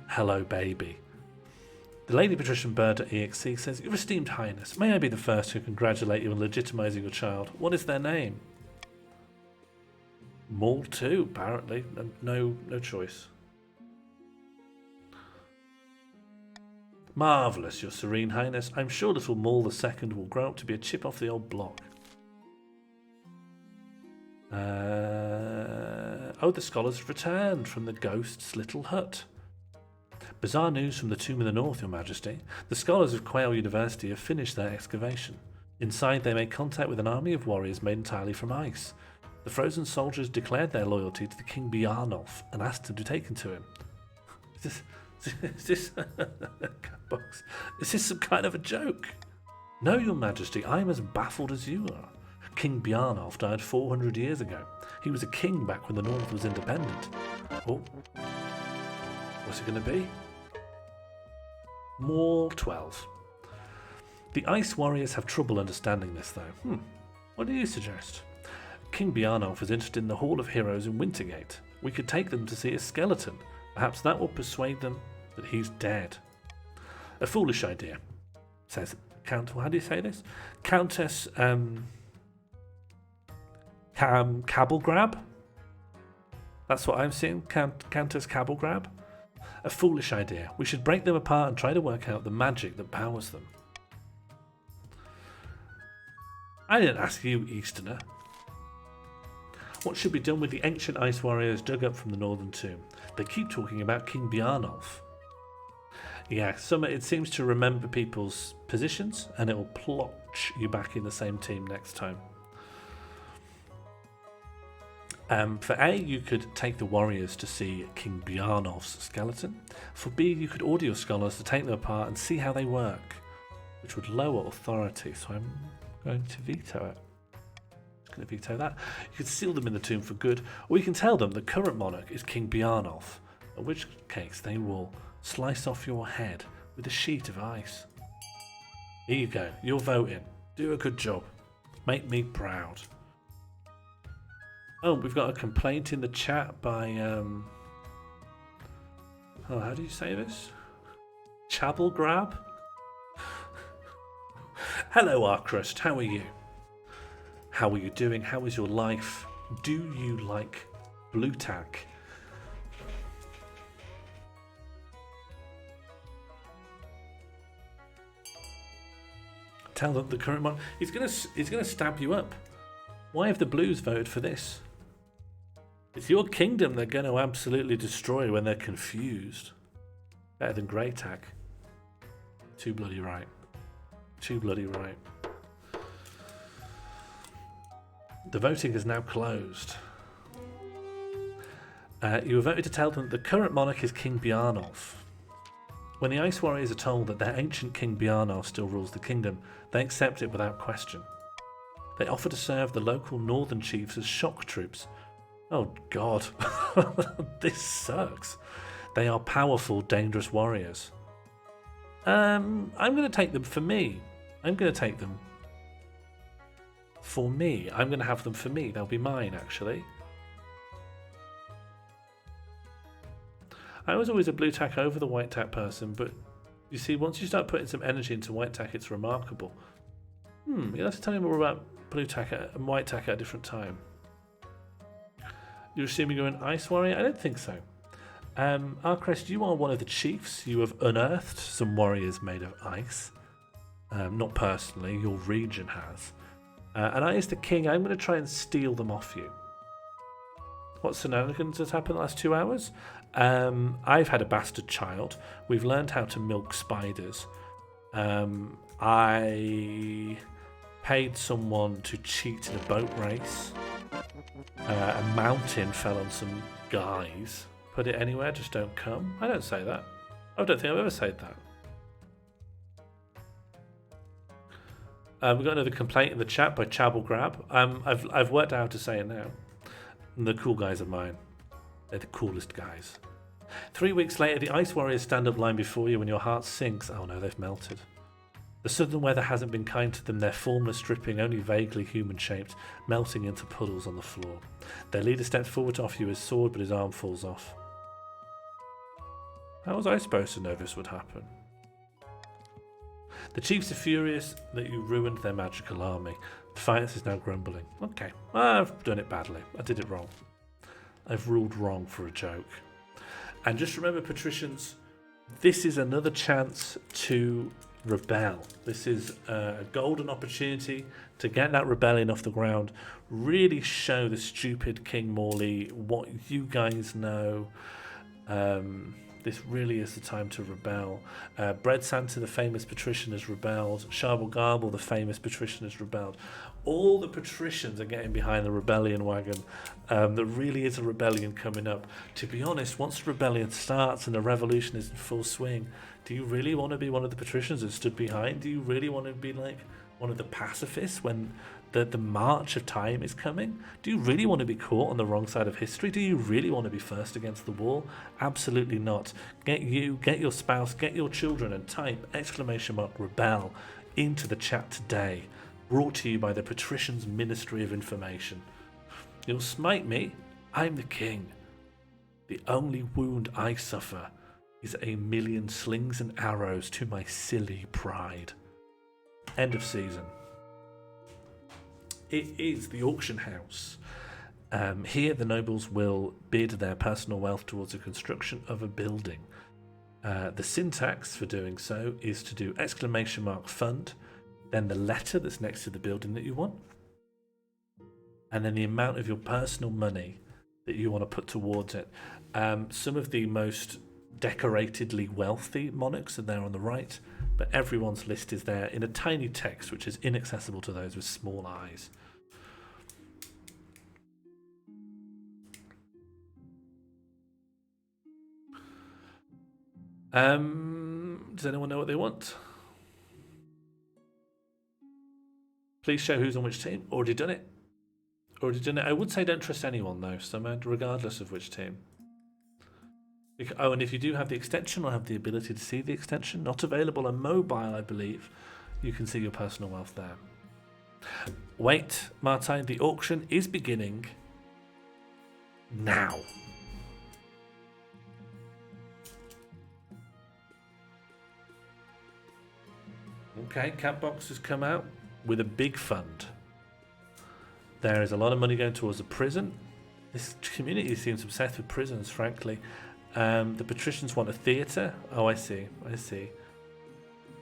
Hello, baby. The Lady Patrician Bird at EXC says, Your esteemed highness, may I be the first to congratulate you on legitimising your child. What is their name? Maul 2, apparently. No choice. Marvellous, your serene highness. I'm sure little Maul II will grow up to be a chip off the old block. Oh, the scholars have returned from the ghost's little hut. Bizarre news from the Tomb in the North, Your Majesty. The scholars of Quail University have finished their excavation. Inside, they made contact with an army of warriors made entirely from ice. The frozen soldiers declared their loyalty to the King Bjarnolf and asked him to take him to him. Is this box? Is this some kind of a joke? No, Your Majesty, I am as baffled as you are. King Bjarnolf died 400 years ago. He was a king back when the North was independent. Oh, what's it going to be? Maul 12. The Ice Warriors have trouble understanding this, though. What do you suggest? King Bjarnolf is interested in the Hall of Heroes in Wintergate. We could take them to see a skeleton. Perhaps that will persuade them that he's dead. A foolish idea, says Count. How do you say this? Countess Cabblegrab? That's what I'm seeing. Countess Cabblegrab? A foolish idea. We should break them apart and try to work out the magic that powers them. I didn't ask you, Easterner. What should be done with the ancient ice warriors dug up from the northern tomb? They keep talking about King Bjarnolf. Yeah, it seems to remember people's positions and it will plotch you back in the same team next time. For A, you could take the warriors to see King Bjarnolf's skeleton. For B, you could order your scholars to take them apart and see how they work, which would lower authority, so I'm going to veto it. Just going to veto that. You could seal them in the tomb for good, or you can tell them the current monarch is King Bjarnolf, in which case they will slice off your head with a sheet of ice. Here you go, you're voting. Do a good job. Make me proud. Oh, we've got a complaint in the chat by, how do you say this? Chabblegrab? Hello, Arcrust, how are you? How are you doing? How is your life? Do you like blue tack? Tell them the current one. He's gonna stab you up. Why have the Blues voted for this? It's your kingdom they're going to absolutely destroy when they're confused. Better than Grey Tack. Too bloody right. Too bloody right. The voting is now closed. You were voted to tell them that the current monarch is King Bjarnolf. When the Ice Warriors are told that their ancient King Bjarnolf still rules the kingdom, they accept it without question. They offer to serve the local northern chiefs as shock troops. Oh god, this sucks. They are powerful, dangerous warriors. I'm going to take them for me. I'm going to take them for me. I'm going to have them for me. They'll be mine, actually. I was always a blue tack over the white tack person, but you see, once you start putting some energy into white tack, it's remarkable. You'll have to tell me more about blue tack and white tack at a different time. You're assuming you're an ice warrior? I don't think so. Arcrest, you are one of the chiefs. You have unearthed some warriors made of ice. Not personally, your region has. And I, as the king, I'm going to try and steal them off you. What shenanigans has happened in the last 2 hours? I've had a bastard child. We've learned how to milk spiders. I paid someone to cheat in a boat race. A mountain fell on some guys. Put it anywhere, just don't come. I don't say that. I don't think I've ever said that. We've got another complaint in the chat by Chabble Grab. I've worked out how to say it now. And the cool guys are mine. They're the coolest guys. 3 weeks later, the Ice Warriors stand up line before you and your heart sinks. Oh no, they've melted. The southern weather hasn't been kind to them, their formless dripping, only vaguely human-shaped, melting into puddles on the floor. Their leader steps forward to offer you his sword, but his arm falls off. How was I supposed to know this would happen? The chiefs are furious that you ruined their magical army. Defiance is now grumbling. Okay, I've done it badly. I did it wrong. I've ruled wrong for a joke. And just remember, patricians, this is another chance to rebel. This is a golden opportunity to get that rebellion off the ground, really show the stupid King Morley what you guys know. This really is the time to rebel. Bread Santa, the famous patrician, has rebelled. Sharble Garble, the famous patrician, has rebelled. All the patricians are getting behind the rebellion wagon. There really is a rebellion coming up. To be honest, once the rebellion starts and the revolution is in full swing, do you really want to be one of the patricians that stood behind? Do you really want to be like one of the pacifists when the march of time is coming? Do you really want to be caught on the wrong side of history? Do you really want to be first against the wall? Absolutely not. Get your spouse, get your children, and type !rebel into the chat today. Brought to you by the Patricians Ministry of Information. You'll smite me, I'm the king. The only wound I suffer is 1,000,000 slings and arrows to my silly pride. End of season. It is the auction house. Here the nobles will bid their personal wealth towards the construction of a building. The syntax for doing so is to do !fund, then the letter that's next to the building that you want, and then the amount of your personal money that you want to put towards it. Some of the most decoratedly wealthy monarchs are there on the right, but everyone's list is there in a tiny text which is inaccessible to those with small eyes. Does anyone know what they want? Please show who's on which team. Already done it. I would say don't trust anyone though, so regardless of which team. Oh, and if you do have the extension or have the ability to see the extension, not available on mobile, I believe, you can see your personal wealth there. Wait, Martine, the auction is beginning now. Okay, Catbox has come out with a big fund. There is a lot of money going towards a prison. This community seems obsessed with prisons, frankly. The patricians want a theatre. Oh, I see.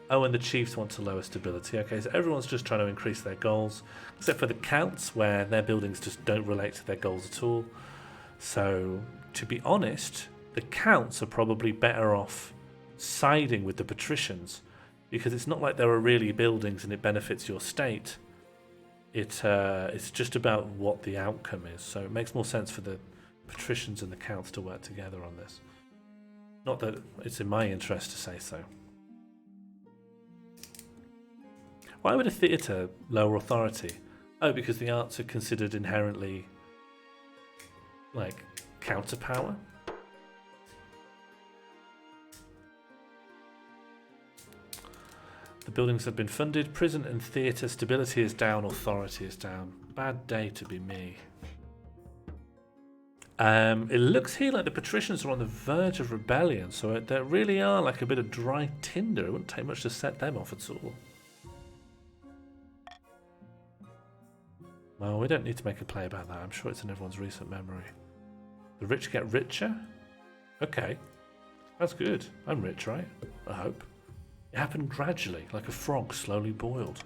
Oh, and the chiefs want to lower stability. Okay, so everyone's just trying to increase their goals, except for the counts, where their buildings just don't relate to their goals at all. So, to be honest, the counts are probably better off siding with the patricians, because it's not like there are really buildings and it benefits your state. It's just about what the outcome is. So it makes more sense for the patricians and the counts to work together on this. Not that it's in my interest to say so. Why would a theatre lower authority? Oh, because the arts are considered inherently like counterpower? The buildings have been funded. Prison and theatre. Stability is down. Authority is down. Bad day to be me. It looks here like the patricians are on the verge of rebellion, so there really are like a bit of dry tinder. It wouldn't take much to set them off at all. Well, we don't need to make a play about that. I'm sure it's in everyone's recent memory. The rich get richer? Okay. That's good. I'm rich, right? I hope. It happened gradually, like a frog slowly boiled.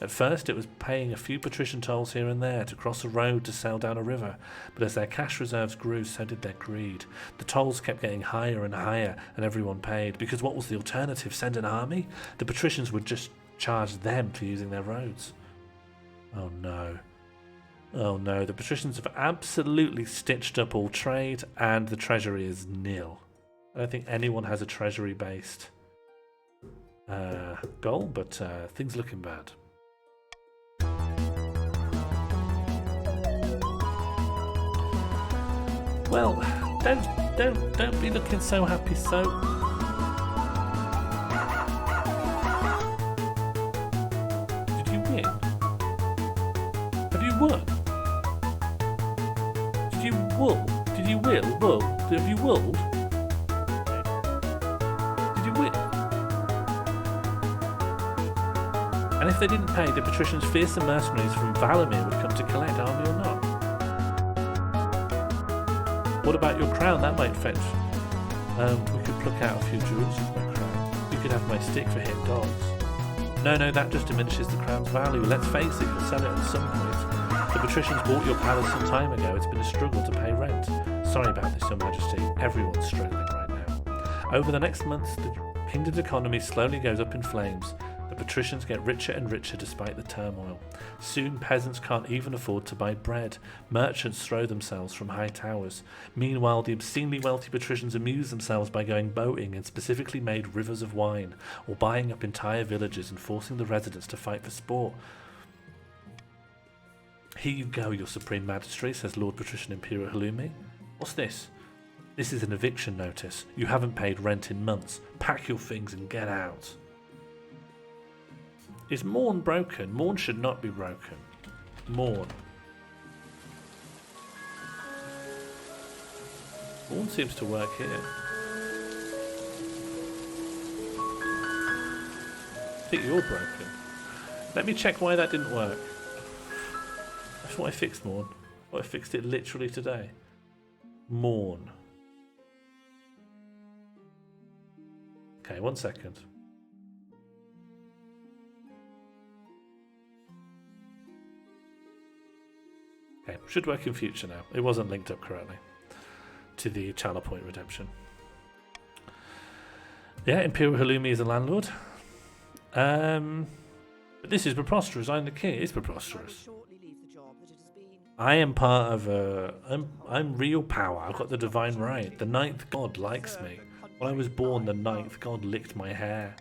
At first, it was paying a few patrician tolls here and there to cross a road to sail down a river, but as their cash reserves grew, so did their greed. The tolls kept getting higher and higher, and everyone paid, because what was the alternative? Send an army? The patricians would just charge them for using their roads. Oh no. Oh no, the patricians have absolutely stitched up all trade, and the treasury is nil. I don't think anyone has a treasury-based goal, but things looking bad. Well, don't be looking so happy, so. Did you win? Have you won? Did you wool? Did you will? Wool? Have you wooled? Did you win? And if they didn't pay, the patricians' fearsome mercenaries from Valamir would come to collect, army or not. What about your crown? That might fetch. We could pluck out a few jewels of my crown. You could have my stick for hitting dogs. No, that just diminishes the crown's value. Let's face it, you'll sell it at some point. The patricians bought your palace some time ago. It's been a struggle to pay rent. Sorry about this, Your Majesty. Everyone's struggling right now. Over the next months, the kingdom's economy slowly goes up in flames. The patricians get richer and richer despite the turmoil. Soon peasants can't even afford to buy bread. Merchants throw themselves from high towers. Meanwhile, the obscenely wealthy patricians amuse themselves by going boating in specifically made rivers of wine, or buying up entire villages and forcing the residents to fight for sport. Here you go, Your Supreme Majesty, says Lord Patrician Imperial Halloumi. What's this? This is an eviction notice. You haven't paid rent in months. Pack your things and get out. Is Morn broken? Morn should not be broken. Morn. Morn seems to work here. I think you're broken. Let me check why that didn't work. I thought I fixed Morn. I thought I fixed it literally today. Morn. Okay, 1 second. Okay, should work in future now. It wasn't linked up correctly to the Channel Point redemption. Yeah, Imperial Halloumi is a landlord. But this is preposterous. I'm the king. It's preposterous. I am part of a. I'm real power. I've got the divine right. The ninth god likes me. When I was born, the ninth god licked my hair.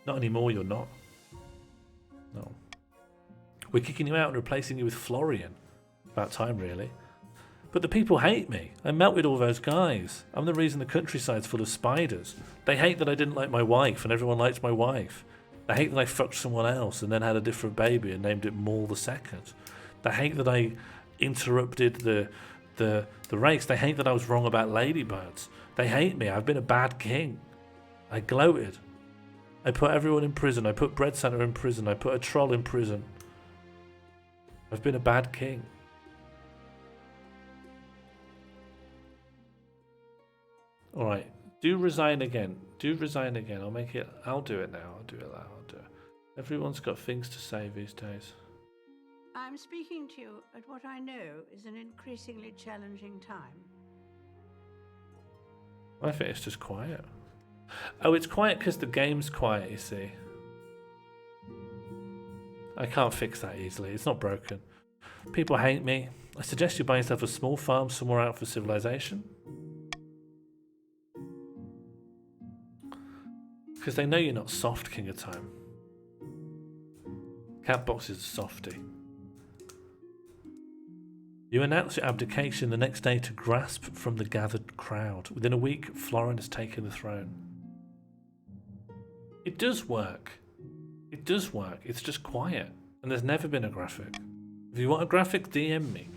Not anymore. You're not. No. We're kicking you out and replacing you with Florian. About time, really. But the people hate me. I met with all those guys. I'm the reason the countryside's full of spiders. They hate that I didn't like my wife and everyone likes my wife. They hate that I fucked someone else and then had a different baby and named it Maul II. They hate that I interrupted the race. They hate that I was wrong about ladybirds. They hate me. I've been a bad king. I gloated. I put everyone in prison. I put Bread Center in prison. I put a troll in prison. I've been a bad king. Alright, do resign again. Do resign again. I'll do it now. I'll do it. Everyone's got things to say these days. I'm speaking to you at what I know is an increasingly challenging time. I think it's just quiet. Oh, it's quiet because the game's quiet, you see. I can't fix that easily. It's not broken. People hate me. I suggest you buy yourself a small farm somewhere out for civilization. Because they know you're not soft, King of Time. Catbox is a softie. You announce your abdication the next day to grasp from the gathered crowd. Within a week, Florin has taken the throne. It does work. It does work. It's just quiet. And there's never been a graphic. If you want a graphic, DM me.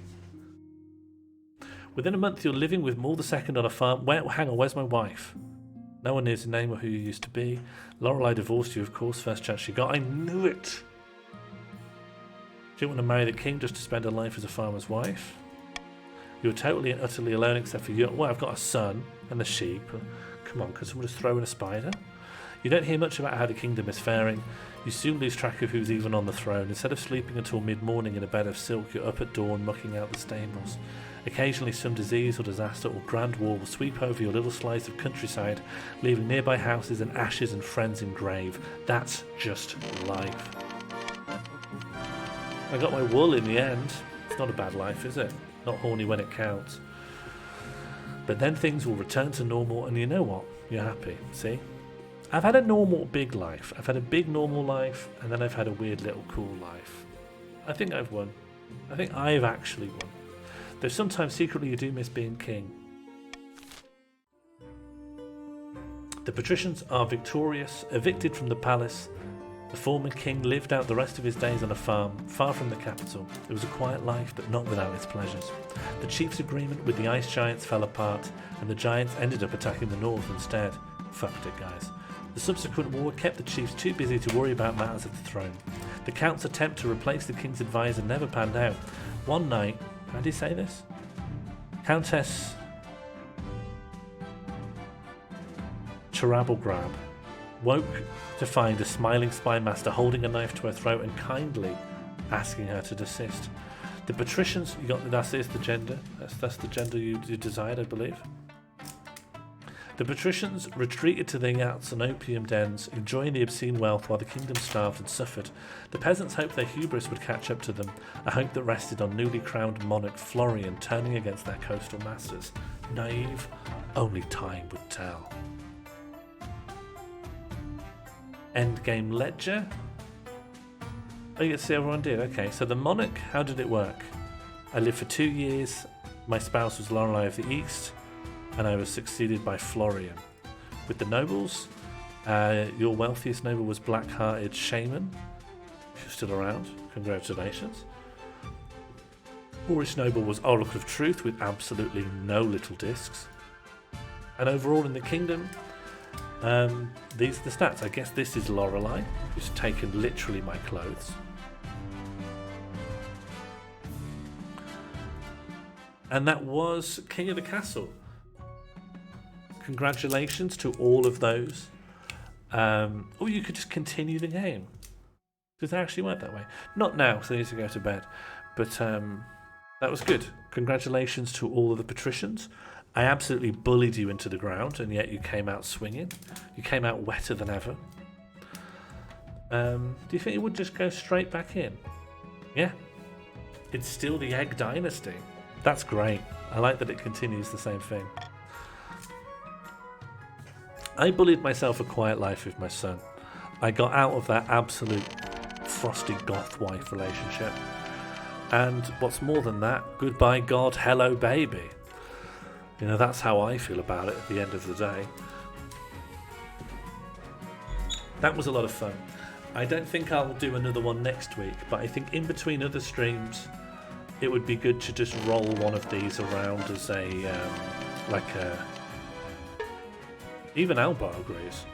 Within a month, you're living with Maul II on a farm. Hang on, where's my wife? No one knows the name or who you used to be. Lorelei divorced you, of course, first chance she got. I knew it! She didn't want to marry the king just to spend her life as a farmer's wife. You were totally and utterly alone except for you. Well, I've got a son and the sheep. Come on, can someone just throw in a spider? You don't hear much about how the kingdom is faring. You soon lose track of who's even on the throne. Instead of sleeping until mid-morning in a bed of silk, you're up at dawn mucking out the stables. Occasionally some disease or disaster or grand war will sweep over your little slice of countryside, leaving nearby houses and ashes and friends in grave. That's just life. I got my wool in the end. It's not a bad life, is it? Not horny when it counts. But then things will return to normal, and you know what? You're happy. See? I've had a normal big life. I've had a big normal life, and then I've had a weird little cool life. I think I've won. I think I've actually won. Though sometimes secretly you do miss being king. The patricians are victorious, evicted from the palace. The former king lived out the rest of his days on a farm, far from the capital. It was a quiet life, but not without its pleasures. The chief's agreement with the ice giants fell apart, and the giants ended up attacking the north instead. Fucked it, guys. The subsequent war kept the chiefs too busy to worry about matters of the throne. The count's attempt to replace the king's advisor never panned out. One night, how do you say this? Countess Charabalgrab woke to find a smiling spy master holding a knife to her throat and kindly asking her to desist. The patricians, that's the gender. That's the gender you desired, I believe. The patricians retreated to their yachts and opium dens, enjoying the obscene wealth while the kingdom starved and suffered. The peasants hoped their hubris would catch up to them, a hope that rested on newly crowned monarch Florian turning against their coastal masters. Naive, only time would tell. Endgame ledger. Oh, you can see everyone did. Okay, so the monarch, how did it work? I lived for 2 years. My spouse was Lorelei of the East, and I was succeeded by Florian. With the nobles, your wealthiest noble was Black-Hearted Shaman. If you're still around, congratulations. Poorest noble was Oracle of Truth with absolutely no little discs. And overall in the kingdom, these are the stats. I guess this is Lorelei, who's taken literally my clothes. And that was King of the Castle. Congratulations to all of those. Or you could just continue the game. Because they actually went that way. Not now, so they need to go to bed. But that was good. Congratulations to all of the patricians. I absolutely bullied you into the ground, and yet you came out swinging. You came out wetter than ever. Do you think it would just go straight back in? Yeah. It's still the Egg Dynasty. That's great. I like that it continues the same thing. I bullied myself a quiet life with my son. I got out of that absolute frosty goth wife relationship. And what's more than that, goodbye God, hello baby. You know, that's how I feel about it at the end of the day. That was a lot of fun. I don't think I'll do another one next week, but I think in between other streams, it would be good to just roll one of these around as a, even Albar agrees.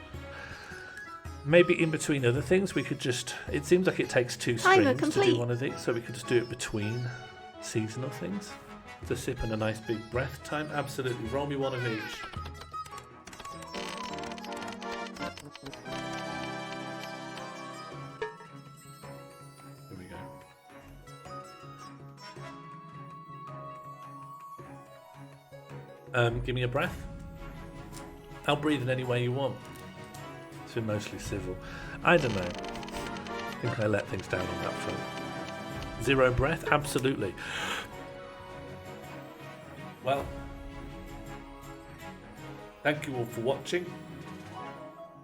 Maybe in between other things, we could just, it seems like it takes 2 streams to do one of these, so we could just do it between seasonal things. To sip and a nice big breath time. Absolutely. Roll me one of each. Here we go. Give me a breath. I'll breathe in any way you want. It's been mostly civil. I don't know. I think I let things down on that front. 0 breath? Absolutely. Well, thank you all for watching.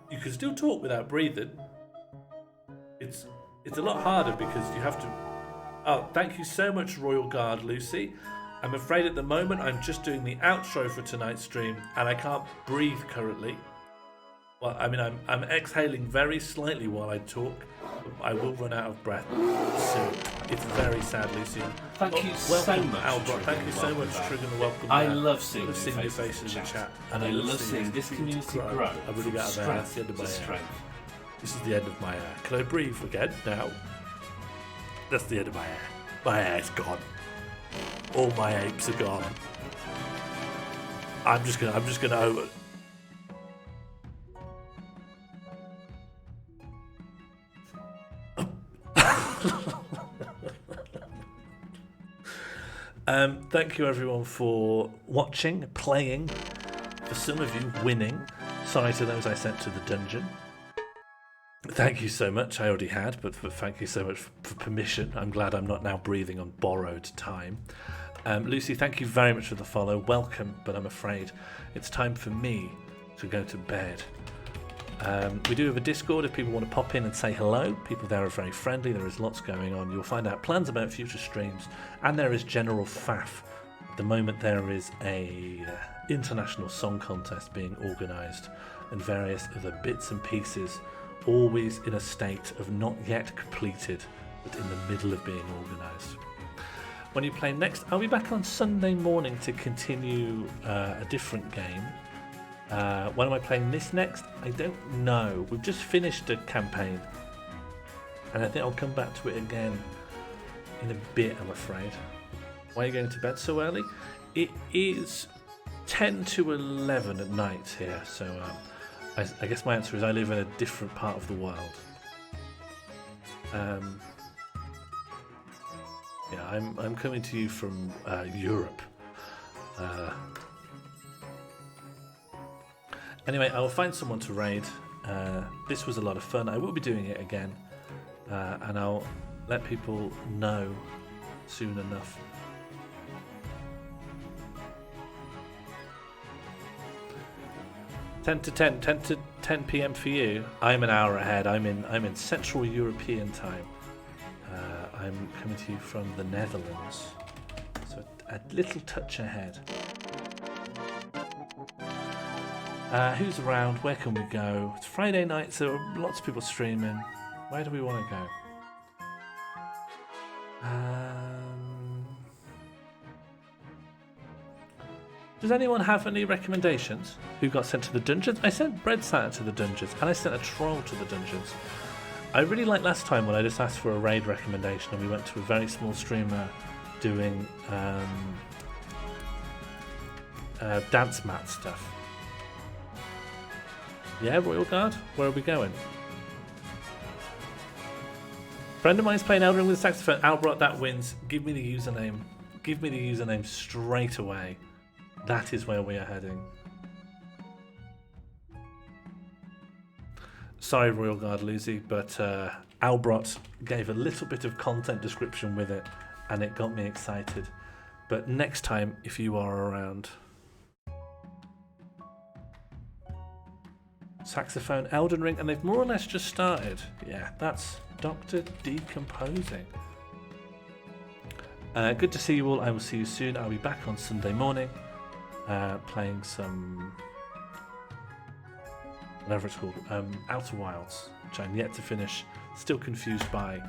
You can still talk without breathing. It's a lot harder because you have to... Oh, thank you so much, Royal Guard Lucy. I'm afraid at the moment I'm just doing the outro for tonight's stream and I can't breathe currently. Well, I mean, I'm exhaling very slightly while I talk. I will run out of breath soon. It's very sad, Lucian. Thank you so much, Albert. Thank you so much, Trigon. Welcome. I love seeing your face in the chat, and I love seeing this community grow. I really got there. That's the end of my hair. This is the end of my hair. Can I breathe again now? That's the end of my hair. My hair's gone. All my apes are gone. I'm just gonna over. Thank you everyone for watching, playing, for some of you winning. Sorry to those I sent to the dungeon. Thank you so much. I already had, but thank you so much for permission. I'm glad I'm not now breathing on borrowed time. Lucy, thank you very much for the follow. Welcome, but I'm afraid it's time for me to go to bed. We do have a Discord if people want to pop in and say hello. People there are very friendly. There is lots going on. You'll find out plans about future streams, and there is general faff. At the moment, there is a international song contest being organised, and various other bits and pieces, always in a state of not yet completed, but in the middle of being organised. When you play next, I'll be back on Sunday morning to continue a different game. When am I playing this next? I don't know. We've just finished a campaign, and I think I'll come back to it again in a bit, I'm afraid. Why are you going to bed so early? It is 10 to 11 at night here, so I guess my answer is I live in a different part of the world. Yeah, I'm coming to you from Europe. Anyway, I will find someone to raid. This was a lot of fun. I will be doing it again, and I'll let people know soon enough. Ten to 10 p.m. for you. I'm an hour ahead. I'm in Central European time. I'm coming to you from the Netherlands, so a little touch ahead. Who's around? Where can we go? It's Friday night, so lots of people streaming. Where do we want to go? Does anyone have any recommendations? Who got sent to the dungeons? I sent Bread Santa to the dungeons, and I sent a troll to the dungeons. I really liked last time when I just asked for a raid recommendation, and we went to a very small streamer doing dance mat stuff. Yeah, Royal Guard? Where are we going? Friend of mine's playing Elden Ring with a saxophone. Albert, that wins. Give me the username. Give me the username straight away. That is where we are heading. Sorry, Royal Guard Lucy, but Albrot gave a little bit of content description with it, and it got me excited. But next time, if you are around... Saxophone, Elden Ring, and they've more or less just started. Yeah, that's Dr. Decomposing. Good to see you all. I will see you soon. I'll be back on Sunday morning playing some... whatever it's called, Outer Wilds, which I'm yet to finish, still confused by.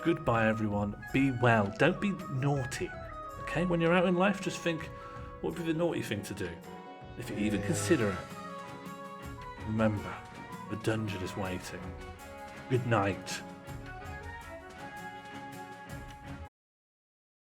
Goodbye everyone, be well, don't be naughty, okay? When you're out in life, just think, what would be the naughty thing to do? If you even consider it, remember, the dungeon is waiting. Good night.